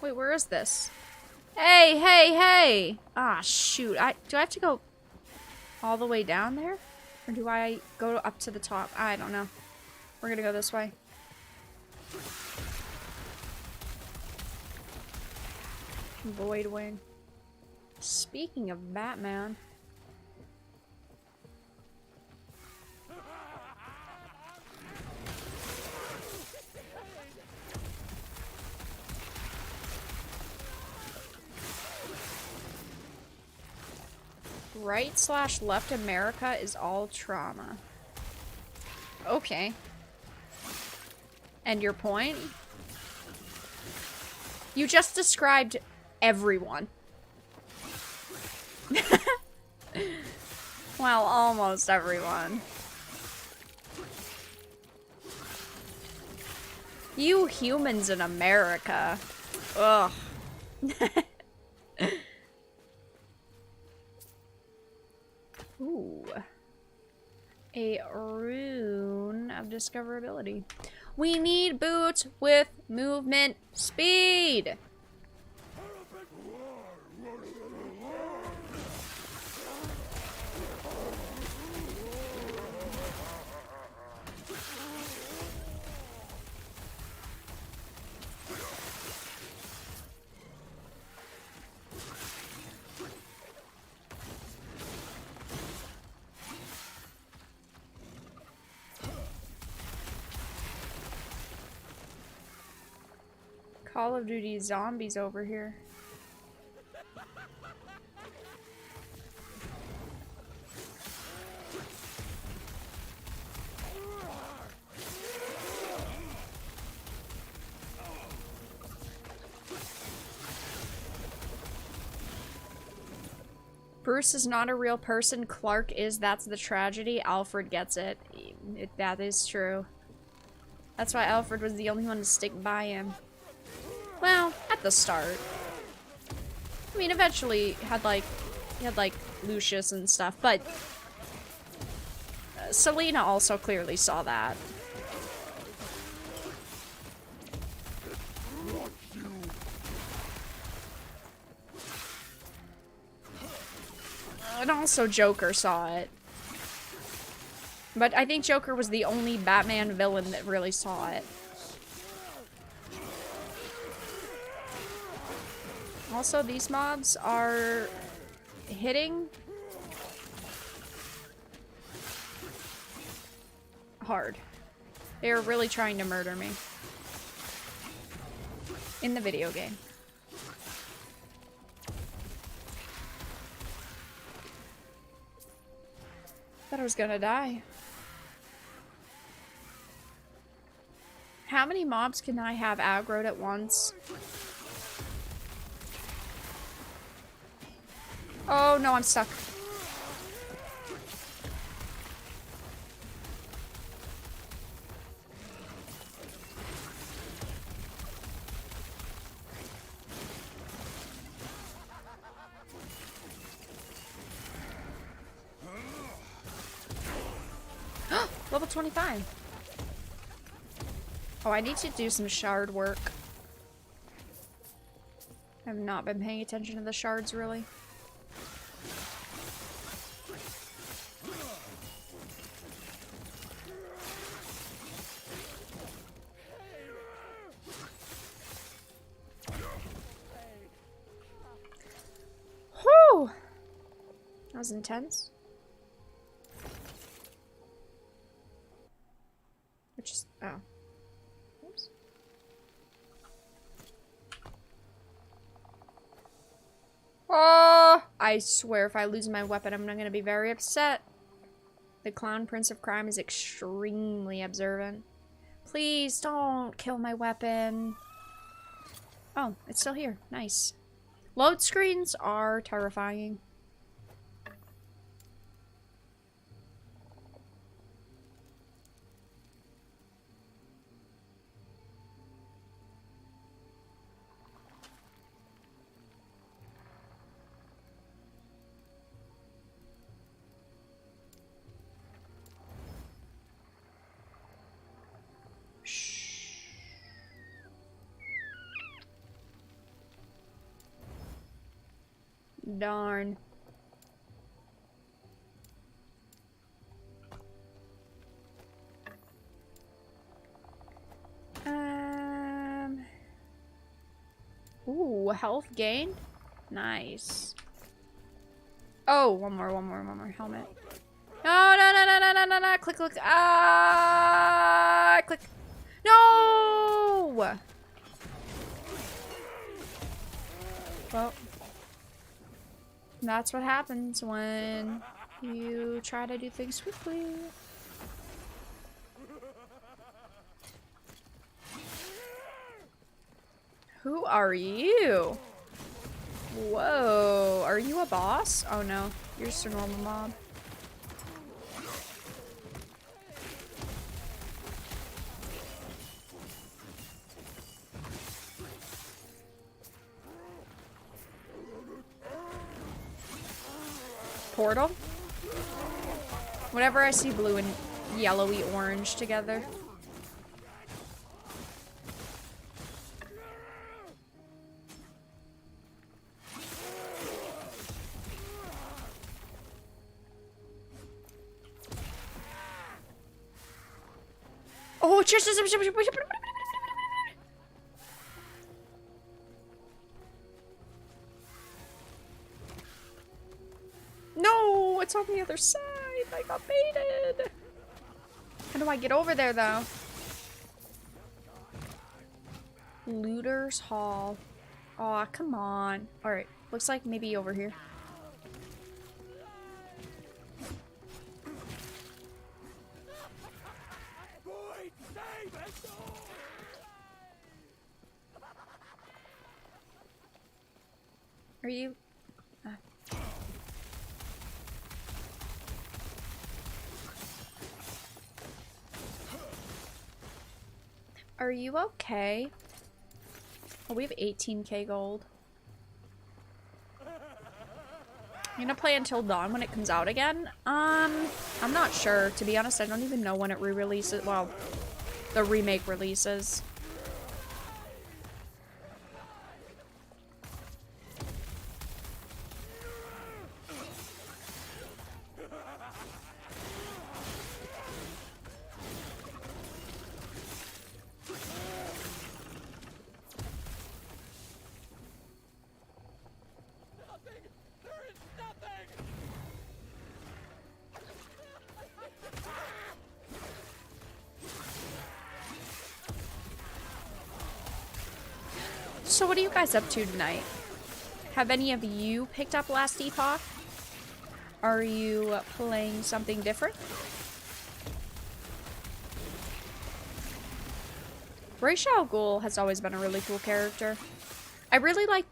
Wait, where is this? Hey, hey, hey! Ah, shoot. Do I have to go all the way down there? Or do I go up to the top? I don't know. We're gonna go this way. Void Wing. Speaking of Batman. Right/left America is all trauma. Okay. And your point? You just described everyone. Well, almost everyone. You humans in America. Ugh. Ooh. A rune of discoverability. We need boots with movement speed. Call of Duty zombies over here. Bruce is not a real person. Clark is. That's the tragedy. Alfred gets it. That is true. That's why Alfred was the only one to stick by him. Well, at the start. I mean, eventually he had like Lucius and stuff, but Selena also clearly saw that. And also Joker saw it. But I think Joker was the only Batman villain that really saw it. Also, these mobs are hitting hard. They are really trying to murder me. In the video game. Thought I was gonna die. How many mobs can I have aggroed at once? Oh no, I'm stuck. Level 25. Oh, I need to do some shard work. I have not been paying attention to the shards, really. Whew! That was intense. Which is... oh. Oops. Oh! I swear if I lose my weapon, I'm gonna be very upset. The Clown Prince of Crime is extremely observant. Please don't kill my weapon. Oh, it's still here. Nice. Load screens are terrifying. Darn. Ooh, health gain? Nice. Oh, one more helmet. No. Click. Ah, click. No! Well, that's what happens when you try to do things quickly. Who are you? Whoa, are you a boss? Oh no, you're just a normal mob. Portal? Whenever I see blue and yellowy orange together. Oh, cheers! No, it's on the other side. I got baited. How do I get over there, though? Looter's Hall. Aw, come on. Alright, looks like maybe over here. Are you... Are you okay? Oh, we have 18k gold. I'm gonna play until dawn when it comes out again. I'm not sure. To be honest, I don't even know when it re-releases. Well, the remake releases. So what are you guys up to tonight? Have any of you picked up Last Epoch? Are you playing something different? Ra's al Ghul has always been a really cool character. I really like...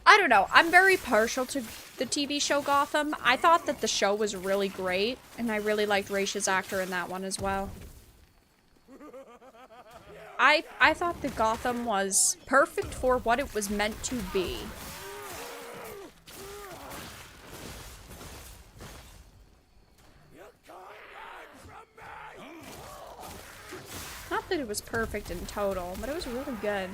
I don't know. I'm very partial to the TV show Gotham. I thought that the show was really great, and I really liked Ra's actor in that one as well. I thought that Gotham was perfect for what it was meant to be. Not that it was perfect in total, but it was really good.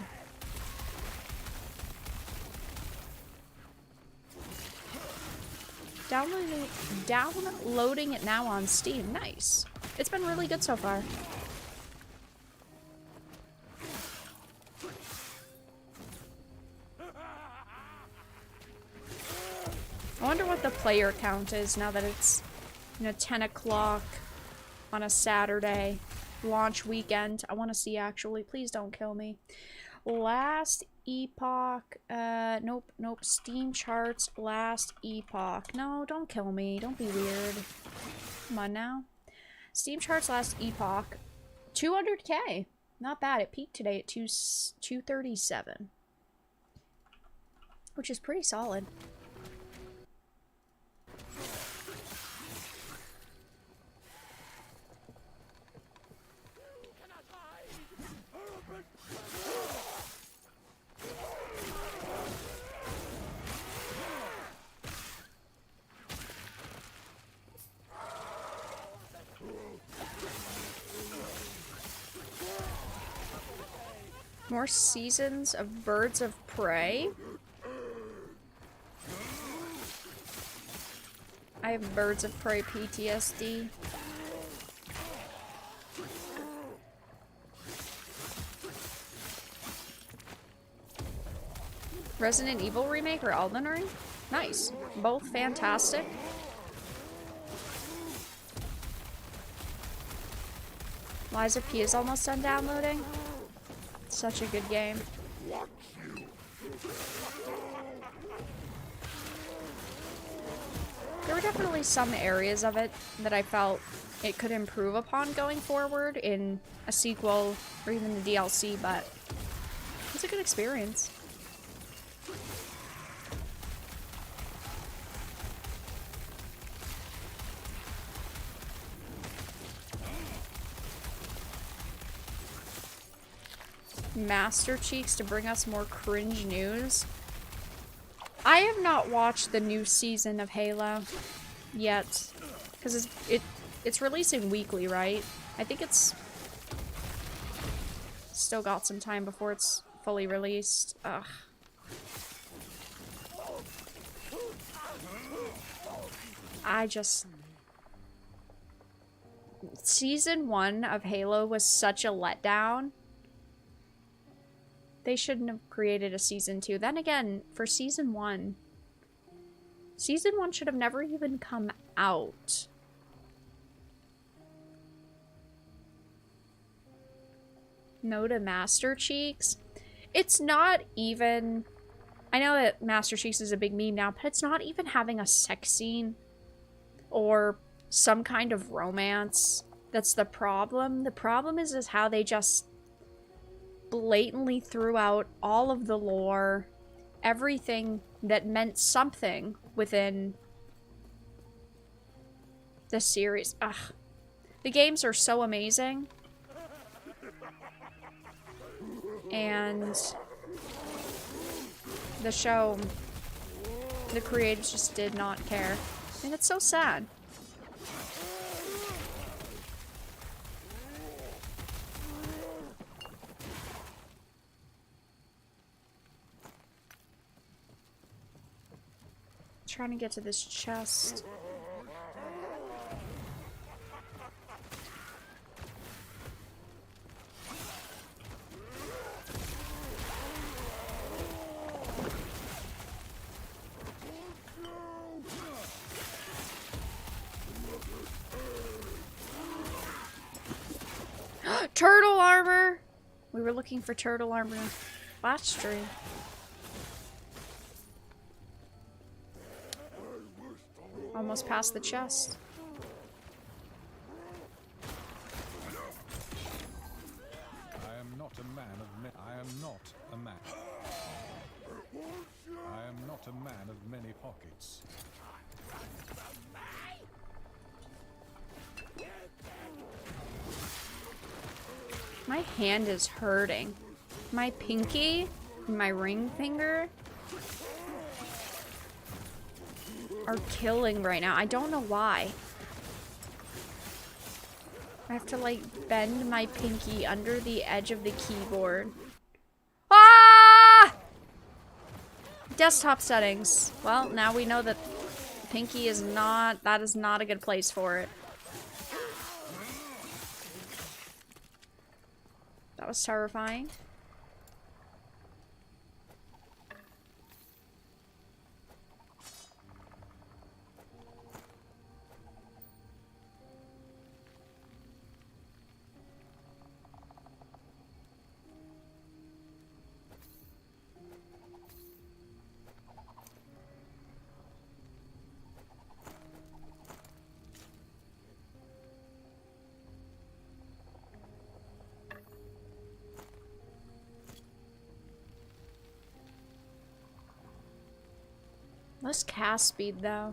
Downloading it now on Steam. Nice. It's been really good so far. I wonder what the player count is now that it's, 10 o'clock on a Saturday. Launch weekend. I want to see, actually. Please don't kill me. Last Epoch. Nope. Steam charts. Last Epoch. No, don't kill me. Don't be weird. Come on now. Steam charts Last Epoch. 200k. Not bad. It peaked today at 237. Which is pretty solid. More seasons of Birds of Prey. I have Birds of Prey PTSD. Resident Evil remake or Elden Ring? Nice. Both fantastic. Liza P is almost done downloading. Such a good game. There were definitely some areas of it that I felt it could improve upon going forward in a sequel or even the DLC, but it's a good experience. Master Cheeks to bring us more cringe news. I have not watched the new season of Halo yet, because it's releasing weekly, right? I think it's still got some time before it's fully released. Ugh. Season 1 of Halo was such a letdown. They shouldn't have created a season 2. Then again, for season 1 should have never even come out. No to Master Cheeks. It's not even... I know that Master Cheeks is a big meme now, but it's not even having a sex scene or some kind of romance that's the problem. The problem is how they just blatantly threw out all of the lore, everything that meant something within the series. Ugh. The games are so amazing. And the show, the creators just did not care. And it's so sad. Trying to get to this chest. Turtle armor! We were looking for turtle armor last stream. Almost past the chest. I am not a man of I am not a man. I am not a man of many pockets. My hand is hurting. My pinky and my ring finger are killing right now. I don't know why. I have to like bend my pinky under the edge of the keyboard. Ah! Desktop settings. Well, now we know that pinky is not, that is not a good place for it. That was terrifying. Less cast speed, though.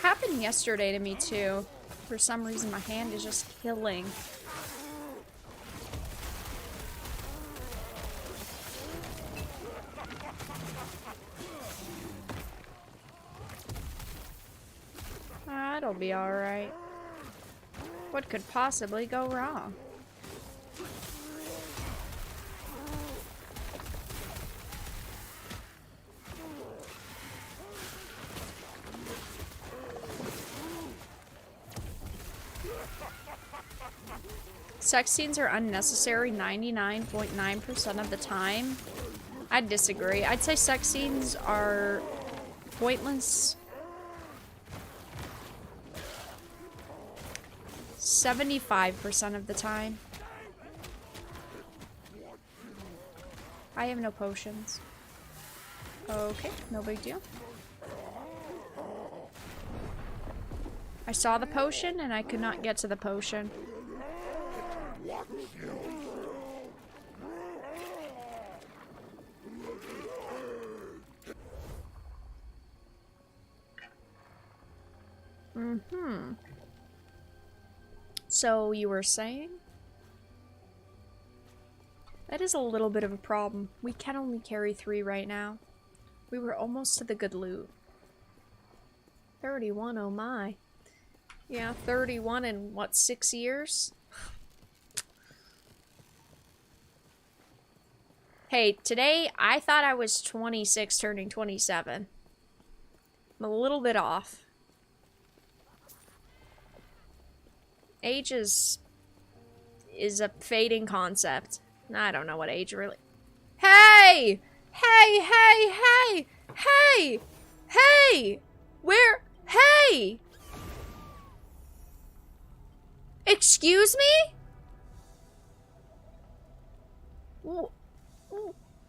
Happened yesterday to me, too. For some reason, my hand is just killing. It'll be alright. What could possibly go wrong? Sex scenes are unnecessary 99.9% of the time. I'd disagree. I'd say sex scenes are pointless 75% of the time. I have no potions. Okay, no big deal. I saw the potion and I could not get to the potion. So you were saying? That is a little bit of a problem. We can only carry 3 right now. We were almost to the good loot. 31, oh my. Yeah, 31 in what, 6 years? Hey, today I thought I was 26 turning 27. I'm a little bit off. Age is a fading concept. I don't know what age really... Hey! Hey, hey, hey! Hey! Hey! Where? Hey! Excuse me?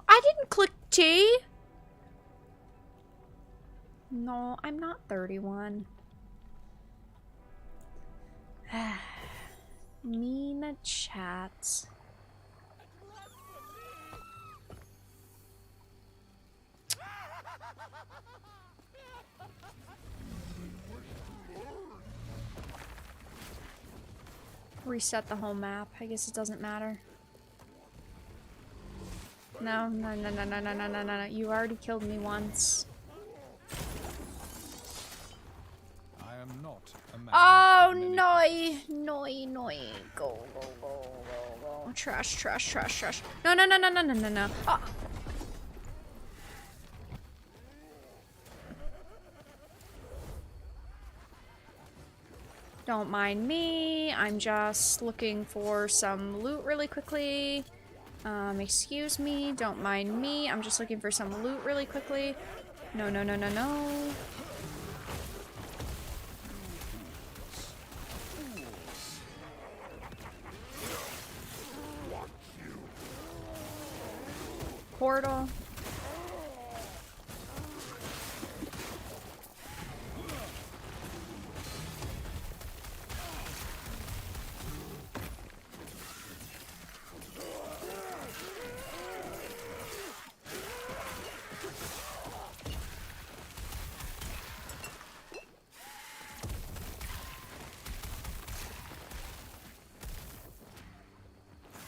I didn't click T. No, I'm not 31. Mean chats. Reset the whole map. I guess it doesn't matter. No, no, no, no, no, no, no, no, no. You already killed me once. I am not a man. Oh, of many no. Go, go, go, go, go. Trash, trash, trash, trash. No, no, no, no, no, no, no, no. Oh. Don't mind me. I'm just looking for some loot really quickly. Excuse me. Don't mind me. I'm just looking for some loot really quickly. No, no, no, no, no. Portal.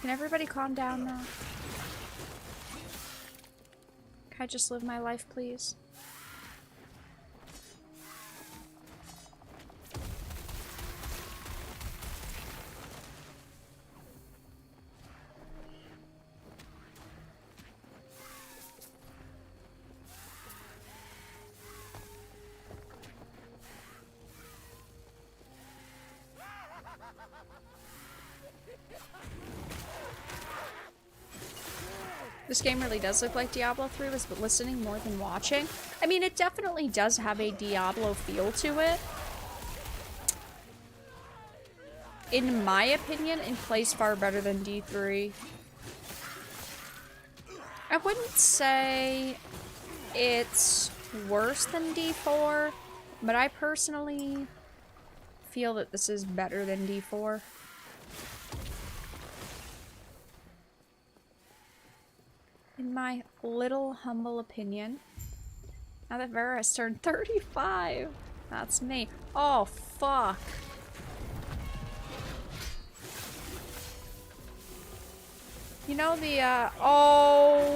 Can everybody calm down now? Can I just live my life, please? This game really does look like Diablo 3 was listening more than watching. I mean, it definitely does have a Diablo feel to it. In my opinion, it plays far better than D3. I wouldn't say it's worse than D4, but I personally feel that this is better than D4. In my little humble opinion. Now that Vara has turned 35. That's me. Oh, fuck. You know the,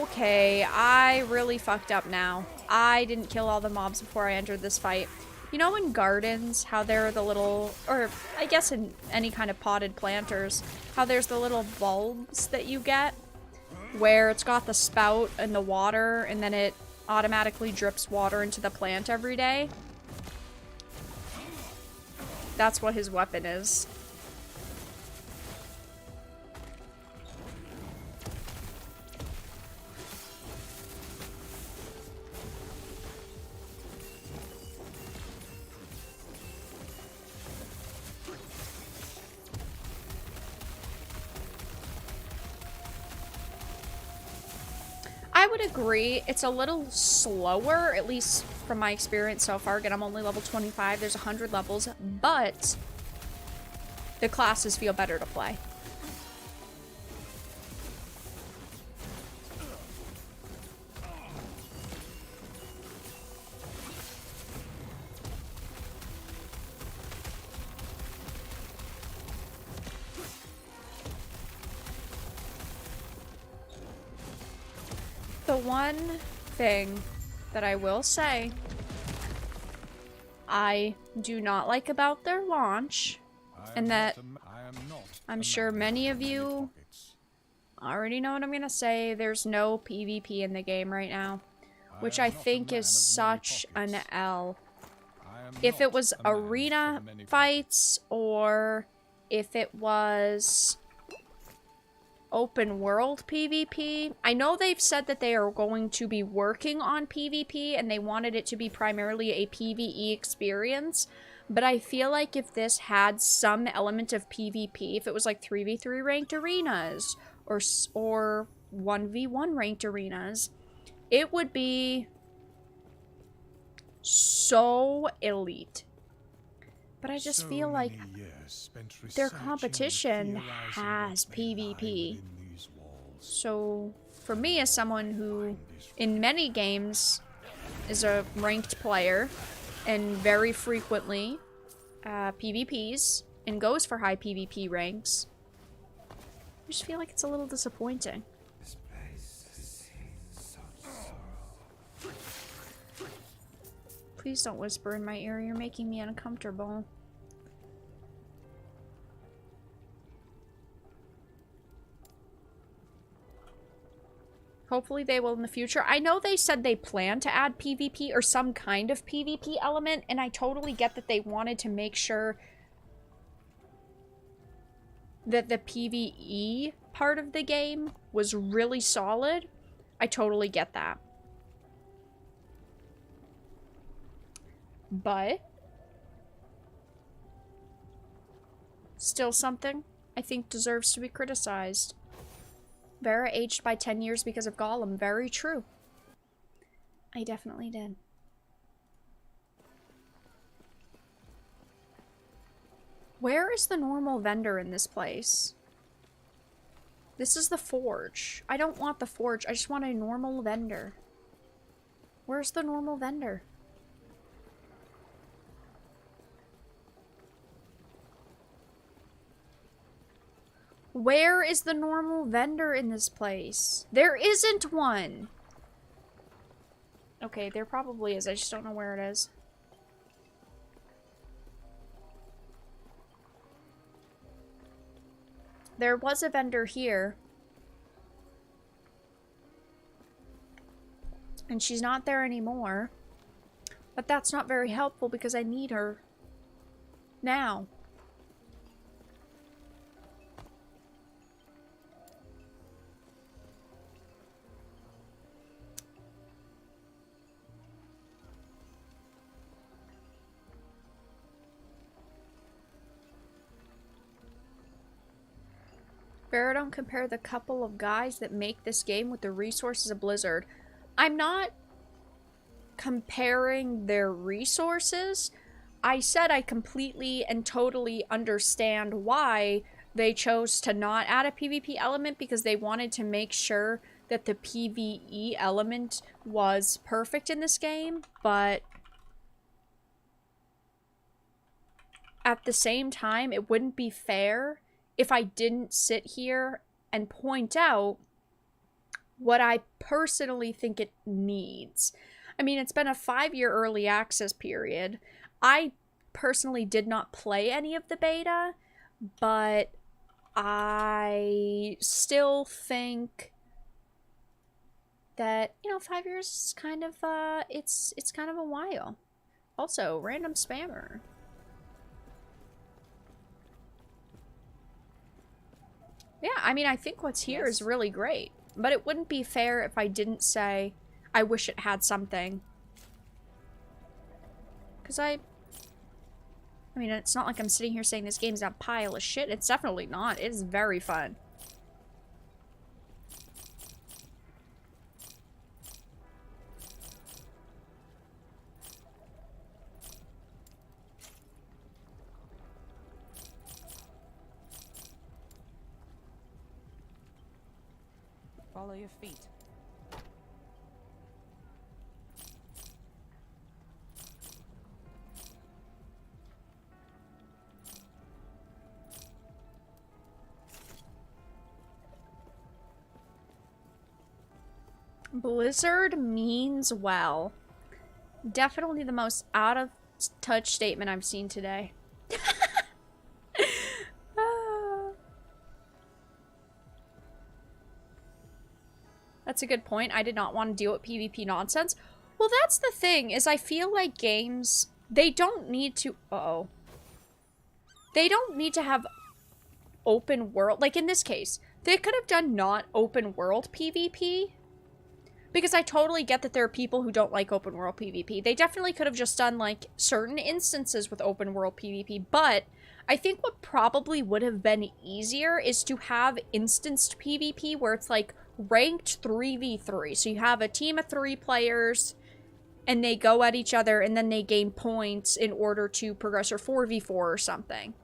okay, I really fucked up now. I didn't kill all the mobs before I entered this fight. You know in gardens, how there are the little, or I guess in any kind of potted planters, how there's the little bulbs that you get, where it's got the spout and the water, and then it automatically drips water into the plant every day? That's what his weapon is. I would agree. It's a little slower, at least from my experience so far. Again, I'm only level 25. There's 100 levels, but the classes feel better to play. The one thing that I will say I do not like about their launch, and that I'm sure many of you already know what I'm gonna say, there's no PvP in the game right now, which I think is such an L. If it was arena fights, or if it was open world PvP. I know they've said that they are going to be working on PvP and they wanted it to be primarily a PvE experience, but I feel like if this had some element of PvP, if it was like 3v3 ranked arenas or 1v1 ranked arenas, it would be so elite. But I just feel like their competition has PvP. So, for me as someone who, in many games, is a ranked player, and very frequently PvPs, and goes for high PvP ranks, I just feel like it's a little disappointing. Please don't whisper in my ear, you're making me uncomfortable. Hopefully they will in the future. I know they said they plan to add PvP or some kind of PvP element, and I totally get that they wanted to make sure that the PvE part of the game was really solid. I totally get that. But still something I think deserves to be criticized. Vara aged by 10 years because of Gollum. Very true. I definitely did. Where is the normal vendor in this place? This is the forge. I don't want the forge. I just want a normal vendor. Where's the normal vendor? Where is the normal vendor in this place? There isn't one! Okay, there probably is. I just don't know where it is. There was a vendor here. And she's not there anymore. But that's not very helpful because I need her now. Vara, don't compare the couple of guys that make this game with the resources of Blizzard. I'm not comparing their resources. I said I completely and totally understand why they chose to not add a PvP element, because they wanted to make sure that the PvE element was perfect in this game, but at the same time, it wouldn't be fair if I didn't sit here and point out what I personally think it needs. I mean, it's been a 5-year early access period. I personally did not play any of the beta, but I still think that, you know, 5 years is kind of, it's kind of a while. Also, random spammer. Yeah, I mean, I think what's here is really great. But it wouldn't be fair if I didn't say I wish it had something. Because I mean, it's not like I'm sitting here saying this game's a pile of shit. It's definitely not. It is very fun. Follow your feet. Blizzard means well. Definitely the most out of touch statement I've seen today. That's a good point. I did not want to deal with PvP nonsense. Well, that's the thing, is I feel like games, they don't need to... Uh-oh. They don't need to have open world... Like, in this case, they could have done not open world PvP. Because I totally get that there are people who don't like open world PvP. They definitely could have just done, like, certain instances with open world PvP. But I think what probably would have been easier is to have instanced PvP where it's, like, ranked 3v3. So you have a team of 3 players, and they go at each other, and then they gain points in order to progress, or 4v4 or something.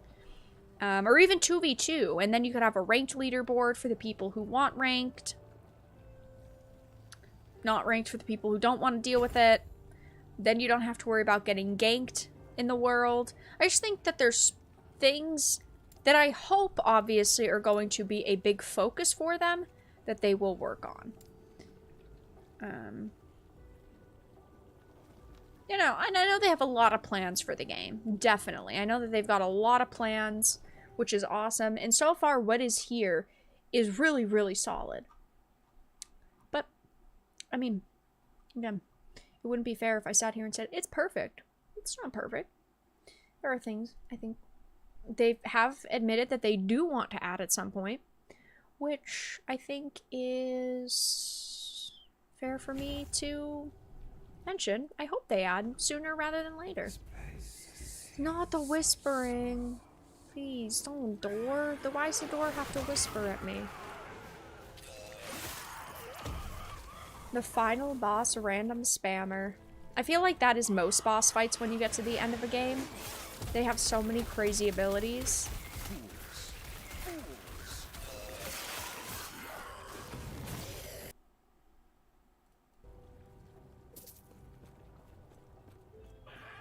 Or even 2v2, and then you could have a ranked leaderboard for the people who want ranked. Not ranked for the people who don't want to deal with it. Then you don't have to worry about getting ganked in the world. I just think that there's things that I hope, obviously, are going to be a big focus for them that they will work on. You know, and I know they have a lot of plans for the game. Definitely. I know that they've got a lot of plans, which is awesome. And so far, what is here is really, really solid. But, I mean, again, it wouldn't be fair if I sat here and said, it's perfect. It's not perfect. There are things, I think, they have admitted that they do want to add at some point, which I think is fair for me to mention. I hope they add sooner rather than later. Not the whispering. Please, don't door. Why does the door have to whisper at me? The final boss random spammer. I feel like that is most boss fights when you get to the end of a game. They have so many crazy abilities.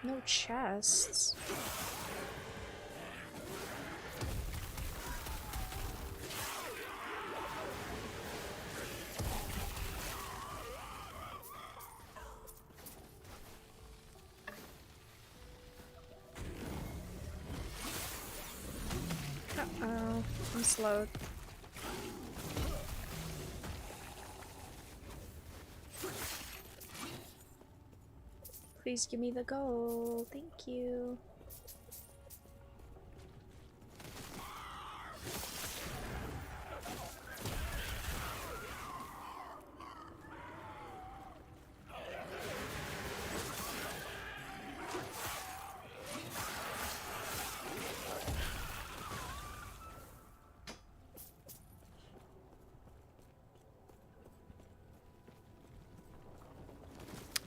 No chests. Uh-oh, I'm slowed. Please give me the gold. Thank you.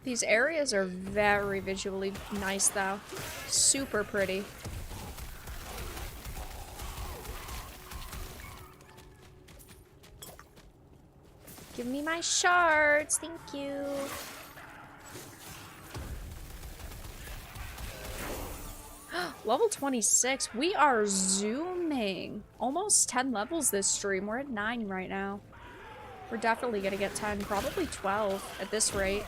These areas are very visually nice, though. Super pretty. Give me my shards. Thank you. Level 26. We are zooming. Almost 10 levels this stream. We're at 9 right now. We're definitely gonna get 10. Probably 12 at this rate.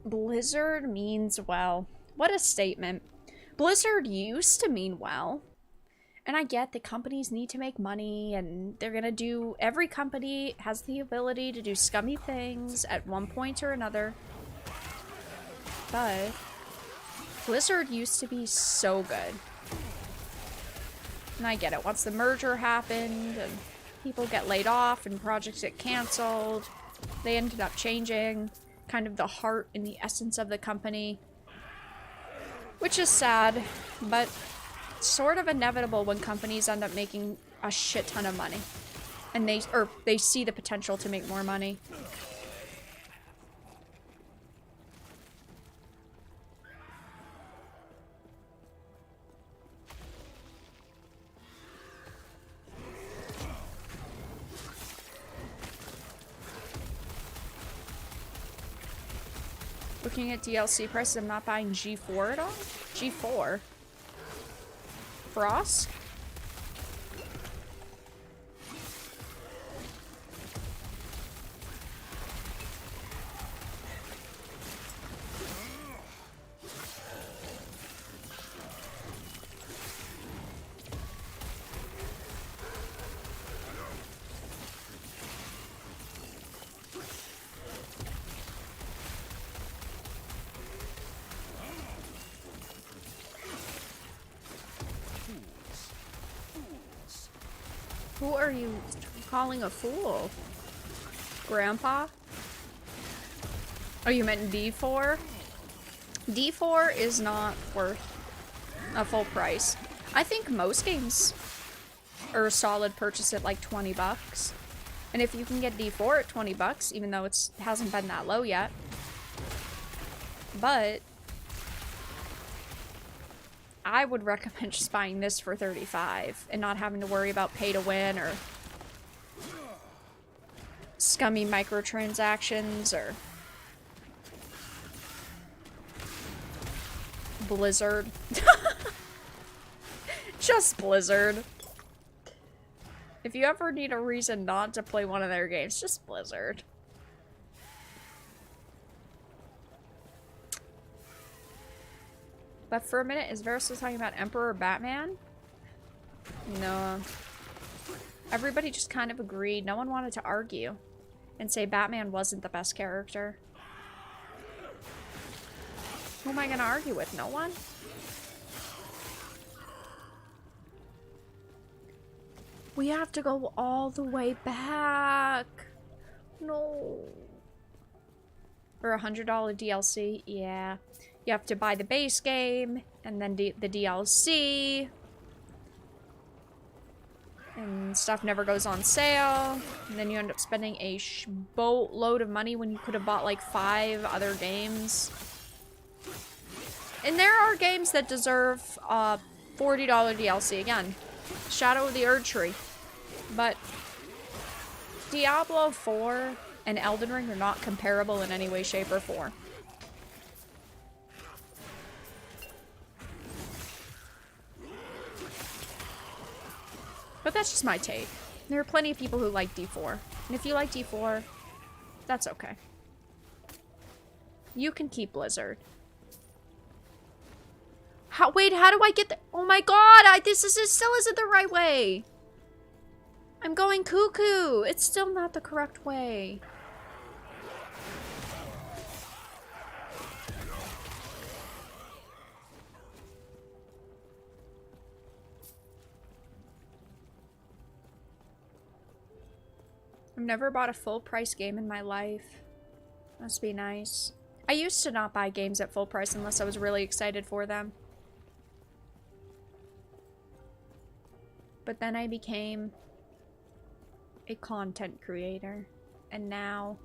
Blizzard means well. What a statement. Blizzard used to mean well. And I get that companies need to make money and they're gonna do... Every company has the ability to do scummy things at one point or another. But Blizzard used to be so good. And I get it. Once the merger happened and people get laid off and projects get canceled, they ended up changing kind of the heart and the essence of the company. Which is sad, but sort of inevitable when companies end up making a shit ton of money. And they see the potential to make more money. Looking at DLC prices, I'm not buying G4 at all? G4? Frost? Who are you calling a fool? Grandpa? Oh, you meant D4? D4 is not worth a full price. I think most games are a solid purchase at like 20 bucks. And if you can get D4 at 20 bucks, even though it hasn't been that low yet. But I would recommend just buying this for 35 and not having to worry about pay to win or scummy microtransactions or Blizzard. Just Blizzard. If you ever need a reason not to play one of their games, just Blizzard. But for a minute, is Vara still talking about Emperor Batman? No. Everybody just kind of agreed. No one wanted to argue and say Batman wasn't the best character. Who am I gonna argue with? No one? We have to go all the way back. No. For $100 DLC, yeah. You have to buy the base game, and then the DLC. And stuff never goes on sale. And then you end up spending a boatload of money when you could have bought like 5 other games. And there are games that deserve $40 DLC again. Shadow of the Erdtree. But Diablo 4 and Elden Ring are not comparable in any way, shape, or form. But that's just my take. There are plenty of people who like D4. And if you like D4, that's okay. You can keep Blizzard. Wait, how do I get the— oh my god, this still isn't the right way. I'm going cuckoo. It's still not the correct way. I've never bought a full price game in my life. Must be nice. I used to not buy games at full price unless I was really excited for them. But then I became a content creator. And now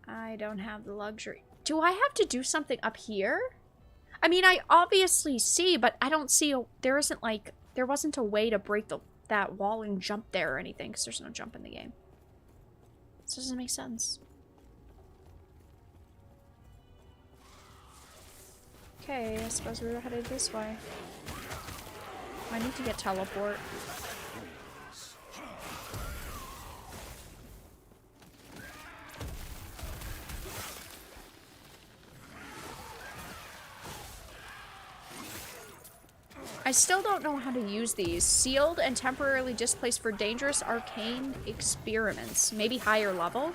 I don't have the luxury. Do I have to do something up here? I mean, I obviously see, but I don't see there wasn't a way to break that wall and jump there or anything, because there's no jump in the game. This doesn't make sense. Okay, I suppose we were headed this way. I need to get teleport. I still don't know how to use these. Sealed and temporarily displaced for dangerous arcane experiments. Maybe higher level?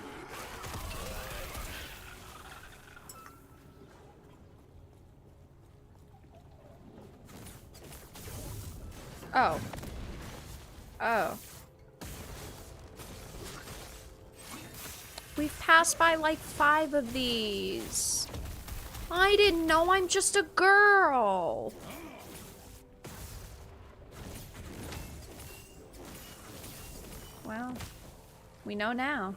Oh. Oh. We've passed by like 5 of these. I didn't know I'm just a girl. Well, we know now.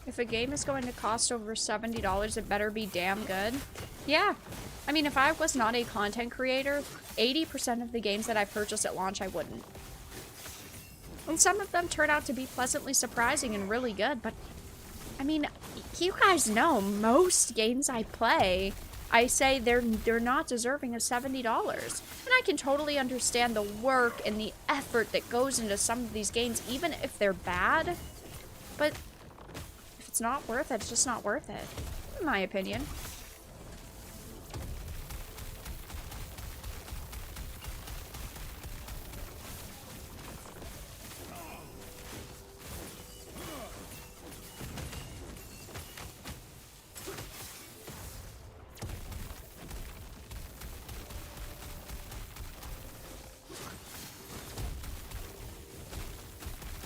If a game is going to cost over $70, it better be damn good. Yeah. I mean, if I was not a content creator, 80% of the games that I purchased at launch, I wouldn't. And some of them turn out to be pleasantly surprising and really good, but I mean, you guys know most games I play, I say they're not deserving of $70. And I can totally understand the work and the effort that goes into some of these games, even if they're bad. But if it's not worth it, it's just not worth it, in my opinion.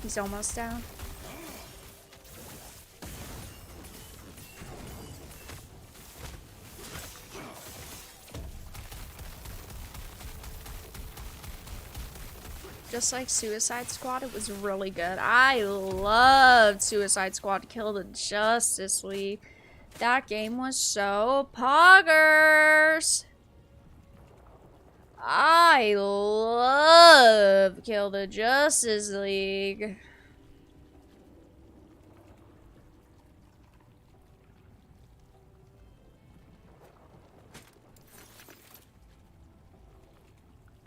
He's almost down. Just like Suicide Squad, it was really good. I loved Suicide Squad Kill the Justice League. That game was so poggers. I love Kill the Justice League.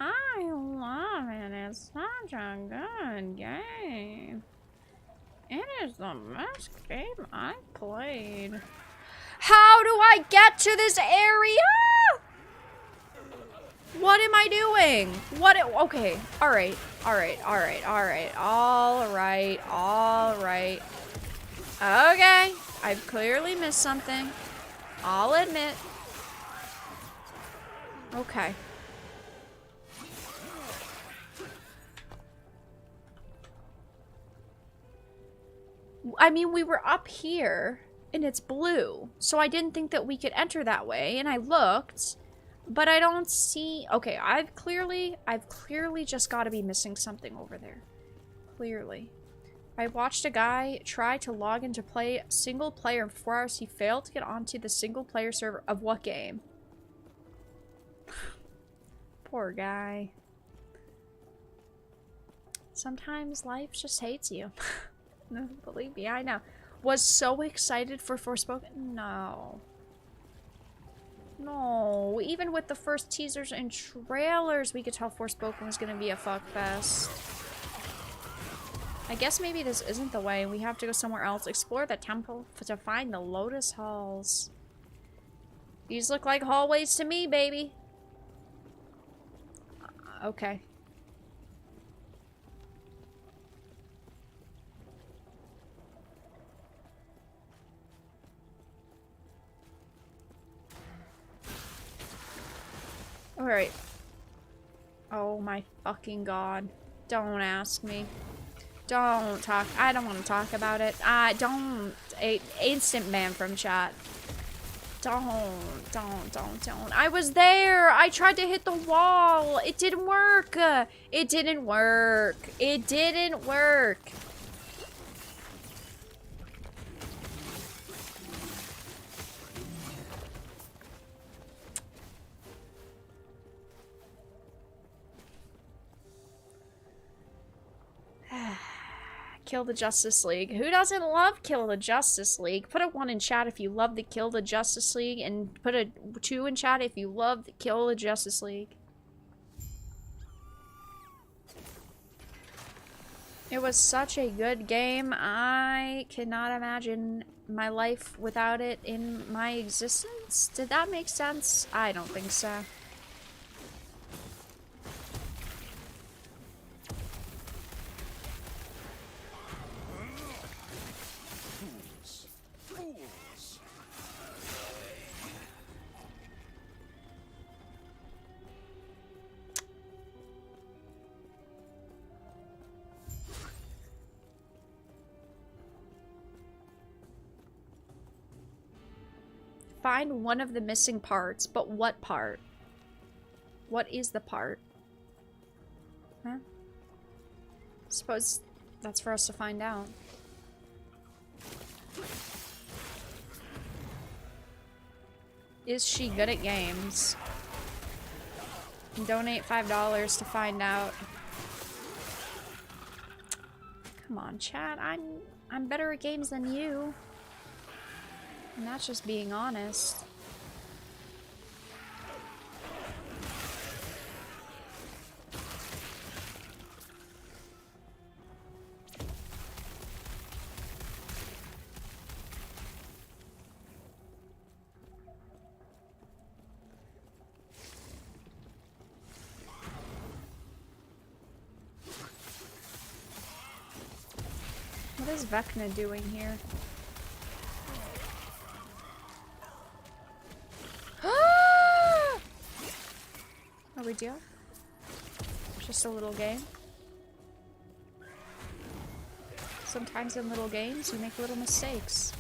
I love it. It's such a good game. It is the best game I've played. How do I get to this area? What am I doing? Okay. Alright. Okay. I've clearly missed something. I'll admit. Okay. I mean, we were up here, and it's blue. So I didn't think that we could enter that way, and I looked, but I don't see... Okay, I've clearly just got to be missing something over there. Clearly. I watched a guy try to log in to play single player in 4 hours. He failed to get onto the single player server of what game? Poor guy. Sometimes life just hates you. No, believe me, I know. Was so excited for Forspoken. No. No. Even with the first teasers and trailers, we could tell Forspoken was going to be a fuckfest. I guess maybe this isn't the way. We have to go somewhere else. Explore the temple to find the Lotus Halls. These look like hallways to me, baby. Okay. Alright. Oh my fucking god. Don't ask me. Don't talk. I don't want to talk about it. Don't. Instant ban from chat. Don't. I was there. I tried to hit the wall. It didn't work. It didn't work. It didn't work. Kill the Justice League. Who doesn't love Kill the Justice League? Put a 1 in chat if you love the Kill the Justice League, and put a 2 in chat if you love the Kill the Justice League. It was such a good game. I cannot imagine my life without it in my existence. Did that make sense? I don't think so. Find one of the missing parts, but what part? What is the part? Huh? Suppose that's for us to find out. Is she good at games? Donate $5 to find out. Come on, chat. I'm better at games than you. And that's just being honest. What is Vecna doing here? No big deal. Just a little game. Sometimes in little games, you make little mistakes.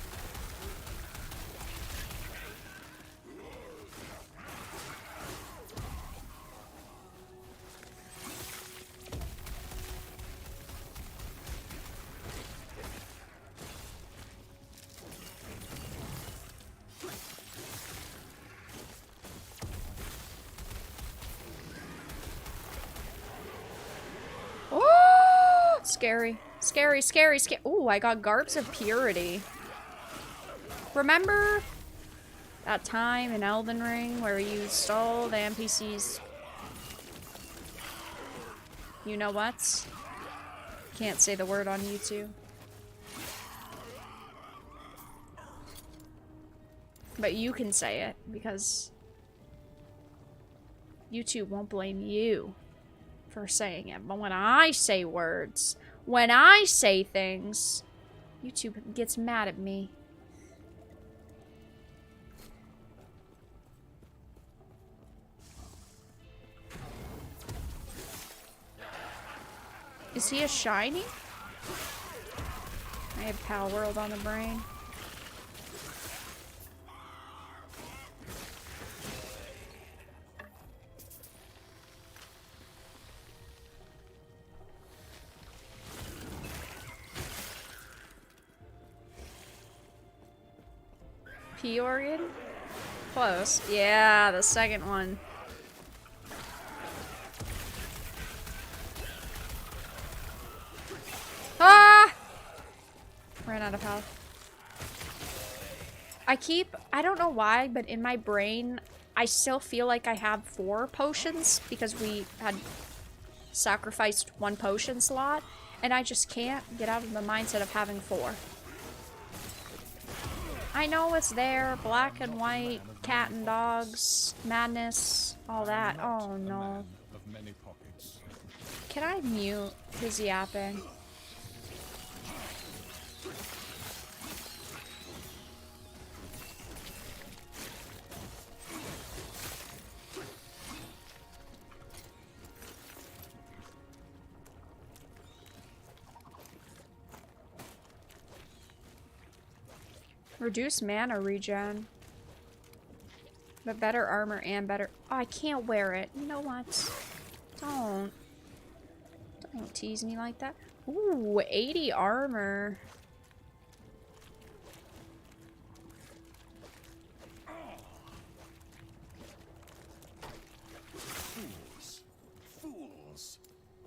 Scary. Scary, scary, scary. Ooh, I got Garbs of Purity. Remember that time in Elden Ring where you stole the NPCs? You know what? Can't say the word on YouTube. But you can say it because YouTube won't blame you for saying it. But when I say words, when I say things, YouTube gets mad at me. Is he a shiny? I have Pal World on the brain. P organ? Close. Yeah, the second one. Ah! Ran out of health. I don't know why, but in my brain, I still feel like I have 4 potions because we had sacrificed 1 potion slot, and I just can't get out of the mindset of having 4. I know it's there, black and white, cat and dogs, madness, all that. Oh no. Can I mute his yapping? Reduce mana regen. But better armor and better... Oh, I can't wear it. You know what? Don't tease me like that. Ooh, 80 armor. Fools.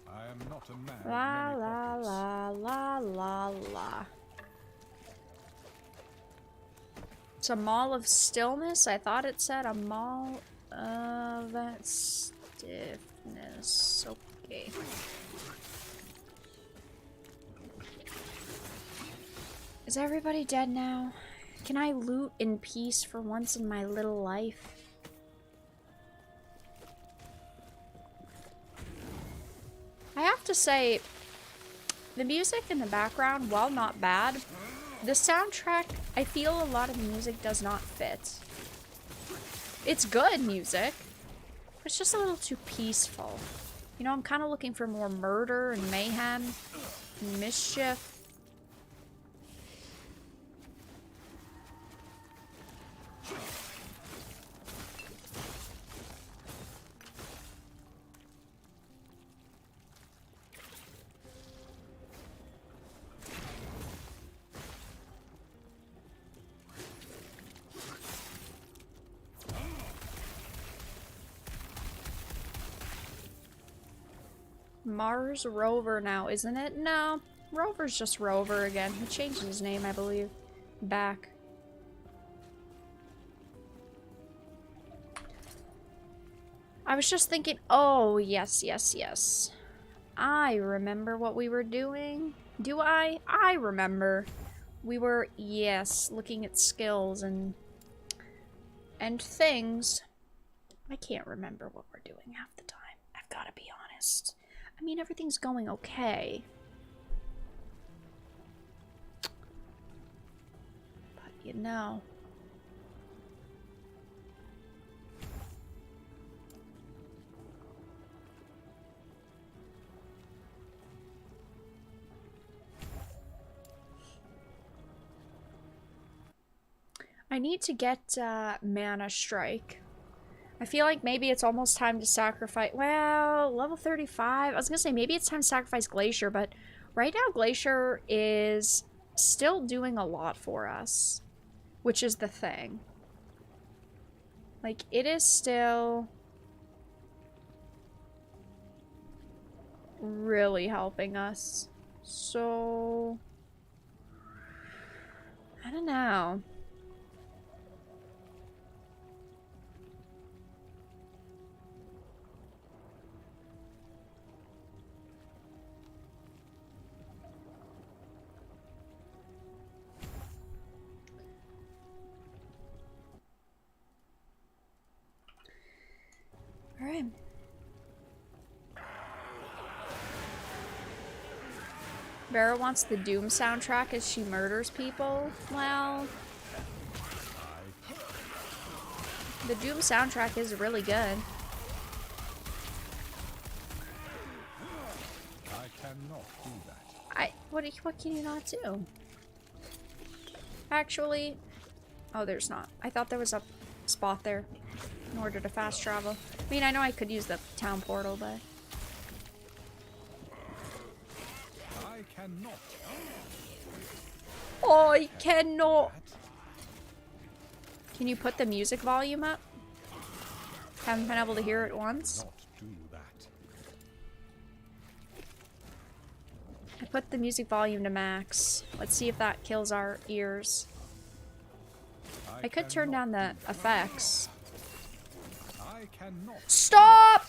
I am not a man. La la la la la la. It's a mall of stillness? I thought it said a mall of stiffness. Okay. Is everybody dead now? Can I loot in peace for once in my little life? I have to say, the music in the background, while not bad, the soundtrack, I feel a lot of the music does not fit. It's good music, but it's just a little too peaceful. You know, I'm kind of looking for more murder and mayhem and mischief. Mars Rover now, isn't it? No, Rover's just Rover again. He changed his name, I believe. Back. I was just thinking, oh, yes, yes, yes. I remember what we were doing. Do I? I remember. We were, yes, looking at skills and things. I can't remember what we're doing half the time. I've got to be honest. I mean, everything's going okay. But, you know. I need to get Mana Strike. I feel like maybe it's almost time to sacrifice... Well, level 35. I was gonna say maybe it's time to sacrifice Glacier, but right now Glacier is still doing a lot for us. Which is the thing. Like, it is still really helping us. So... I don't know. Alright. Vara wants the Doom soundtrack as she murders people. Well, the Doom soundtrack is really good. I cannot do that. What can you not do? Actually, oh, there's not. I thought there was a spot there in order to fast travel. I mean, I know I could use the town portal, but... I cannot. I cannot! Can you put the music volume up? Haven't been able to hear it once. Not do that. I put the music volume to max. Let's see if that kills our ears. I could turn down the effects. I cannot. Stop!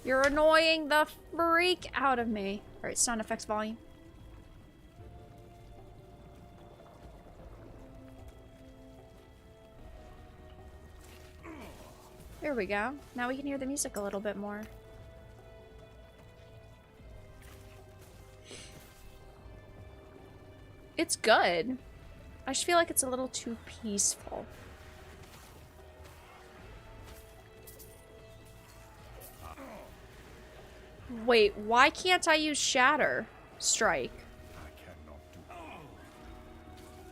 You're annoying the freak out of me. Alright, sound effects volume. There we go. Now we can hear the music a little bit more. It's good. I just feel like it's a little too peaceful. Wait, why can't I use Shatter Strike? I cannot do.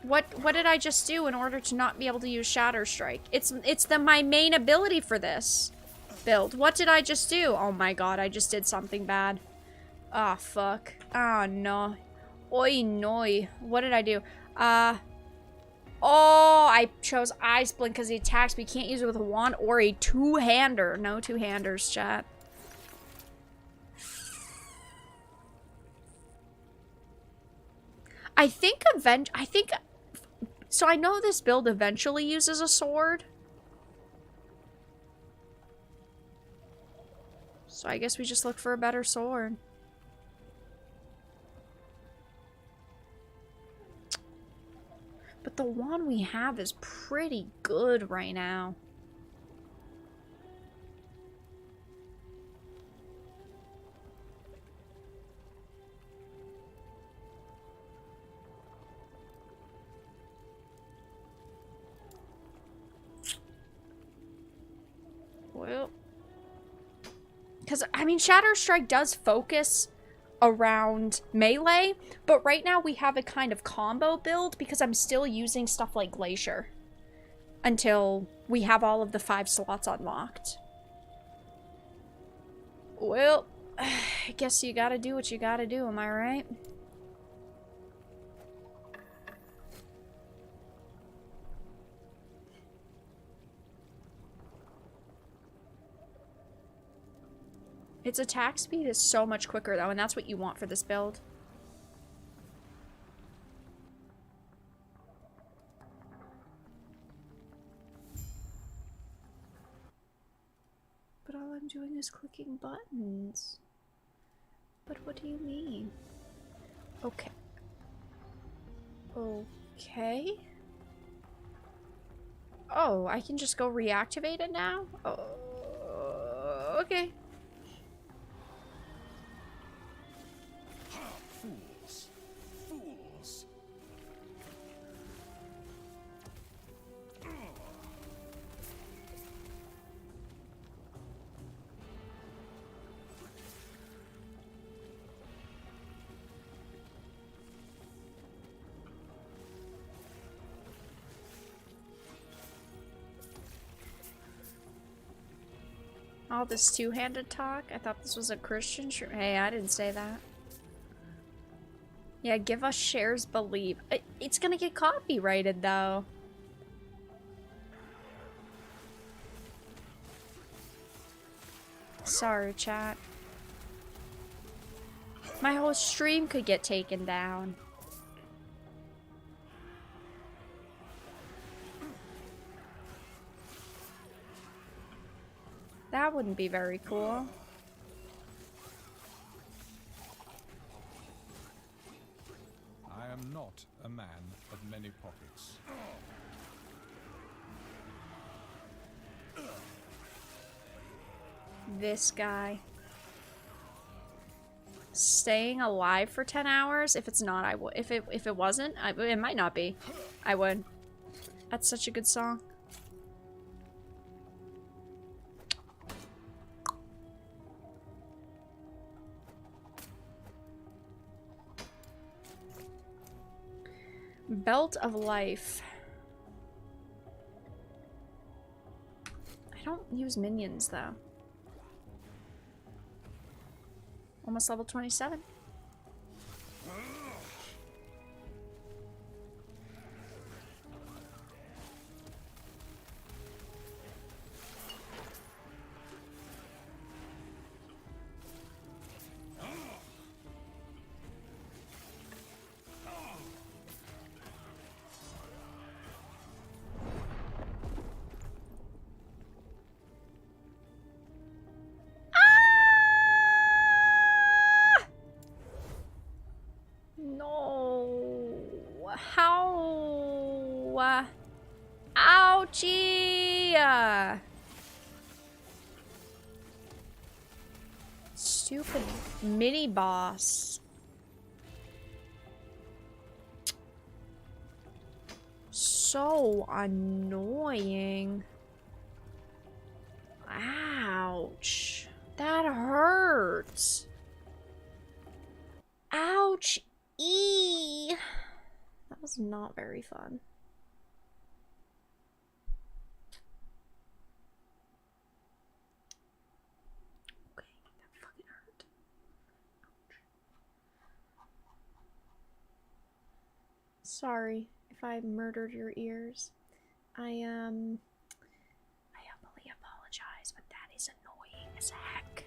What did I just do in order to not be able to use Shatter Strike? It's my main ability for this build. What did I just do? Oh my god, I just did something bad. Ah, fuck. Oh no. Oi noi. What did I do? Oh, I chose Ice Blink because he attacks, but you can't use it with a wand or a two-hander. No two-handers, chat. I think so I know this build eventually uses a sword. So I guess we just look for a better sword. But the wand we have is pretty good right now. Well, because, I mean, Shatter Strike does focus around melee, but right now we have a kind of combo build because I'm still using stuff like Glacier until we have all of the 5 slots unlocked. Well, I guess you gotta do what you gotta do, am I right? Its attack speed is so much quicker though, and that's what you want for this build. But all I'm doing is clicking buttons. But what do you mean? Okay. Okay. Oh, I can just go reactivate it now? Oh, okay. Fools. Fools. All this two-handed talk? I thought this was a Christian shirt. Hey, I didn't say that. Yeah, give us shares believe. It's gonna get copyrighted though. Sorry, chat. My whole stream could get taken down. That wouldn't be very cool. I am not a man of many pockets. This guy. Staying alive for 10 hours? If it's not, I would. If it wasn't, it might not be. I would. That's such a good song. Belt of Life. I don't use minions though. Almost level 27. No. How? Ouchie! Stupid mini boss. So annoying. Ouch. That hurts. Ouch. That was not very fun. Okay, that fucking hurt. Ouch. Sorry if if I murdered your ears. I humbly apologize, but that is annoying as heck.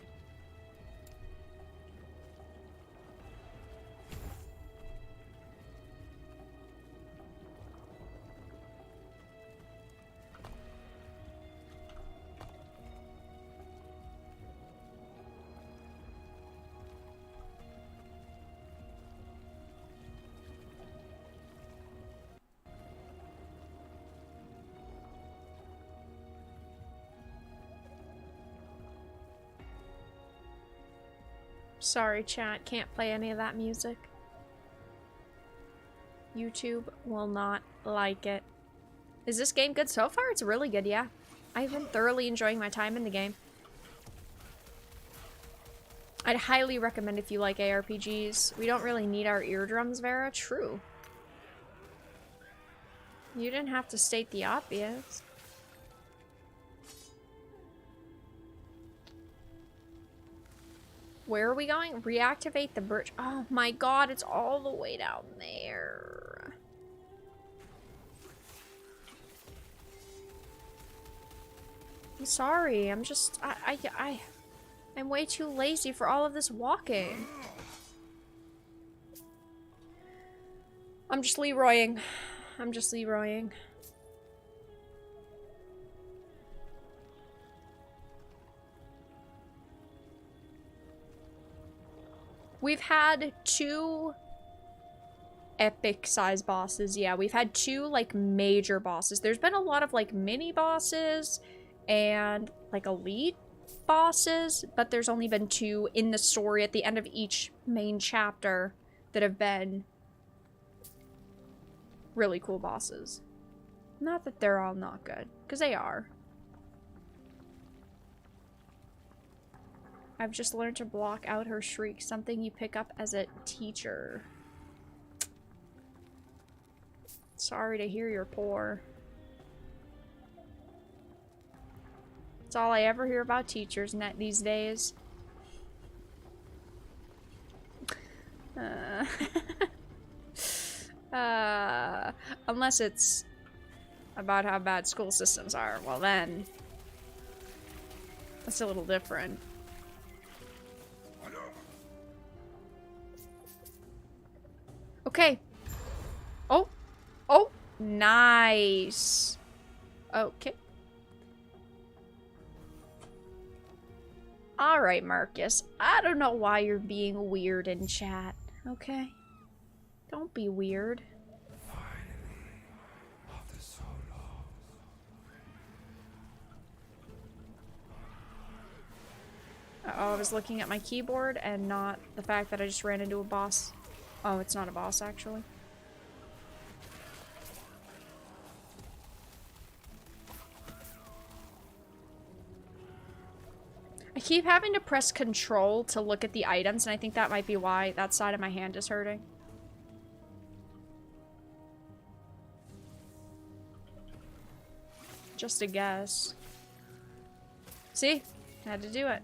Sorry, chat, can't play any of that music. YouTube will not like it. Is this game good so far? It's really good, yeah. I've been thoroughly enjoying my time in the game. I'd highly recommend if you like ARPGs. We don't really need our eardrums, Vara. True. You didn't have to state the obvious. Where are we going? Reactivate the bridge. Oh my god, it's all the way down there. I'm sorry, I'm just, I'm way too lazy for all of this walking. I'm just Leroying. I'm just Leroying. We've had 2 epic size bosses. Yeah, we've had 2 like major bosses. There's been a lot of like mini bosses and like elite bosses, but there's only been 2 in the story at the end of each main chapter that have been really cool bosses. Not that they're all not good, because they are. I've just learned to block out her shriek, something you pick up as a teacher. Sorry to hear you're poor. That's all I ever hear about teachers these days. Unless it's about how bad school systems are, well then, that's a little different. Okay. Oh. Oh. Nice. Okay. Alright, Marcus. I don't know why you're being weird in chat. Okay? Don't be weird. Uh-oh, I was looking at my keyboard and not the fact that I just ran into a boss. Oh, it's not a boss, actually. I keep having to press control to look at the items, and I think that might be why that side of my hand is hurting. Just a guess. See? Had to do it.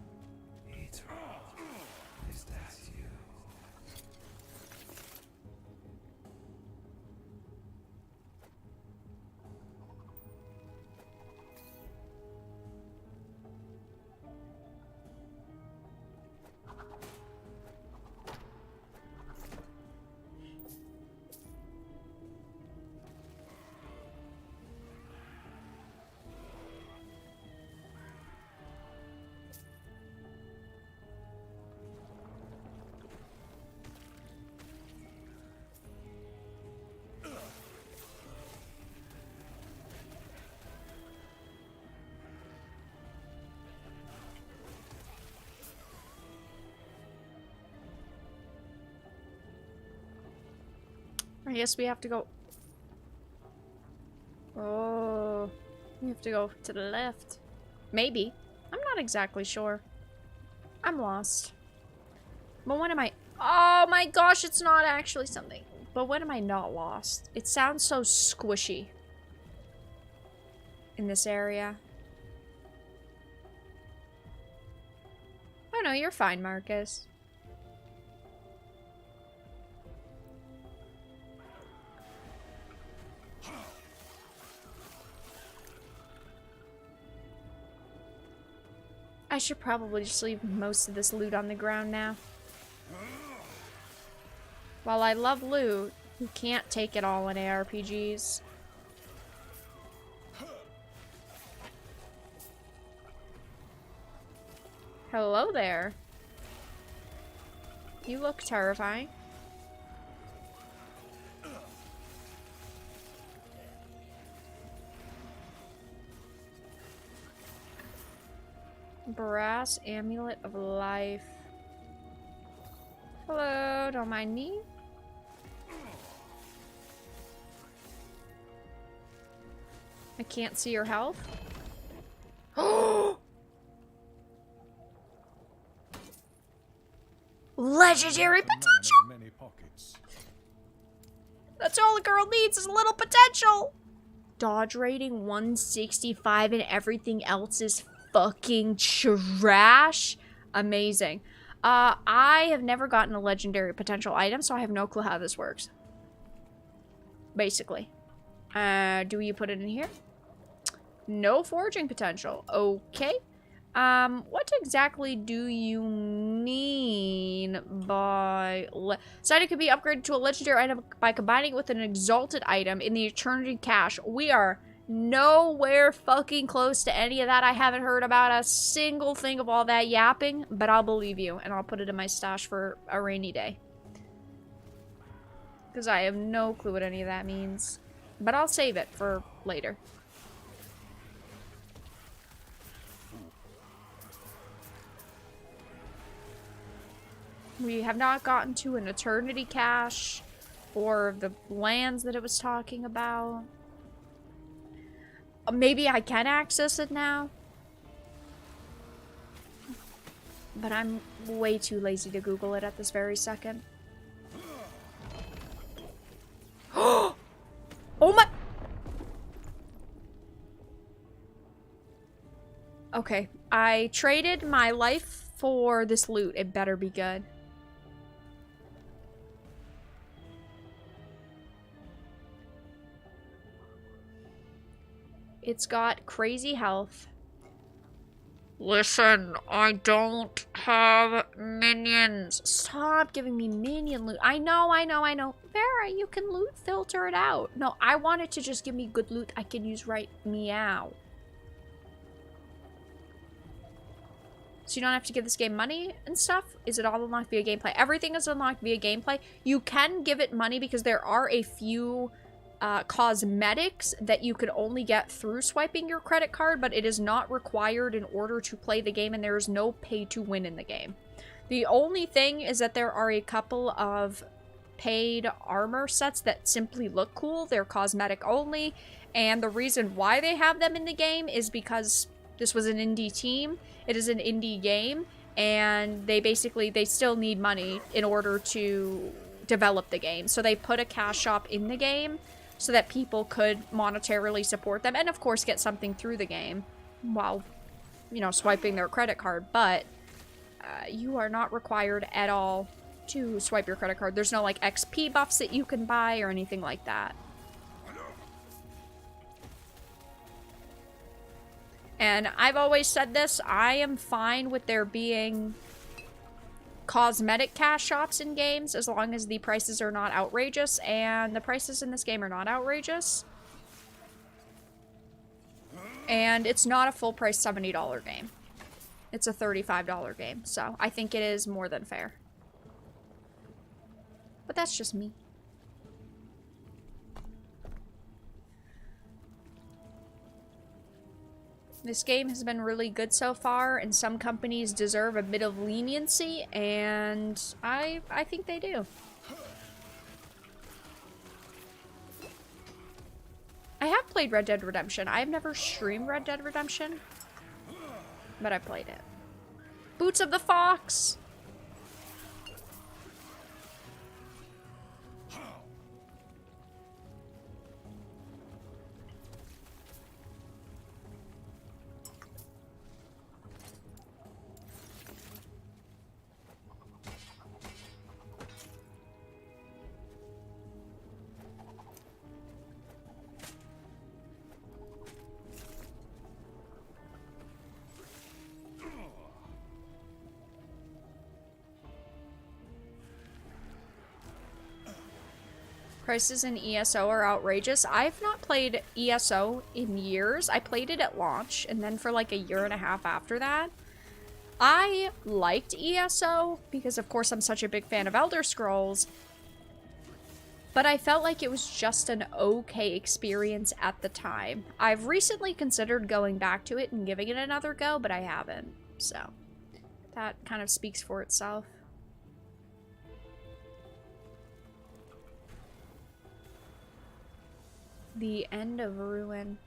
I guess we have to go... Oh... We have to go to the left. Maybe. I'm not exactly sure. I'm lost. But when am I... Oh my gosh, it's not actually something. But when am I not lost? It sounds so squishy. In this area. Oh no, you're fine, Marcus. I should probably just leave most of this loot on the ground now. While I love loot, you can't take it all in ARPGs. Hello there. You look terrifying. Brass Amulet of Life. Hello, don't mind me. I can't see your health. Legendary A man potential! of many pockets. That's all a girl needs is a little potential! Dodge rating 165 and everything else is fucking trash. Amazing. I have never gotten a legendary potential item, so I have no clue how this works. Basically. Do you put it in here? No foraging potential. Okay. What exactly do you mean by... This item could be upgraded to a legendary item by combining it with an exalted item in the Eternity Cache. We are nowhere fucking close to any of that. I haven't heard about a single thing of all that yapping, but I'll believe you, and I'll put it in my stash for a rainy day. Because I have no clue what any of that means. But I'll save it for later. We have not gotten to an Eternity Cache or the lands that it was talking about. Maybe I can access it now. But I'm way too lazy to Google it at this very second. Oh my... Okay, I traded my life for this loot. It better be good. It's got crazy health. Listen, I don't have minions. Stop giving me minion loot. I know. Vara, you can loot filter it out. No, I want it to just give me good loot I can use right meow. So you don't have to give this game money and stuff? Is it all unlocked via gameplay? Everything is unlocked via gameplay. You can give it money because there are a few cosmetics that you could only get through swiping your credit card, but it is not required in order to play the game, and there is no pay to win in the game. The only thing is that there are a couple of paid armor sets that simply look cool. They're cosmetic only, and the reason why they have them in the game is because this was an indie team. It is an indie game, and they still need money in order to develop the game. So they put a cash shop in the game so that people could monetarily support them and, of course, get something through the game while, you know, swiping their credit card. But you are not required at all to swipe your credit card. There's no, like, XP buffs that you can buy or anything like that. And I've always said this, I am fine with there being cosmetic cash shops in games as long as the prices are not outrageous, and the prices in this game are not outrageous. And it's not a full price $70 game. It's a $35 game, so I think it is more than fair. But that's just me. This game has been really good so far, and some companies deserve a bit of leniency, and I think they do. I have played Red Dead Redemption. I've never streamed Red Dead Redemption, but I played it. Boots of the Fox! Prices in ESO are outrageous. I've not played ESO in years. I played it at launch, and then for like a year and a half after that. I liked ESO because, of course, I'm such a big fan of Elder Scrolls. But I felt like it was just an okay experience at the time. I've recently considered going back to it and giving it another go, but I haven't. So, that kind of speaks for itself. The end of Ruin.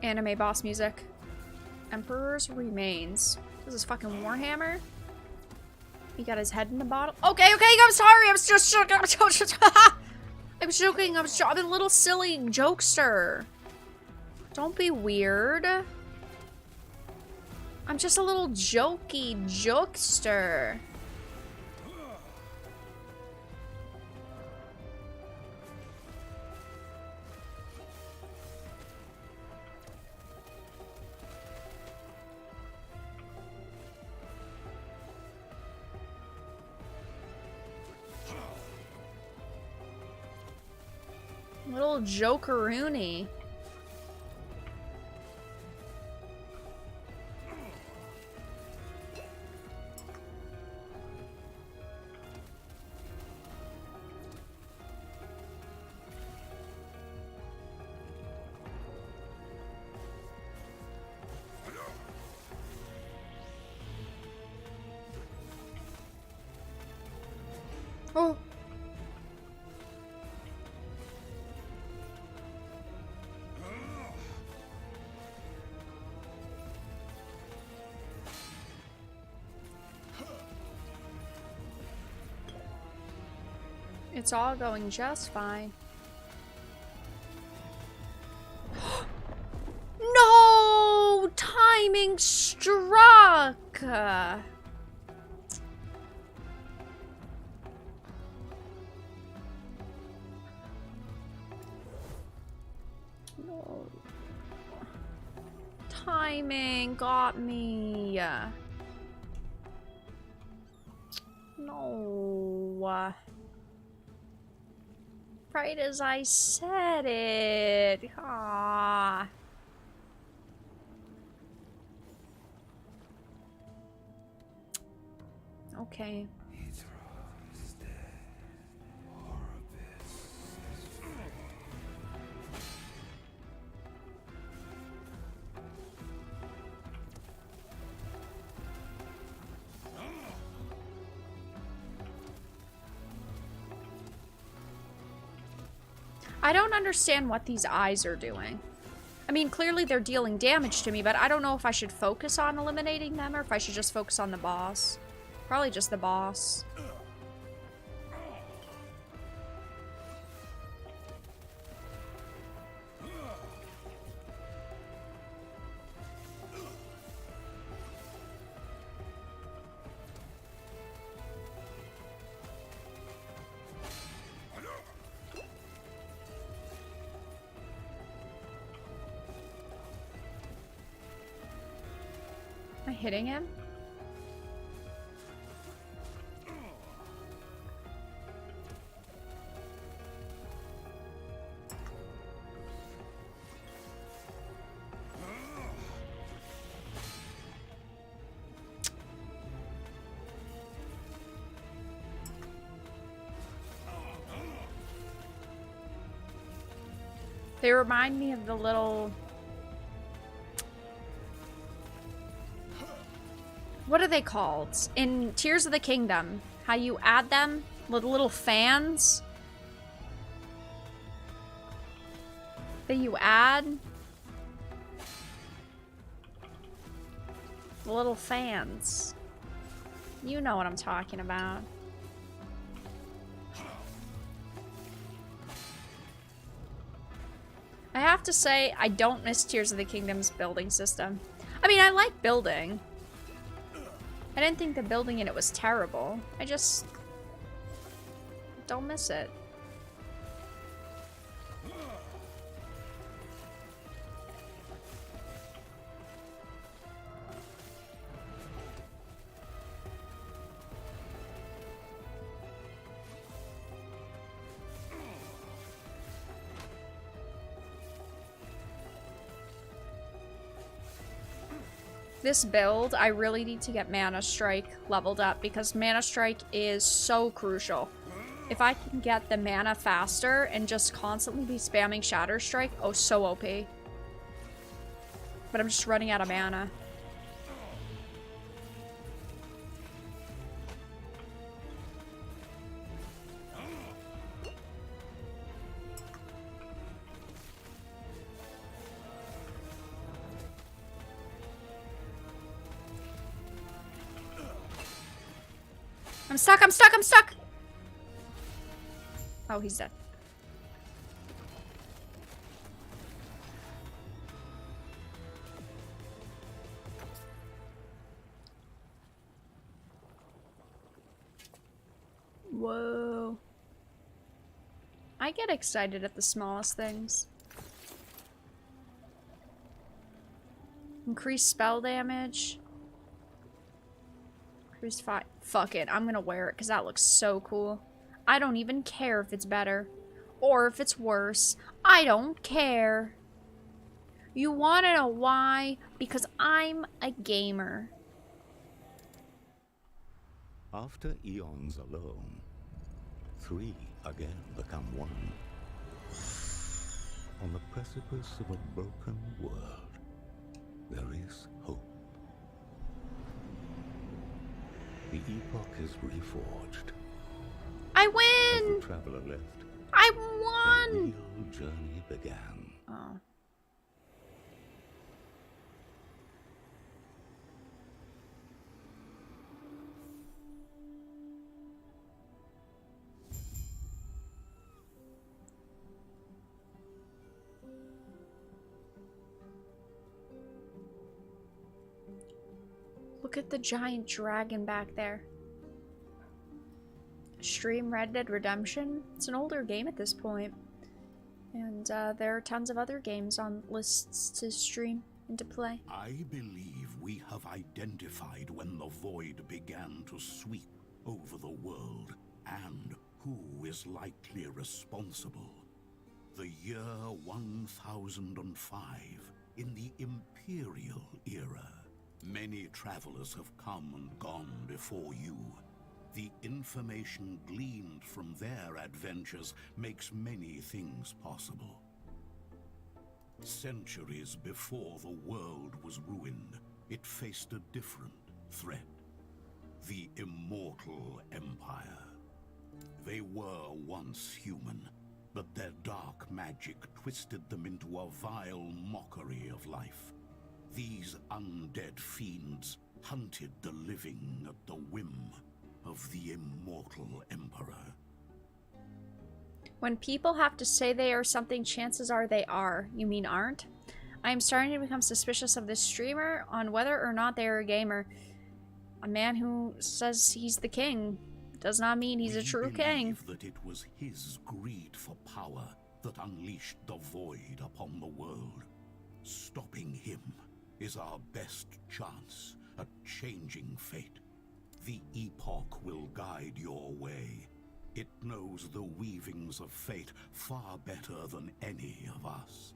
Anime boss music. Emperor's Remains. This is fucking Warhammer. He got his head in the bottle. Okay, I'm sorry. I'm just joking. I'm joking. I'm a little silly jokester. Don't be weird. I'm just a little jokey jokester. Little jokeroony. Oh. It's all going just fine. No! Timing struck! No. Timing got me. No. Right as I said it. Ah. Okay. I don't understand what these eyes are doing. I mean, clearly they're dealing damage to me, but I don't know if I should focus on eliminating them or if I should just focus on the boss. Probably just the boss. Am I hitting him? They remind me of the little... What are they called? In Tears of the Kingdom, how you add them? Little fans? That you add? The little fans. You know what I'm talking about. I have to say, I don't miss Tears of the Kingdom's building system. I mean, I like building. I didn't think the building in it was terrible. I just don't miss it. This build, I really need to get Mana Strike leveled up because Mana Strike is so crucial. If I can get the mana faster and just constantly be spamming Shatter Strike, oh, so OP. But I'm just running out of mana. I'm stuck, I'm stuck, I'm stuck! Oh, he's dead. Whoa. I get excited at the smallest things. Increase spell damage. Increase fight. Fuck it, I'm gonna wear it because that looks so cool. I don't even care if it's better. Or if it's worse. I don't care. You wanna know why? Because I'm a gamer. After eons alone, three again become one. On the precipice of a broken world, there is hope. The Epoch is reforged. I As win! the traveler left, I the won! real journey began. Oh. Look at the giant dragon back there. Stream Red Dead Redemption. It's an older game at this point. And there are tons of other games on lists to stream and to play. I believe we have identified when the void began to sweep over the world and who is likely responsible. The year 1005 in the Imperial era. Many travelers have come and gone before you. The information gleaned from their adventures makes many things possible. Centuries before the world was ruined, it faced a different threat. The Immortal Empire. They were once human, but their dark magic twisted them into a vile mockery of life. These undead fiends hunted the living at the whim of the Immortal Emperor. When people have to say they are something, chances are they are. You mean aren't? I am starting to become suspicious of this streamer on whether or not they are a gamer. A man who says he's the king does not mean he's a true king. That it was his greed for power that unleashed the void upon the world. Stopping him is our best chance at changing fate. The Epoch will guide your way. It knows the weavings of fate far better than any of us.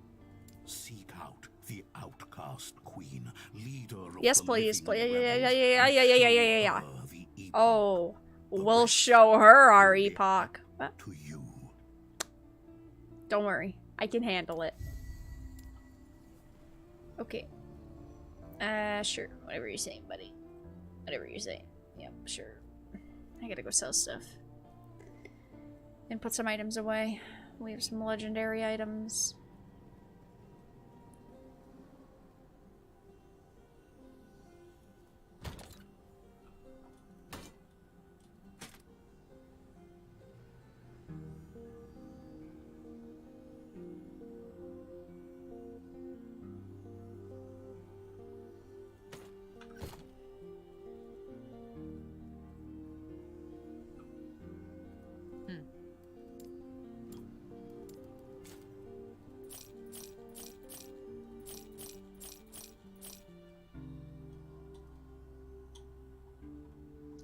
Seek out the outcast queen, leader of Yes, the please. living Yeah. rebels, and show her the epoch. Oh, The we'll rest show her our will be epoch. What? to you. Don't worry, I can handle it. Okay. Sure. Whatever you're saying, buddy. Whatever you're saying. Yep, sure. I gotta go sell stuff. And put some items away. We have some legendary items.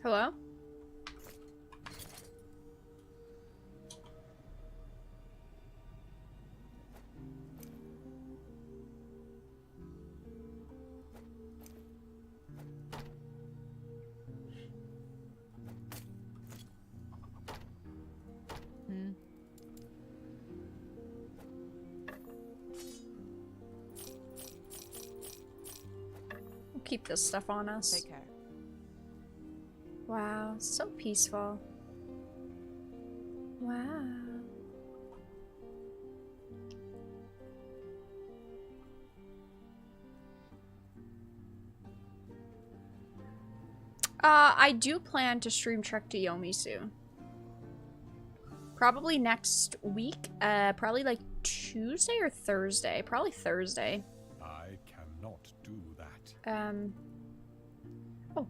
Hello? keep this stuff on us. Take care. Wow, so peaceful. Wow. I do plan to stream Trek to Yomi soon. Probably next week. Probably like Tuesday or Thursday. Probably Thursday. I cannot do that. Oh,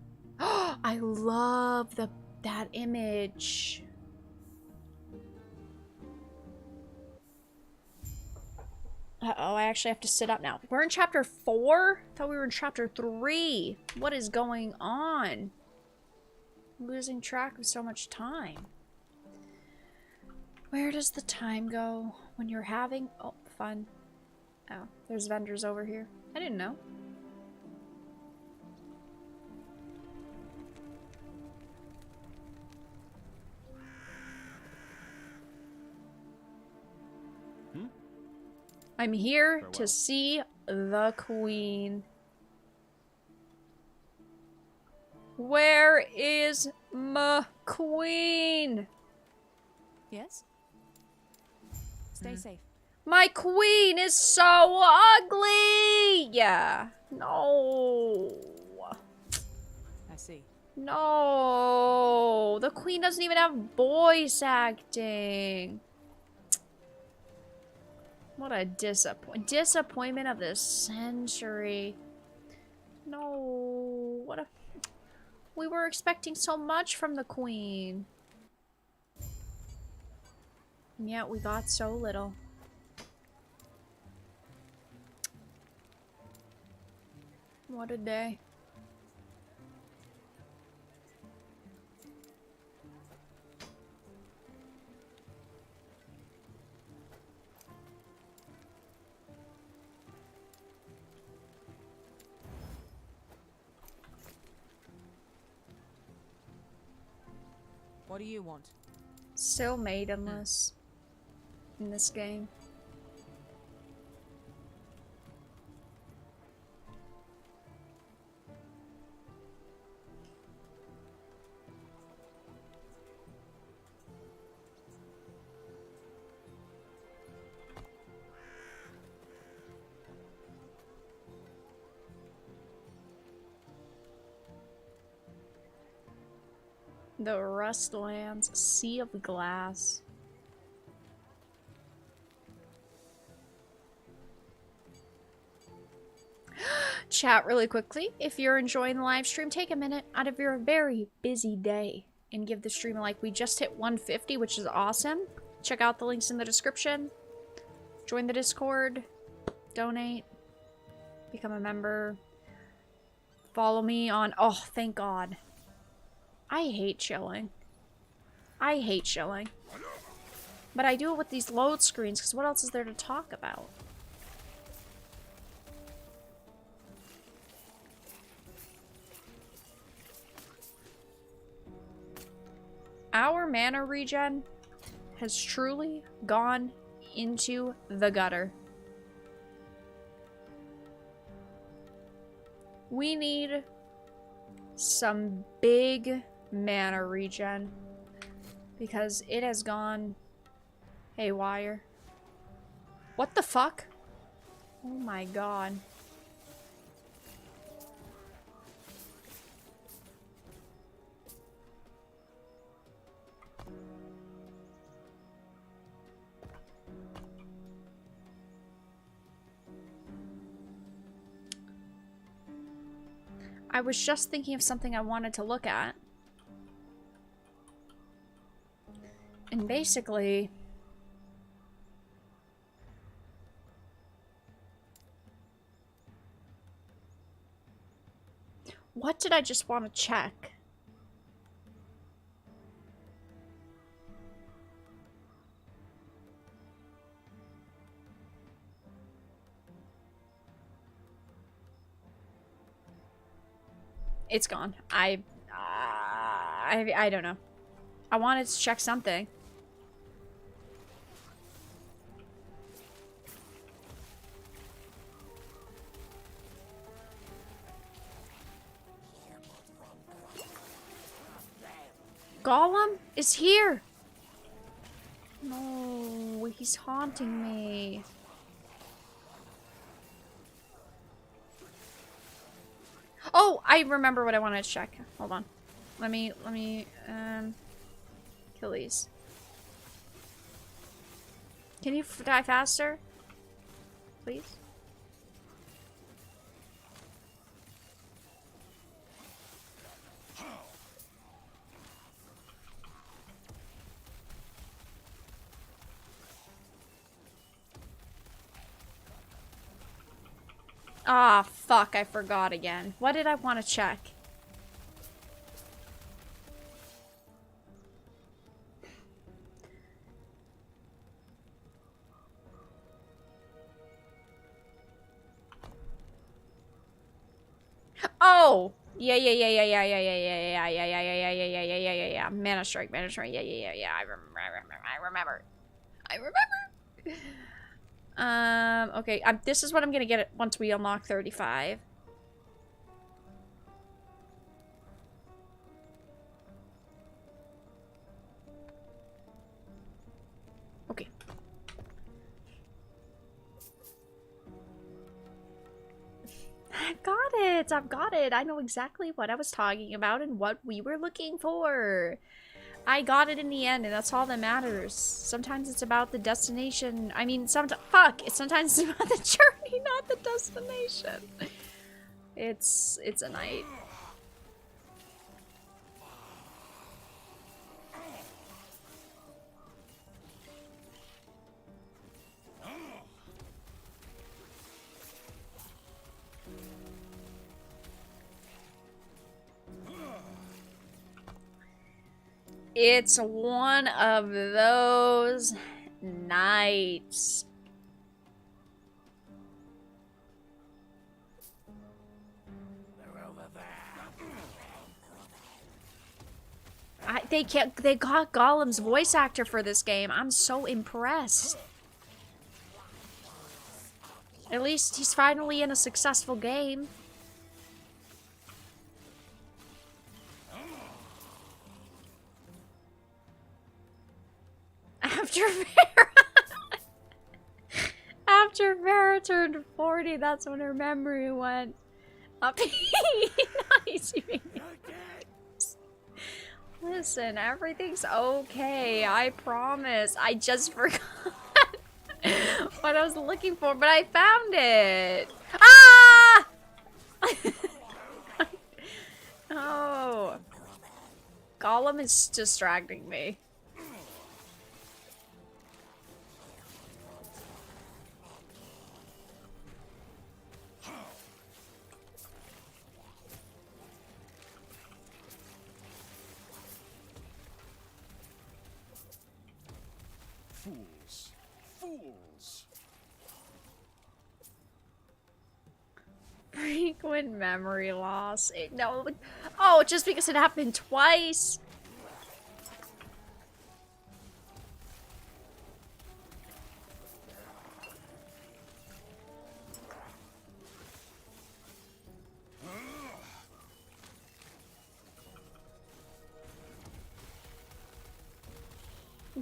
I love that image. Uh-oh, I actually have to sit up now. We're in chapter 4? I thought we were in chapter 3. What is going on? I'm losing track of so much time. Where does the time go when you're having... Oh, fun. Oh, there's vendors over here. I didn't know. I'm here to see the queen. Where is my queen? Yes? Stay safe. My queen is so ugly! Yeah. No. I see. No. The queen doesn't even have voice acting. What a disappointment of the century. No. What a... We were expecting so much from the queen. And yet we got so little. What a day. What do you want? Still maidenless in this game. The Rustlands Sea of Glass. Chat really quickly. If you're enjoying the live stream, take a minute out of your very busy day and give the stream a like. We just hit 150, which is awesome. Check out the links in the description. Join the Discord. Donate. Become a member. Follow me on... Oh, thank God. I hate chilling. I hate chilling. But I do it with these load screens, because what else is there to talk about? Our mana regen has truly gone into the gutter. We need some big mana regen because it has gone haywire. What the fuck? Oh my God. I was just thinking of something I wanted to look at. And basically... What did I just want to check? It's gone. I don't know. I wanted to check something. Gollum is here. No, he's haunting me. Oh, I remember what I wanted to check. Hold on. Let me, kill these. Can you die faster? Please? Ah, fuck, I forgot again. What did I want to check? Oh! Yeah. Mana strike, yeah. I remember. Okay, this is what I'm gonna get once we unlock 35. Okay. I've got it. I know exactly what I was talking about and what we were looking for. I got it in the end, and that's all that matters. Sometimes it's about the destination. I mean, sometimes it's about the journey, not the destination. It's a night. It's one of those nights. They got Gollum's voice actor for this game. I'm so impressed. At least he's finally in a successful game. After Vara turned 40, that's when her memory went up. Nice. Listen, everything's okay. I promise. I just forgot what I was looking for, but I found it. Ah! Oh. Gollum is distracting me. Fools. Frequent memory loss. No. Oh, just because it happened twice.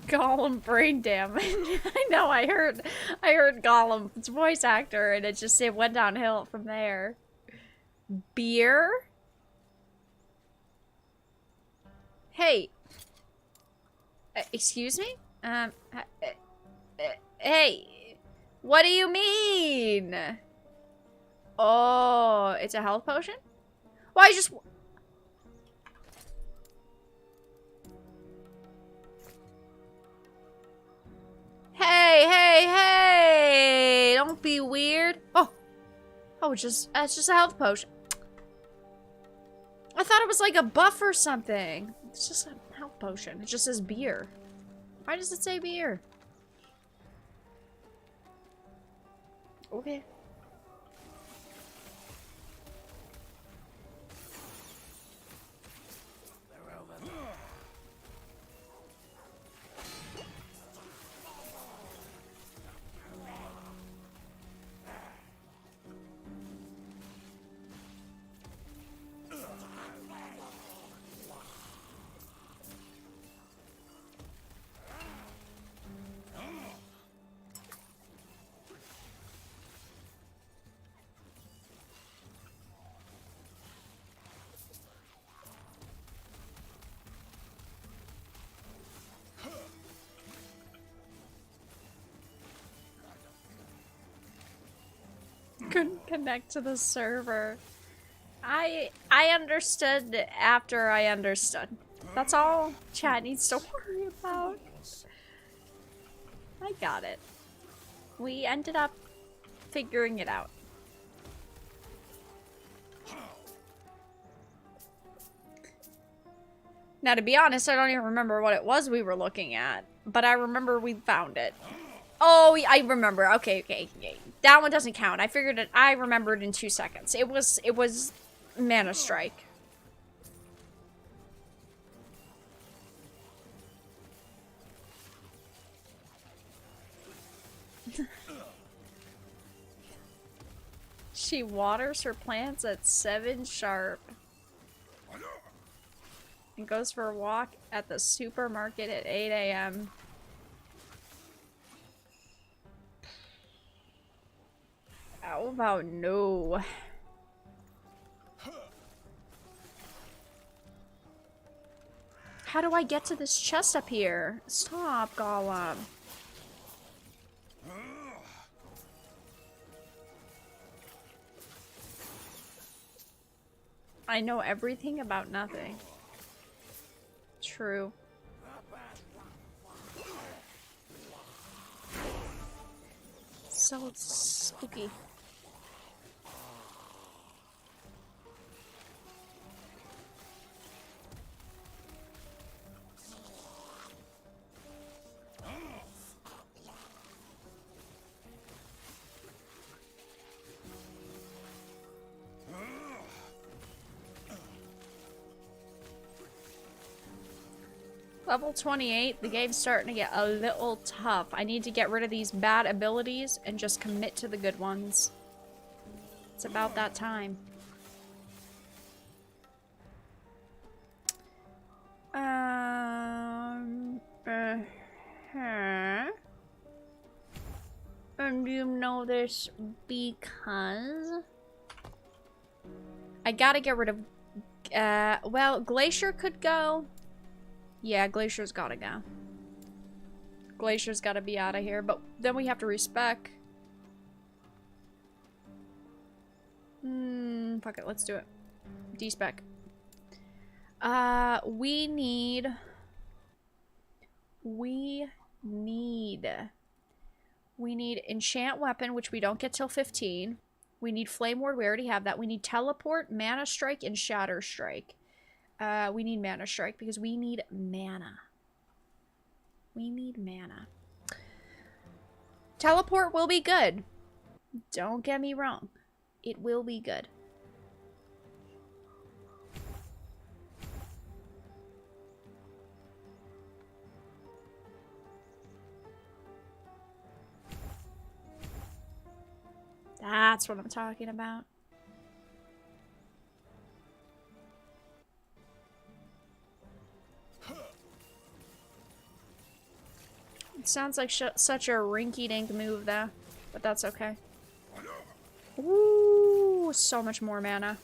Gollum brain damage. I know, I heard Gollum's voice actor and it went downhill from there. Beer? Hey. Excuse me? Hey. What do you mean? Oh, it's a health potion? Why just... Hey! Don't be weird. Oh, it's just a health potion. I thought it was like a buff or something. It's just a health potion. It just says beer. Why does it say beer? Okay. couldn't connect to the server. I understood after I understood. That's all chat needs to worry about. I got it. We ended up figuring it out. Now, to be honest, I don't even remember what it was we were looking at, but I remember we found it. Oh, I remember. Okay. That one doesn't count. I figured it. I remembered in 2 seconds. It was Mana Strike. She waters her plants at 7 sharp. And goes for a walk at the supermarket at 8 a.m. How about no? How do I get to this chest up here? Stop, Gollum. I know everything about nothing. True. So spooky. Level 28, the game's starting to get a little tough. I need to get rid of these bad abilities and just commit to the good ones. It's about that time. And you know this because I gotta get rid of well, Glacier could go. Yeah, Glacier's gotta go. Glacier's gotta be out of here, but then we have to respec. Fuck it, let's do it. D-spec. We need Enchant Weapon, which we don't get till 15. We need Flame Ward, we already have that. We need Teleport, Mana Strike, and Shatter Strike. We need Mana Strike because we need mana. We need mana. Teleport will be good. Don't get me wrong. It will be good. That's what I'm talking about. It sounds like such a rinky-dink move, though. But that's okay. Ooh, so much more mana.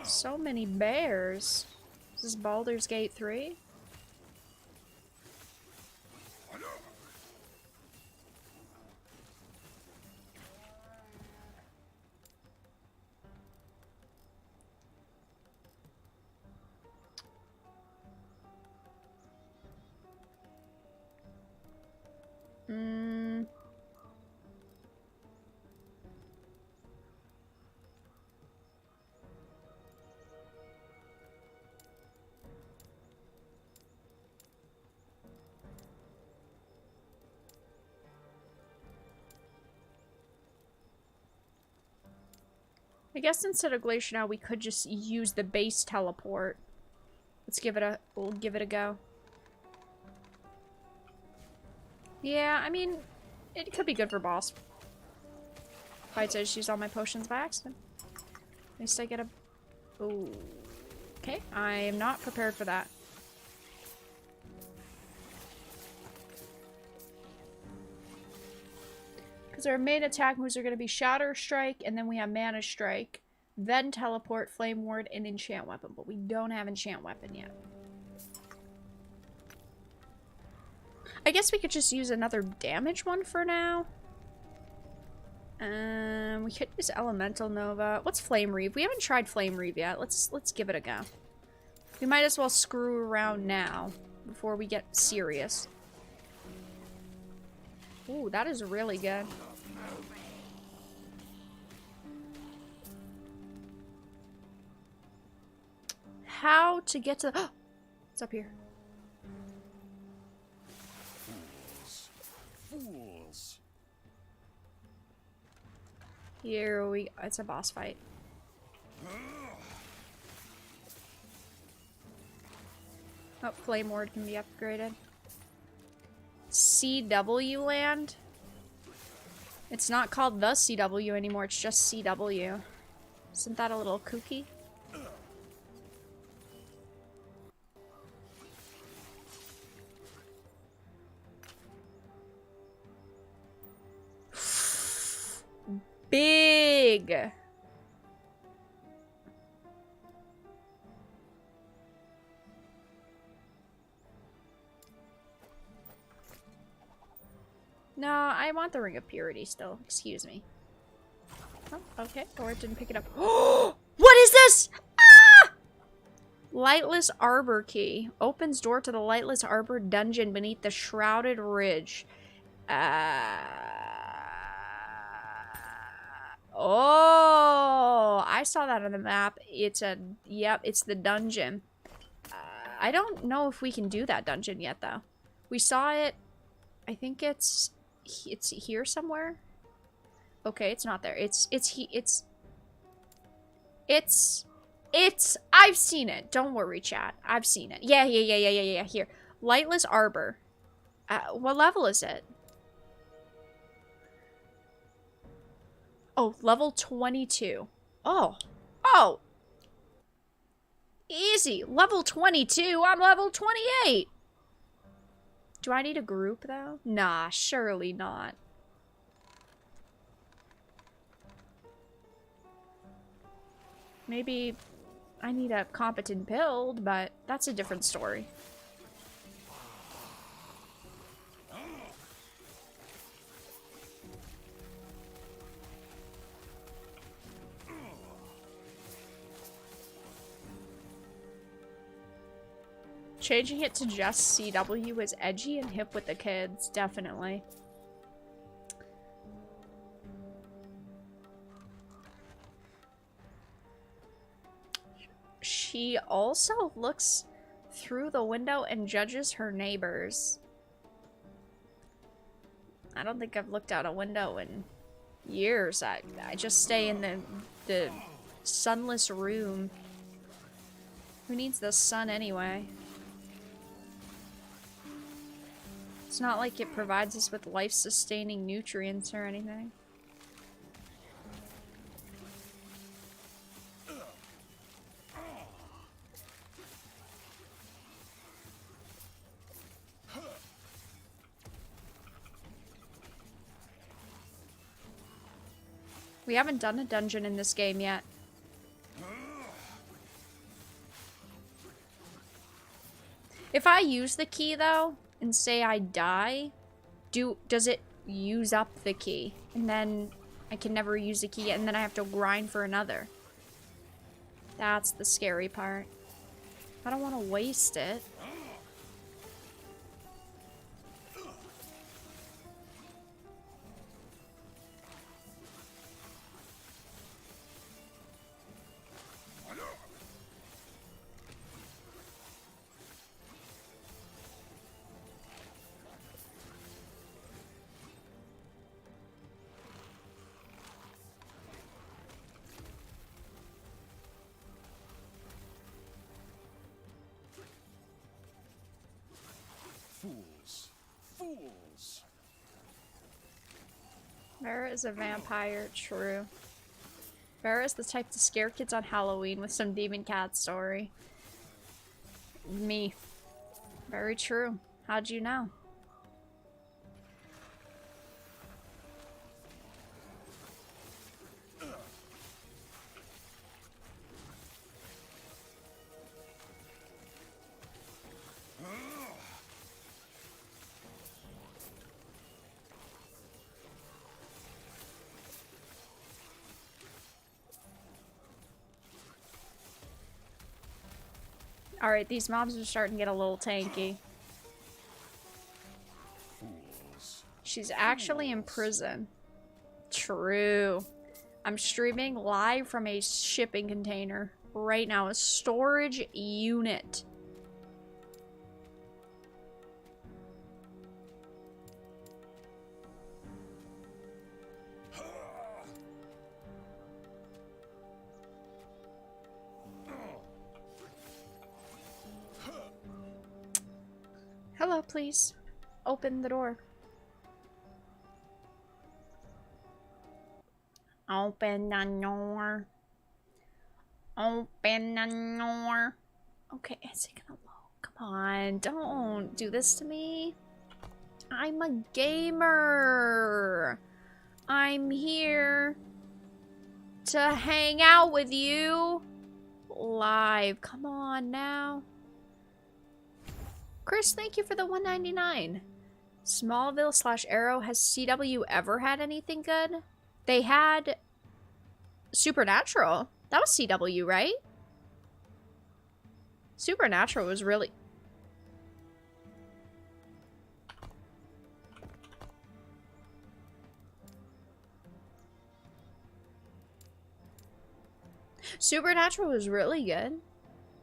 So many bears. Is this Baldur's Gate 3? I guess instead of Glacier now, we could just use the base teleport. We'll give it a go. Yeah, I mean, it could be good for boss fights. I just used all my potions by accident. At least I get a... Ooh. Okay, I am not prepared for that. Because our main attack moves are going to be Shatter Strike, and then we have Mana Strike, then Teleport, Flame Ward, and Enchant Weapon. But we don't have Enchant Weapon yet. I guess we could just use another damage one for now. We could use Elemental Nova. What's Flame Reeve? We haven't tried Flame Reeve yet. Let's give it a go. We might as well screw around now before we get serious. Ooh, that is really good. How to get to the... It's up here. Fools. Here we... It's a boss fight. Oh, Flame Ward can be upgraded. CW land? It's not called the CW anymore, it's just CW. Isn't that a little kooky? Big! No, I want the Ring of Purity still. Excuse me. Oh, okay. Or it didn't pick it up. What is this? Ah! Lightless Arbor Key. Opens door to the Lightless Arbor dungeon beneath the Shrouded Ridge. Oh, I saw that on the map. It's a... Yep, it's the dungeon. I don't know if we can do that dungeon yet, though. We saw it... I think it's here somewhere. Okay, it's not there. I've seen it. Don't worry, chat. I've seen it. Yeah. Here. Lightless Arbor. What level is it? Oh, level 22. Oh. Oh. Easy. Level 22. I'm level 28. Do I need a group, though? Nah, surely not. Maybe I need a competent build, but that's a different story. Changing it to just CW is edgy and hip with the kids, definitely. She also looks through the window and judges her neighbors. I don't think I've looked out a window in years. I just stay in the sunless room. Who needs the sun anyway? It's not like it provides us with life-sustaining nutrients or anything. We haven't done a dungeon in this game yet. If I use the key, though, and say I die, does it use up the key? And then I can never use the key, and then I have to grind for another. That's the scary part. I don't want to waste it. Fools. Vara is a vampire, true. Vara is the type to scare kids on Halloween with some demon cat story. Me. Very true. How'd you know? Alright, these mobs are starting to get a little tanky. She's actually in prison. True. I'm streaming live from a shipping container right now. A storage unit. Hello, please. Open the door. Open the door. Open the door. Okay, is it gonna load? Come on, don't do this to me. I'm a gamer. I'm here to hang out with you live. Come on now. Chris, thank you for the $1.99. Smallville/Arrow, has CW ever had anything good? They had Supernatural. That was CW, right? Supernatural was really... Supernatural was really good.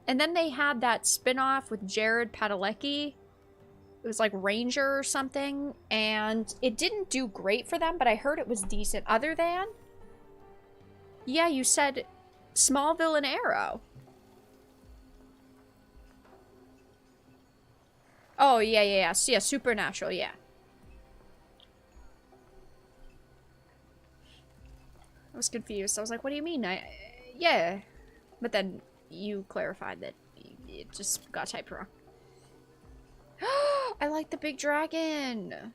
And then they had that spin-off with Jared Padalecki. It was like Ranger or something. And it didn't do great for them, but I heard it was decent. Other than... Yeah, you said Smallville and Arrow. Oh, yeah, Supernatural, yeah. I was confused. I was like, what do you mean? Yeah. But then you clarified that it just got typed wrong. I like the big dragon.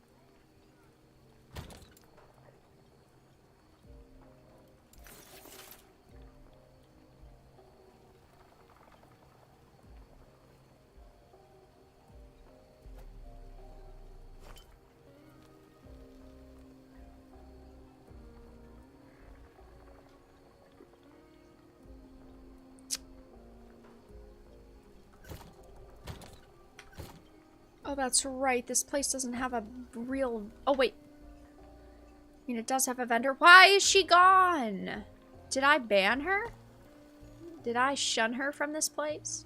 Oh, that's right. This place doesn't have a real... Oh, wait. I mean, it does have a vendor. Why is she gone? Did I ban her? Did I shun her from this place?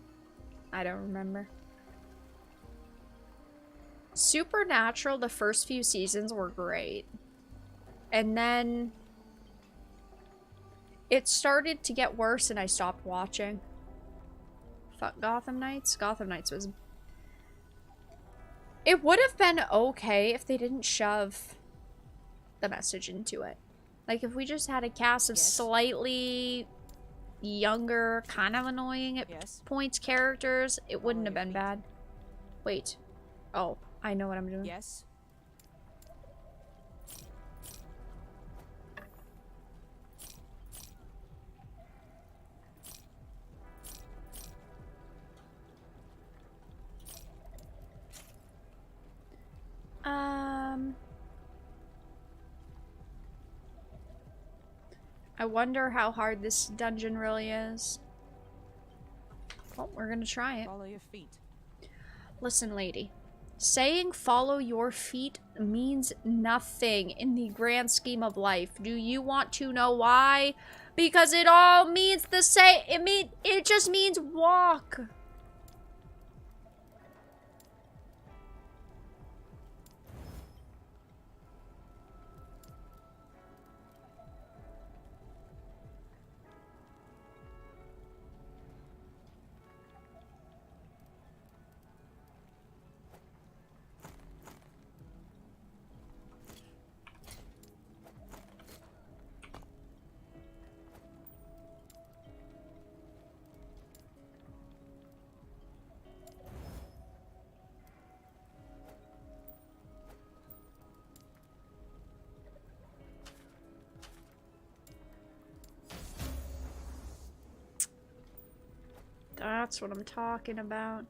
I don't remember. Supernatural, the first few seasons were great. And then... it started to get worse and I stopped watching. Fuck Gotham Knights. Gotham Knights was... It would have been okay if they didn't shove the message into it. Like, if we just had a cast of slightly younger, kind of annoying at points characters, it wouldn't have been bad. Wait. Oh, I know what I'm doing. Yes. I wonder how hard this dungeon really is. Well, we're gonna try it. Follow your feet. Listen, lady. Saying follow your feet means nothing in the grand scheme of life. Do you want to know why? Because it all means the same. It just means walk. That's what I'm talking about.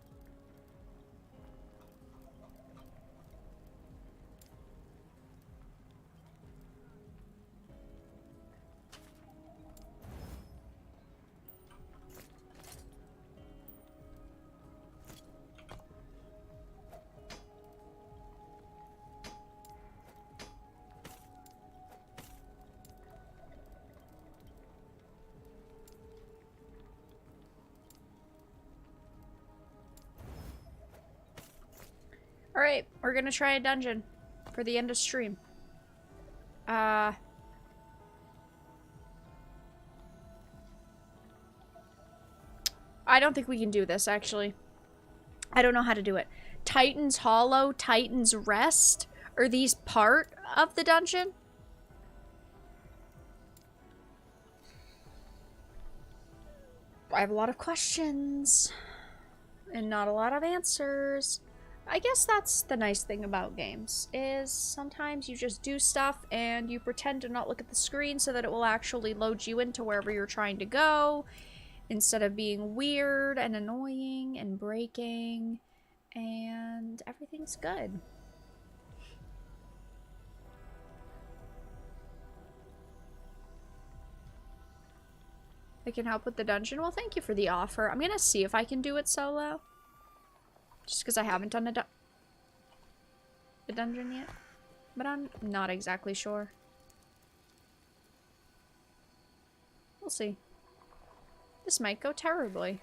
Alright, we're gonna try a dungeon for the end of stream. I don't think we can do this, actually. I don't know how to do it. Titan's Hollow, Titan's Rest? Are these part of the dungeon? I have a lot of questions. And not a lot of answers. I guess that's the nice thing about games, is sometimes you just do stuff and you pretend to not look at the screen so that it will actually load you into wherever you're trying to go, instead of being weird and annoying and breaking, and everything's good. I can help with the dungeon? Well, thank you for the offer. I'm gonna see if I can do it solo. Just because I haven't done a dungeon yet. But I'm not exactly sure. We'll see. This might go terribly.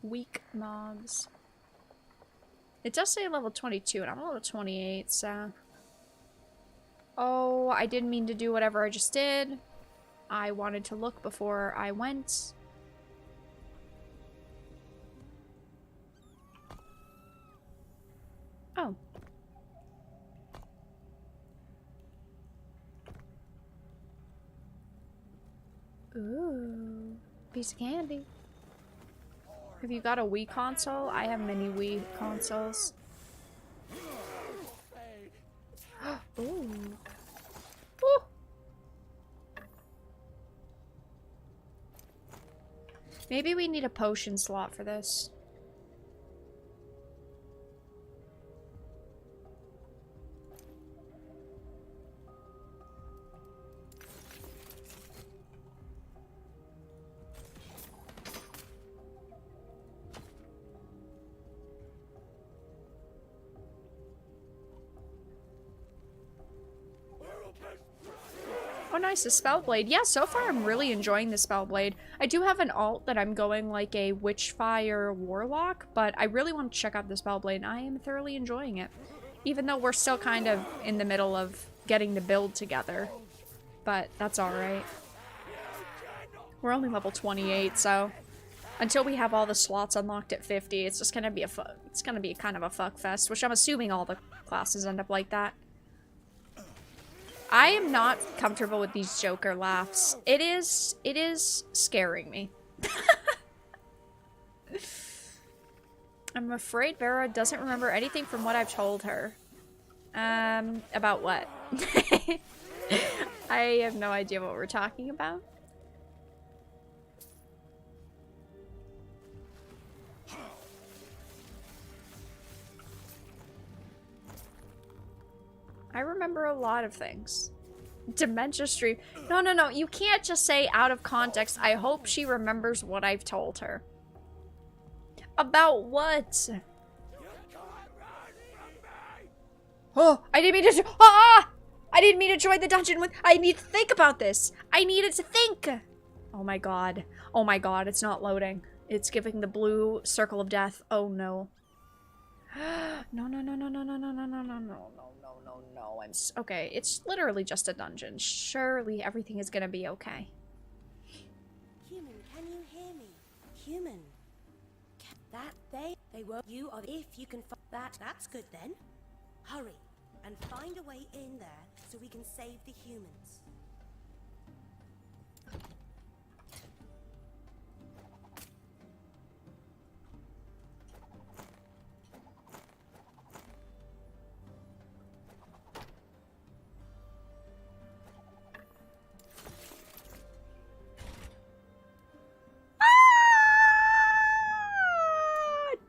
Weak mobs. It does say level 22 and I'm level 28, so... Oh, I didn't mean to do whatever I just did. I wanted to look before I went. Oh. Ooh. Piece of candy. Have you got a Wii console? I have many Wii consoles. Ooh. Ooh. Maybe we need a potion slot for this. Oh nice, a Spellblade. Yeah, so far I'm really enjoying the Spellblade. I do have an alt that I'm going like a Witchfire Warlock, but I really want to check out the Spellblade and I am thoroughly enjoying it. Even though we're still kind of in the middle of getting the build together. But that's alright. We're only level 28, so until we have all the slots unlocked at 50, it's just gonna be it's gonna be kind of a fuck fest, which I'm assuming all the classes end up like that. I am not comfortable with these Joker laughs. It is scaring me. I'm afraid Vara doesn't remember anything from what I've told her. About what? I have no idea what we're talking about. I remember a lot of things. Dementia stream. No, no, no. You can't just say out of context. I hope she remembers what I've told her. About what? Oh, I didn't mean to. Ah! I didn't mean to join the dungeon with. I need to think about this. I needed to think. Oh my god. Oh my god. It's not loading. It's giving the blue circle of death. Oh no. No, no, no, no, no, no, no, no, no, no, no, no, no, no, no. Okay, it's literally just a dungeon. Surely everything is gonna be okay. Human, can you hear me? Human. They won't. You are. If you can find that, that's good then. Hurry and find a way in there so we can save the humans.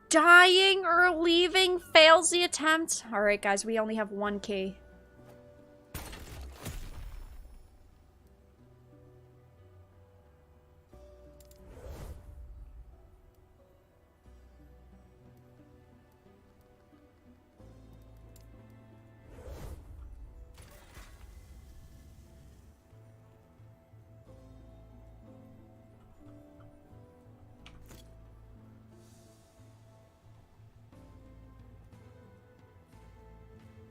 Dying or leaving fails the attempt. Alright guys, we only have one key.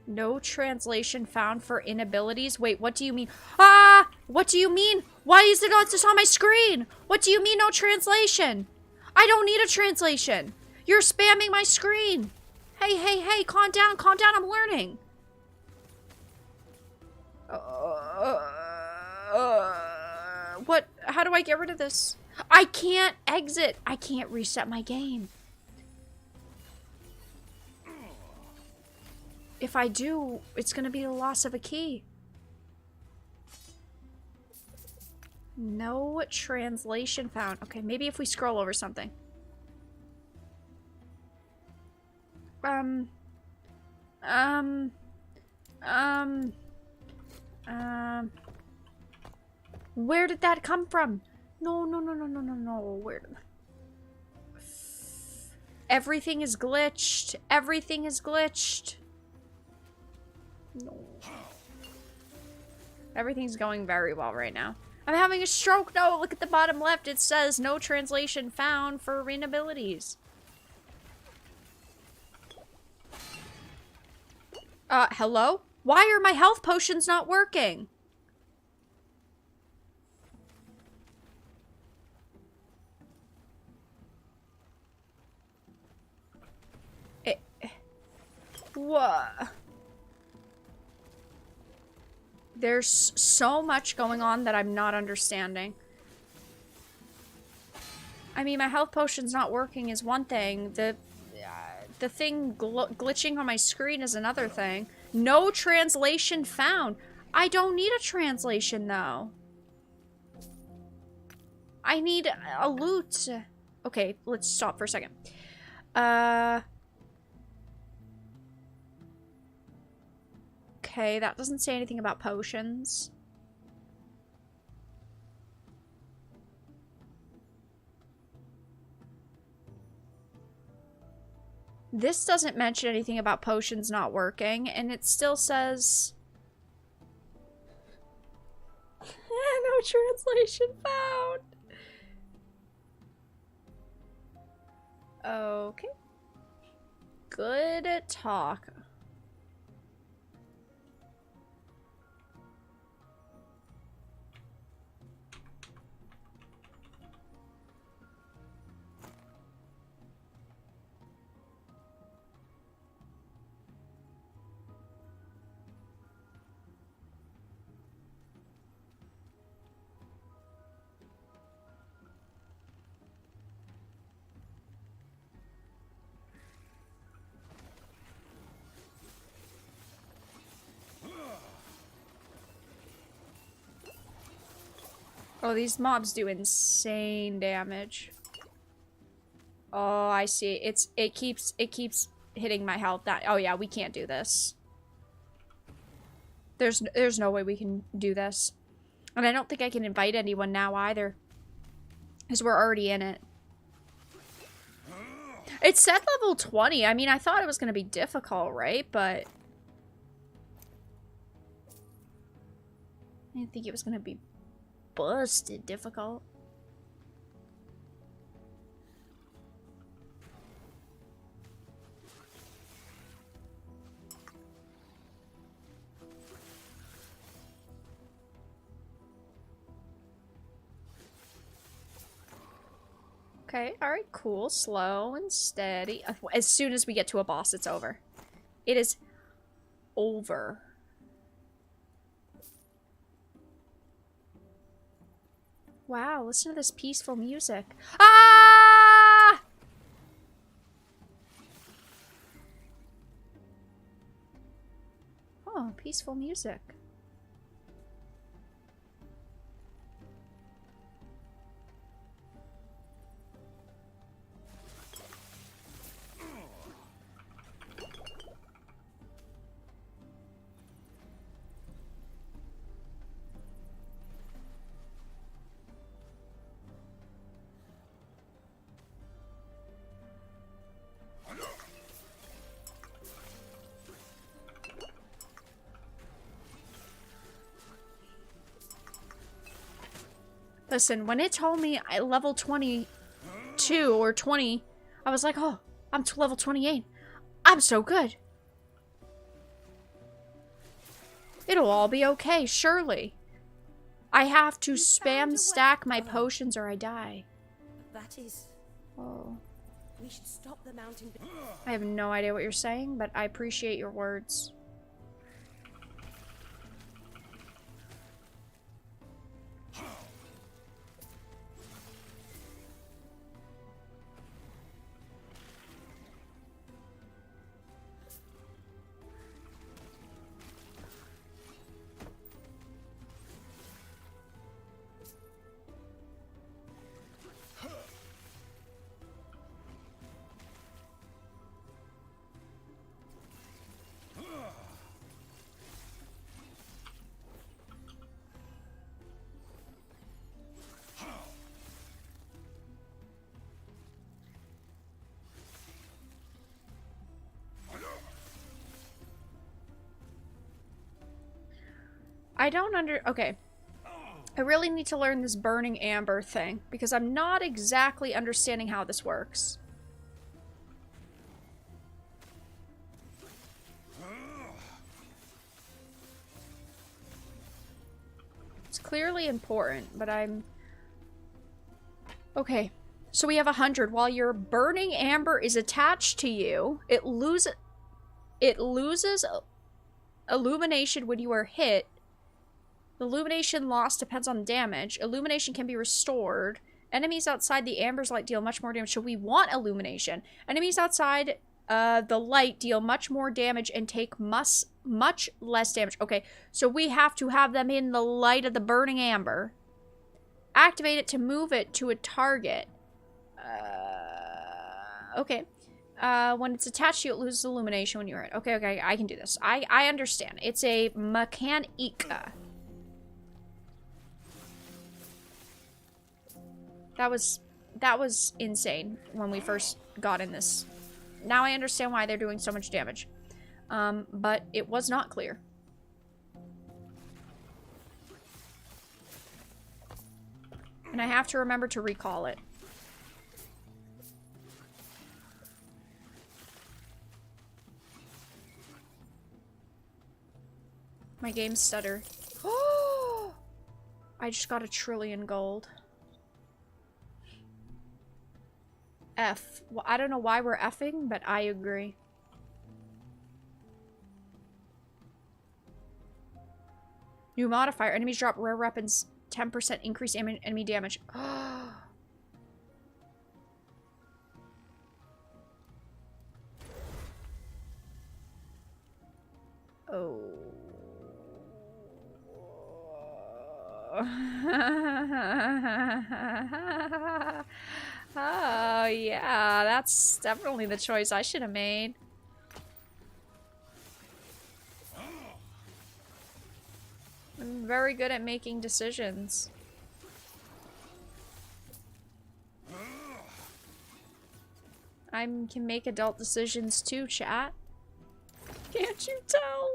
No translation found for inabilities. Wait, what do you mean? Ah! What do you mean? Why is it not just on my screen? What do you mean no translation? I don't need a translation. You're spamming my screen. Hey, hey, hey, calm down, I'm learning. What? How do I get rid of this? I can't exit. I can't reset my game. If I do, it's gonna be the loss of a key. No translation found. Okay, maybe if we scroll over something. Where did that come from? No. Where did... Everything is glitched. Everything is glitched. No. Everything's going very well right now. I'm having a stroke. No, look at the bottom left. It says no translation found for inabilities. Hello? Why are my health potions not working? What? There's so much going on that I'm not understanding. I mean, my health potion's not working is one thing. The thing glitching on my screen is another thing. No translation found. I don't need a translation, though. I need a loot. Okay, let's stop for a second. Okay, that doesn't say anything about potions. This doesn't mention anything about potions not working, and it still says... no translation found. Okay. Good talk. Oh, these mobs do insane damage. Oh, I see. It keeps hitting my health. Oh yeah, we can't do this. There's no way we can do this. And I don't think I can invite anyone now either. Because we're already in it. It said level 20. I mean, I thought it was going to be difficult, right? But I didn't think it was going to be busted difficult. Okay, alright, cool. Slow and steady. As soon as we get to a boss, it's over. It is over. Wow, listen to this peaceful music. Ah! Oh, peaceful music. Listen, when it told me I level 22 or 20, I was like, oh, I'm to level 28. I'm so good. It'll all be okay, surely. I have to We found a spam way- stack my Oh. potions or I die. That is. Oh. We should stop the mountain. I have no idea what you're saying, but I appreciate your words. I don't okay. I really need to learn this burning amber thing because I'm not exactly understanding how this works. It's clearly important, but I'm... Okay, so we have 100. While your burning amber is attached to you, it loses illumination when you are hit. The illumination loss depends on damage. Illumination can be restored. Enemies outside the amber's light deal much more damage, so we want illumination. Enemies outside the light deal much more damage and take much less damage. Okay, so we have to have them in the light of the burning amber. Activate it to move it to a target. Okay. When it's attached to you, it loses illumination when you're hit. Okay, okay, I can do this. I understand. It's a mechanica. That was insane when we first got in this. Now I understand why they're doing so much damage. But it was not clear. And I have to remember to recall it. My game stutter. Oh! I just got 1 trillion gold. F. Well, I don't know why we're effing, but I agree. New modifier. Enemies drop rare weapons. 10% increase enemy damage. Oh. Oh, yeah, that's definitely the choice I should have made. I'm very good at making decisions. I can make adult decisions too, chat. Can't you tell?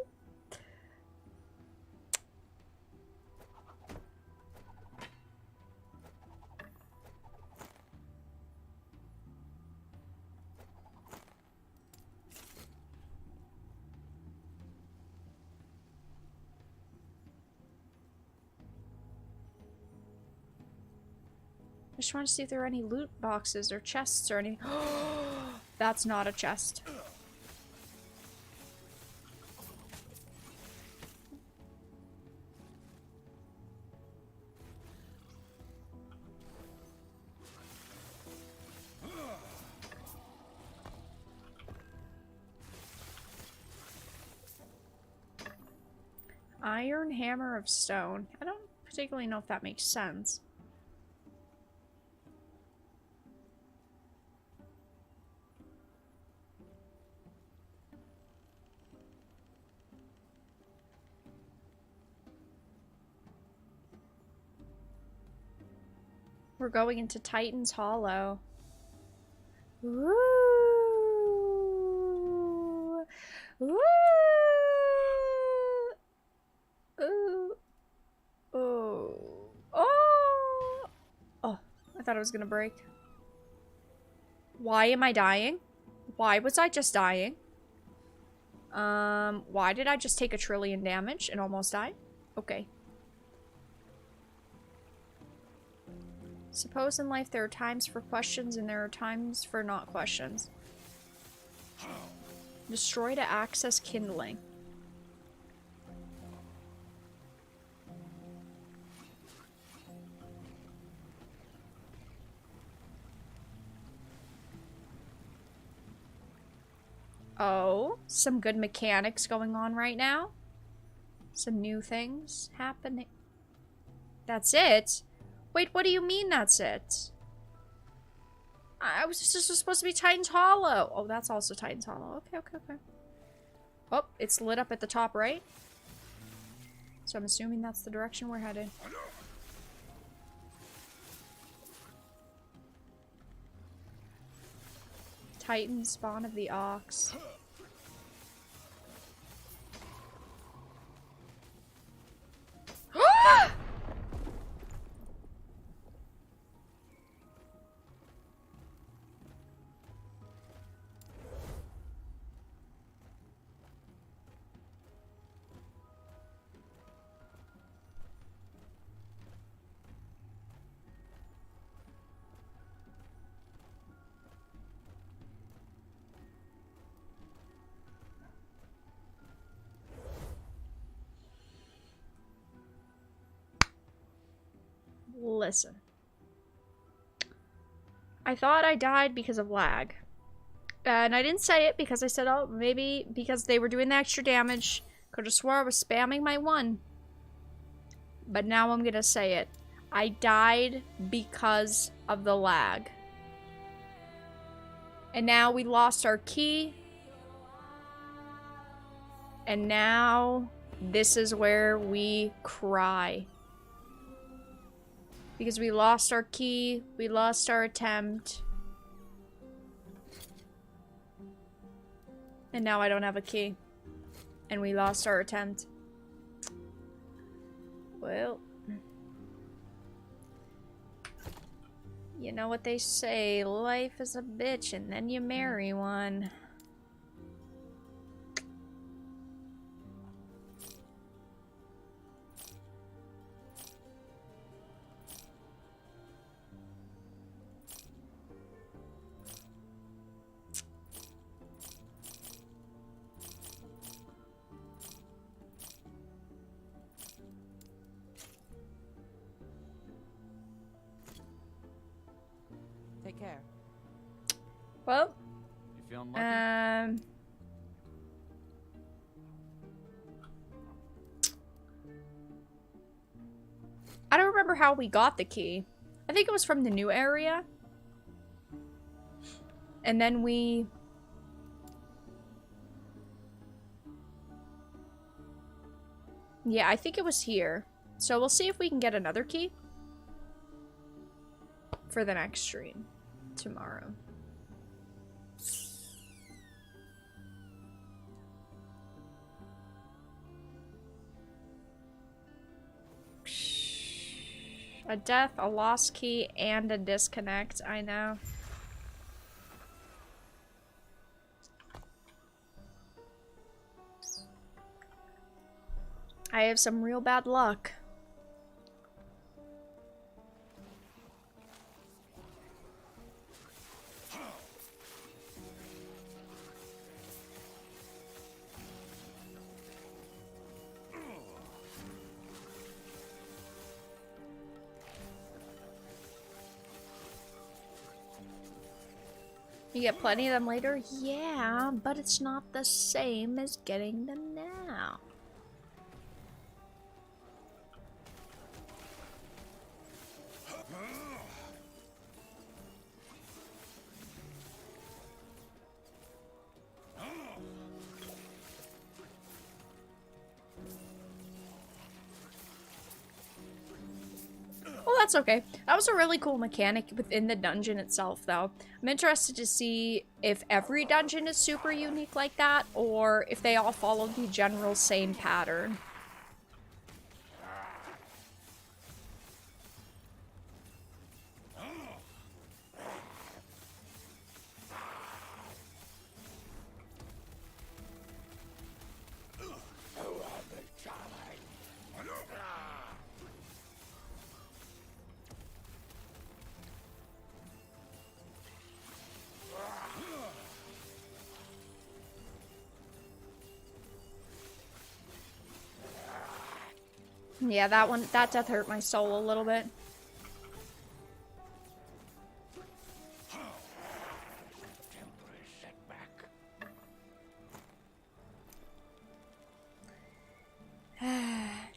I just want to see if there are any loot boxes or chests or anything. That's not a chest. Iron Hammer of Stone. I don't particularly know if that makes sense. We're going into Titan's Hollow. Ooh. Ooh. Ooh. Oh. Oh. Oh, I thought it was gonna break. Why am I dying? Why was I just dying? Why did I just take 1 trillion damage and almost die? Okay. Suppose in life there are times for questions and there are times for not questions. Destroy to access kindling. Oh, some good mechanics going on right now. Some new things happening. That's it? Wait, what do you mean that's it? I was just supposed to be Titan's Hollow. Oh, that's also Titan's Hollow. Okay, okay, okay. Oh, it's lit up at the top right. So I'm assuming that's the direction we're headed. Titan spawn of the ox. Listen. I thought I died because of lag. And I didn't say it because I said, oh, maybe because they were doing the extra damage. Could have swore I was spamming my 1. But now I'm gonna say it. I died because of the lag. And now we lost our key. And now this is where we cry. Because we lost our key, we lost our attempt. And now I don't have a key. And we lost our attempt. Well. You know what they say, life is a bitch and then you marry one. Take care. Well, You feeling lucky? I don't remember how we got the key. I think it was from the new area. And then we... Yeah, I think it was here. So we'll see if we can get another key. For the next stream. Tomorrow. A death, a lost key, and a disconnect. I know. I have some real bad luck. You get plenty of them later? Yeah, but it's not the same as getting them now. Well, that's okay. That was a really cool mechanic within the dungeon itself, though. I'm interested to see if every dungeon is super unique like that, or if they all follow the general same pattern. Yeah, that death hurt my soul a little bit.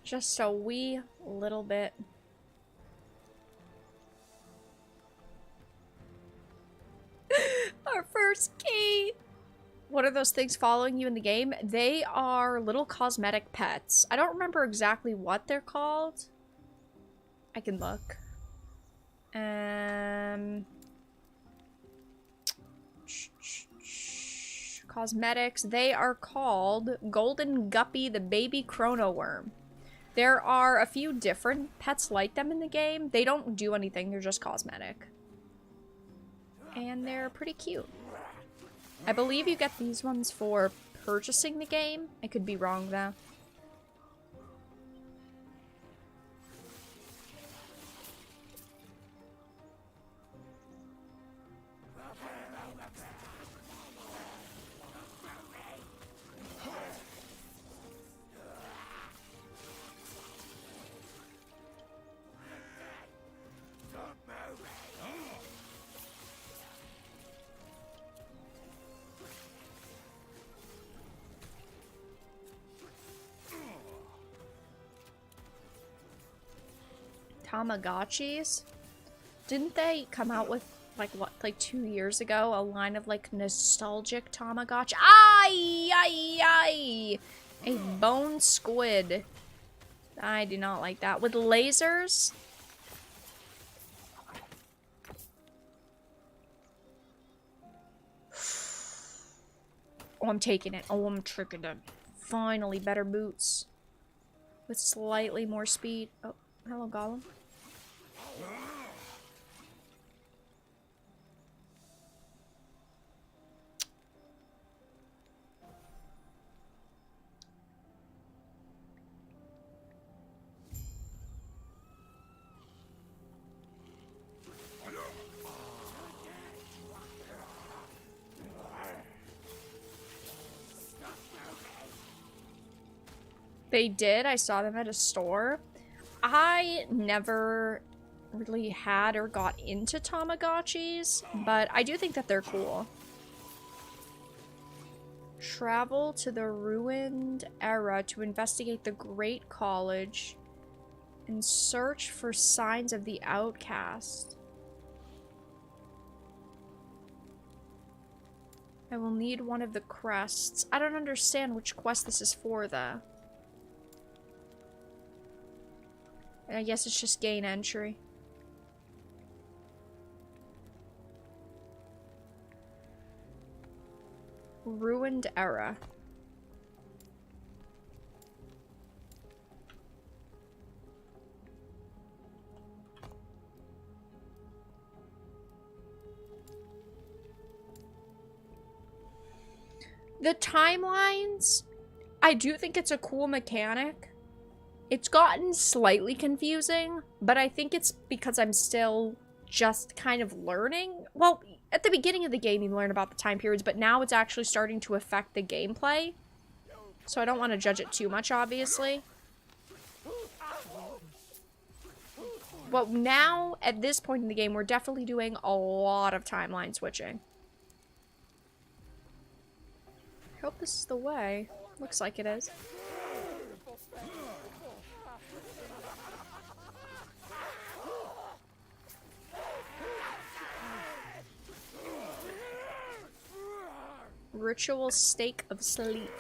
Just a wee little bit. Our first key! What are those things following you in the game? They are little cosmetic pets. I don't remember exactly what they're called. I can look. Cosmetics. They are called Golden Guppy the Baby Chrono Worm. There are a few different pets like them in the game. They don't do anything, they're just cosmetic. And they're pretty cute. I believe you get these ones for purchasing the game. I could be wrong though. Tamagotchis? Didn't they come out with, like, what, like 2 years ago? A line of, like, nostalgic Tamagotchi? Ay! Ay! Ay! A bone squid. I do not like that. With lasers? Oh, I'm taking it. Oh, I'm tricking it. Finally, better boots. With slightly more speed. Oh, hello, Gollum. They did. I saw them at a store. I never really had or got into Tamagotchis, but I do think that they're cool. Travel to the ruined era to investigate the Great College and search for signs of the outcast. I will need one of the crests. I don't understand which quest this is for, though. I guess it's just gain entry. Ruined era. The timelines, I do think it's a cool mechanic. It's gotten slightly confusing, but I think it's because I'm still just kind of learning. Well, at the beginning of the game you learn about the time periods, but now it's actually starting to affect the gameplay. So I don't want to judge it too much, obviously. But now, at this point in the game, we're definitely doing a lot of timeline switching. I hope this is the way. Looks like it is. Ritual Stake of Sleet.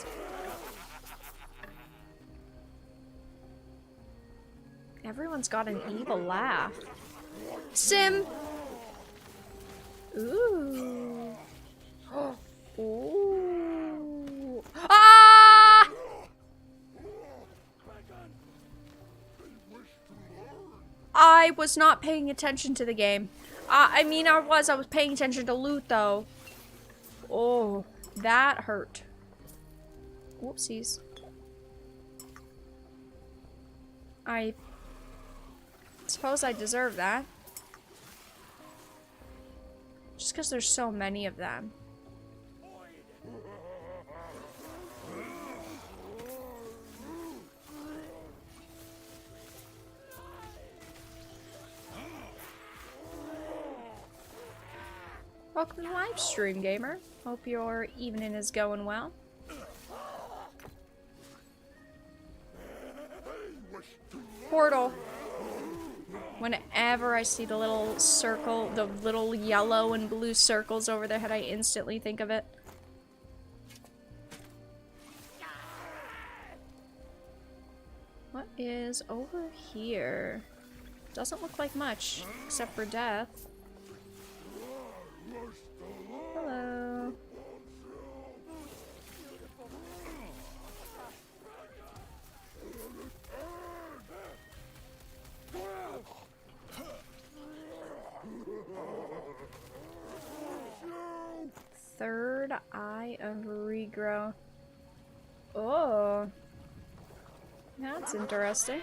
Everyone's got an evil laugh. Sim! Ooh. Ooh. Ah! I was not paying attention to the game. I mean, I was paying attention to loot, though. Oh. That hurt. Whoopsies. I suppose I deserve that. Just because there's so many of them. Welcome to the live stream, gamer. Hope your evening is going well. Portal. Whenever I see the little circle, the little yellow and blue circles over their head, I instantly think of it. What is over here? Doesn't look like much, except for death. Hello. Third eye of regrowth. Oh. That's interesting.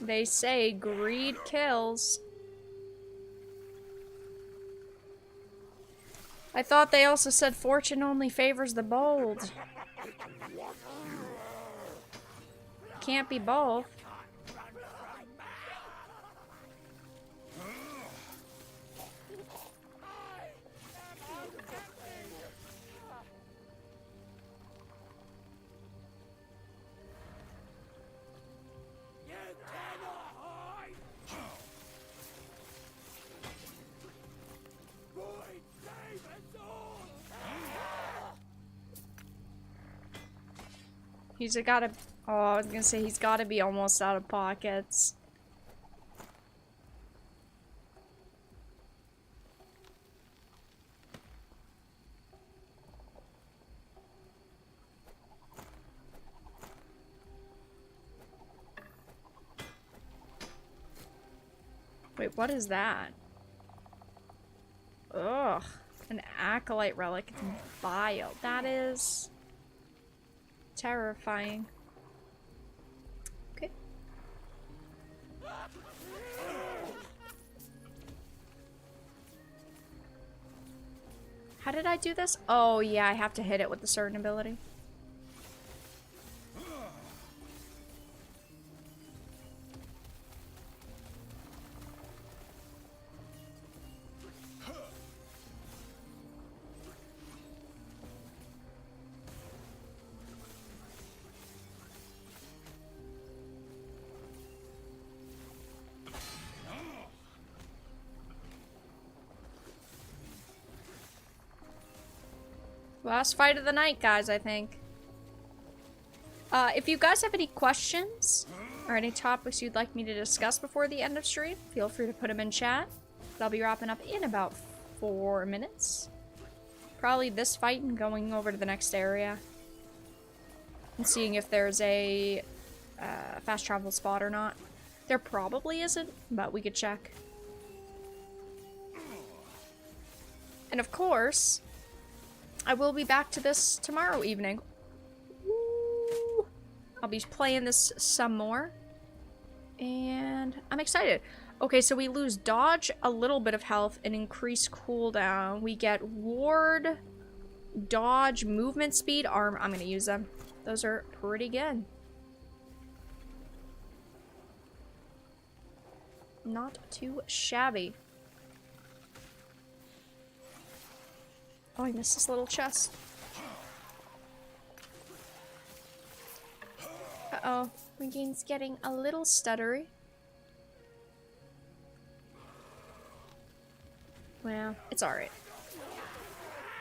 They say greed kills. I thought they also said fortune only favors the bold. Can't be both. He's gotta. Oh, I was gonna say he's gotta be almost out of pockets. Wait, what is that? Ugh, an acolyte relic. It's vile. That is terrifying. Okay. How did I do this? Oh yeah, I have to hit it with a certain ability. Last fight of the night, guys, I think. If you guys have any questions or any topics you'd like me to discuss before the end of stream, feel free to put them in chat. I'll be wrapping up in about 4 minutes. Probably this fight and going over to the next area. And seeing if there's a fast travel spot or not. There probably isn't, but we could check. And of course, I will be back to this tomorrow evening. Woo! I'll be playing this some more. And I'm excited. Okay, so we lose dodge, a little bit of health, and increase cooldown. We get ward, dodge, movement speed, arm. I'm gonna use them. Those are pretty good. Not too shabby. Oh, I missed this little chest. Uh-oh. Regain's getting a little stuttery. Well, it's alright.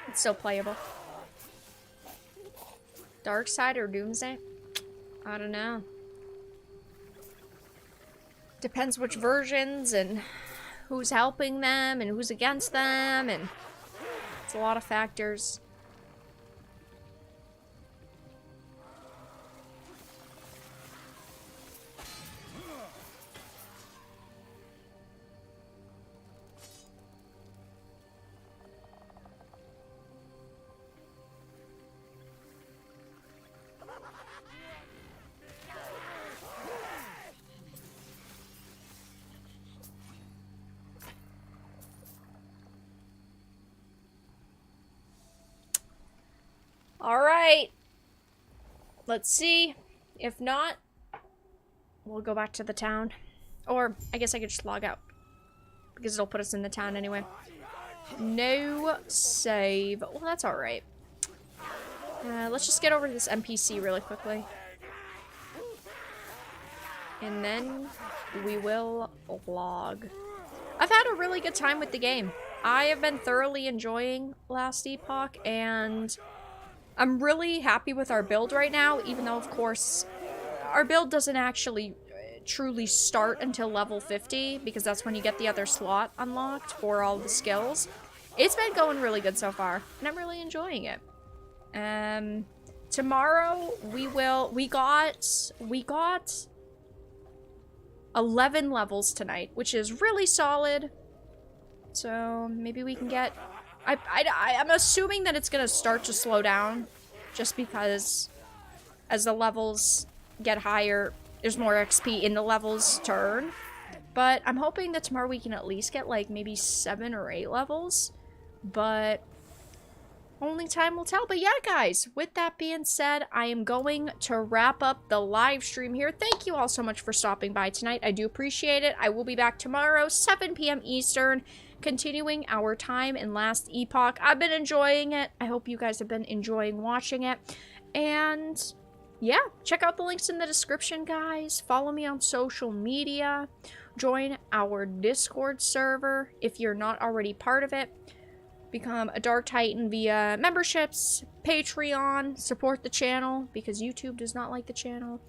It's still playable. Dark Side or Doomsday? I don't know. Depends which versions and who's helping them and who's against them, and it's a lot of factors. Alright. Let's see. If not, we'll go back to the town. Or I guess I could just log out, because it'll put us in the town anyway. No save. Well, that's alright. Let's just get over to this NPC really quickly. And then we will log. I've had a really good time with the game. I have been thoroughly enjoying Last Epoch, and I'm really happy with our build right now, even though, of course, our build doesn't actually truly start until level 50, because that's when you get the other slot unlocked for all the skills. It's been going really good so far, and I'm really enjoying it. Tomorrow we got 11 levels tonight, which is really solid. So maybe we can get... I'm assuming that it's gonna start to slow down, just because as the levels get higher, there's more XP in the levels to earn. But I'm hoping that tomorrow we can at least get like maybe 7 or 8 levels. But only time will tell. But yeah, guys, with that being said, I am going to wrap up the live stream here. Thank you all so much for stopping by tonight. I do appreciate it. I will be back tomorrow, 7 p.m. Eastern, continuing our time in Last Epoch. I've been enjoying it. I hope you guys have been enjoying watching it. And yeah, check out the links in the description, guys. Follow me on social media. Join our Discord server if you're not already part of it. Become a Dark Titan via memberships, Patreon, support the channel because YouTube does not like the channel.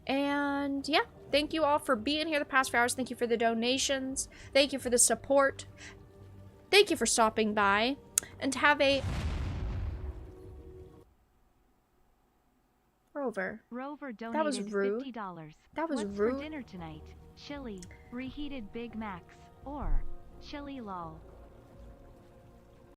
And yeah, thank you all for being here the past 4 hours. Thank you for the donations. Thank you for the support. Thank you for stopping by. And have a... Rover donated that was rude. $50. That was What's rude. For dinner tonight? Chili, reheated Big Macs, or chili lol.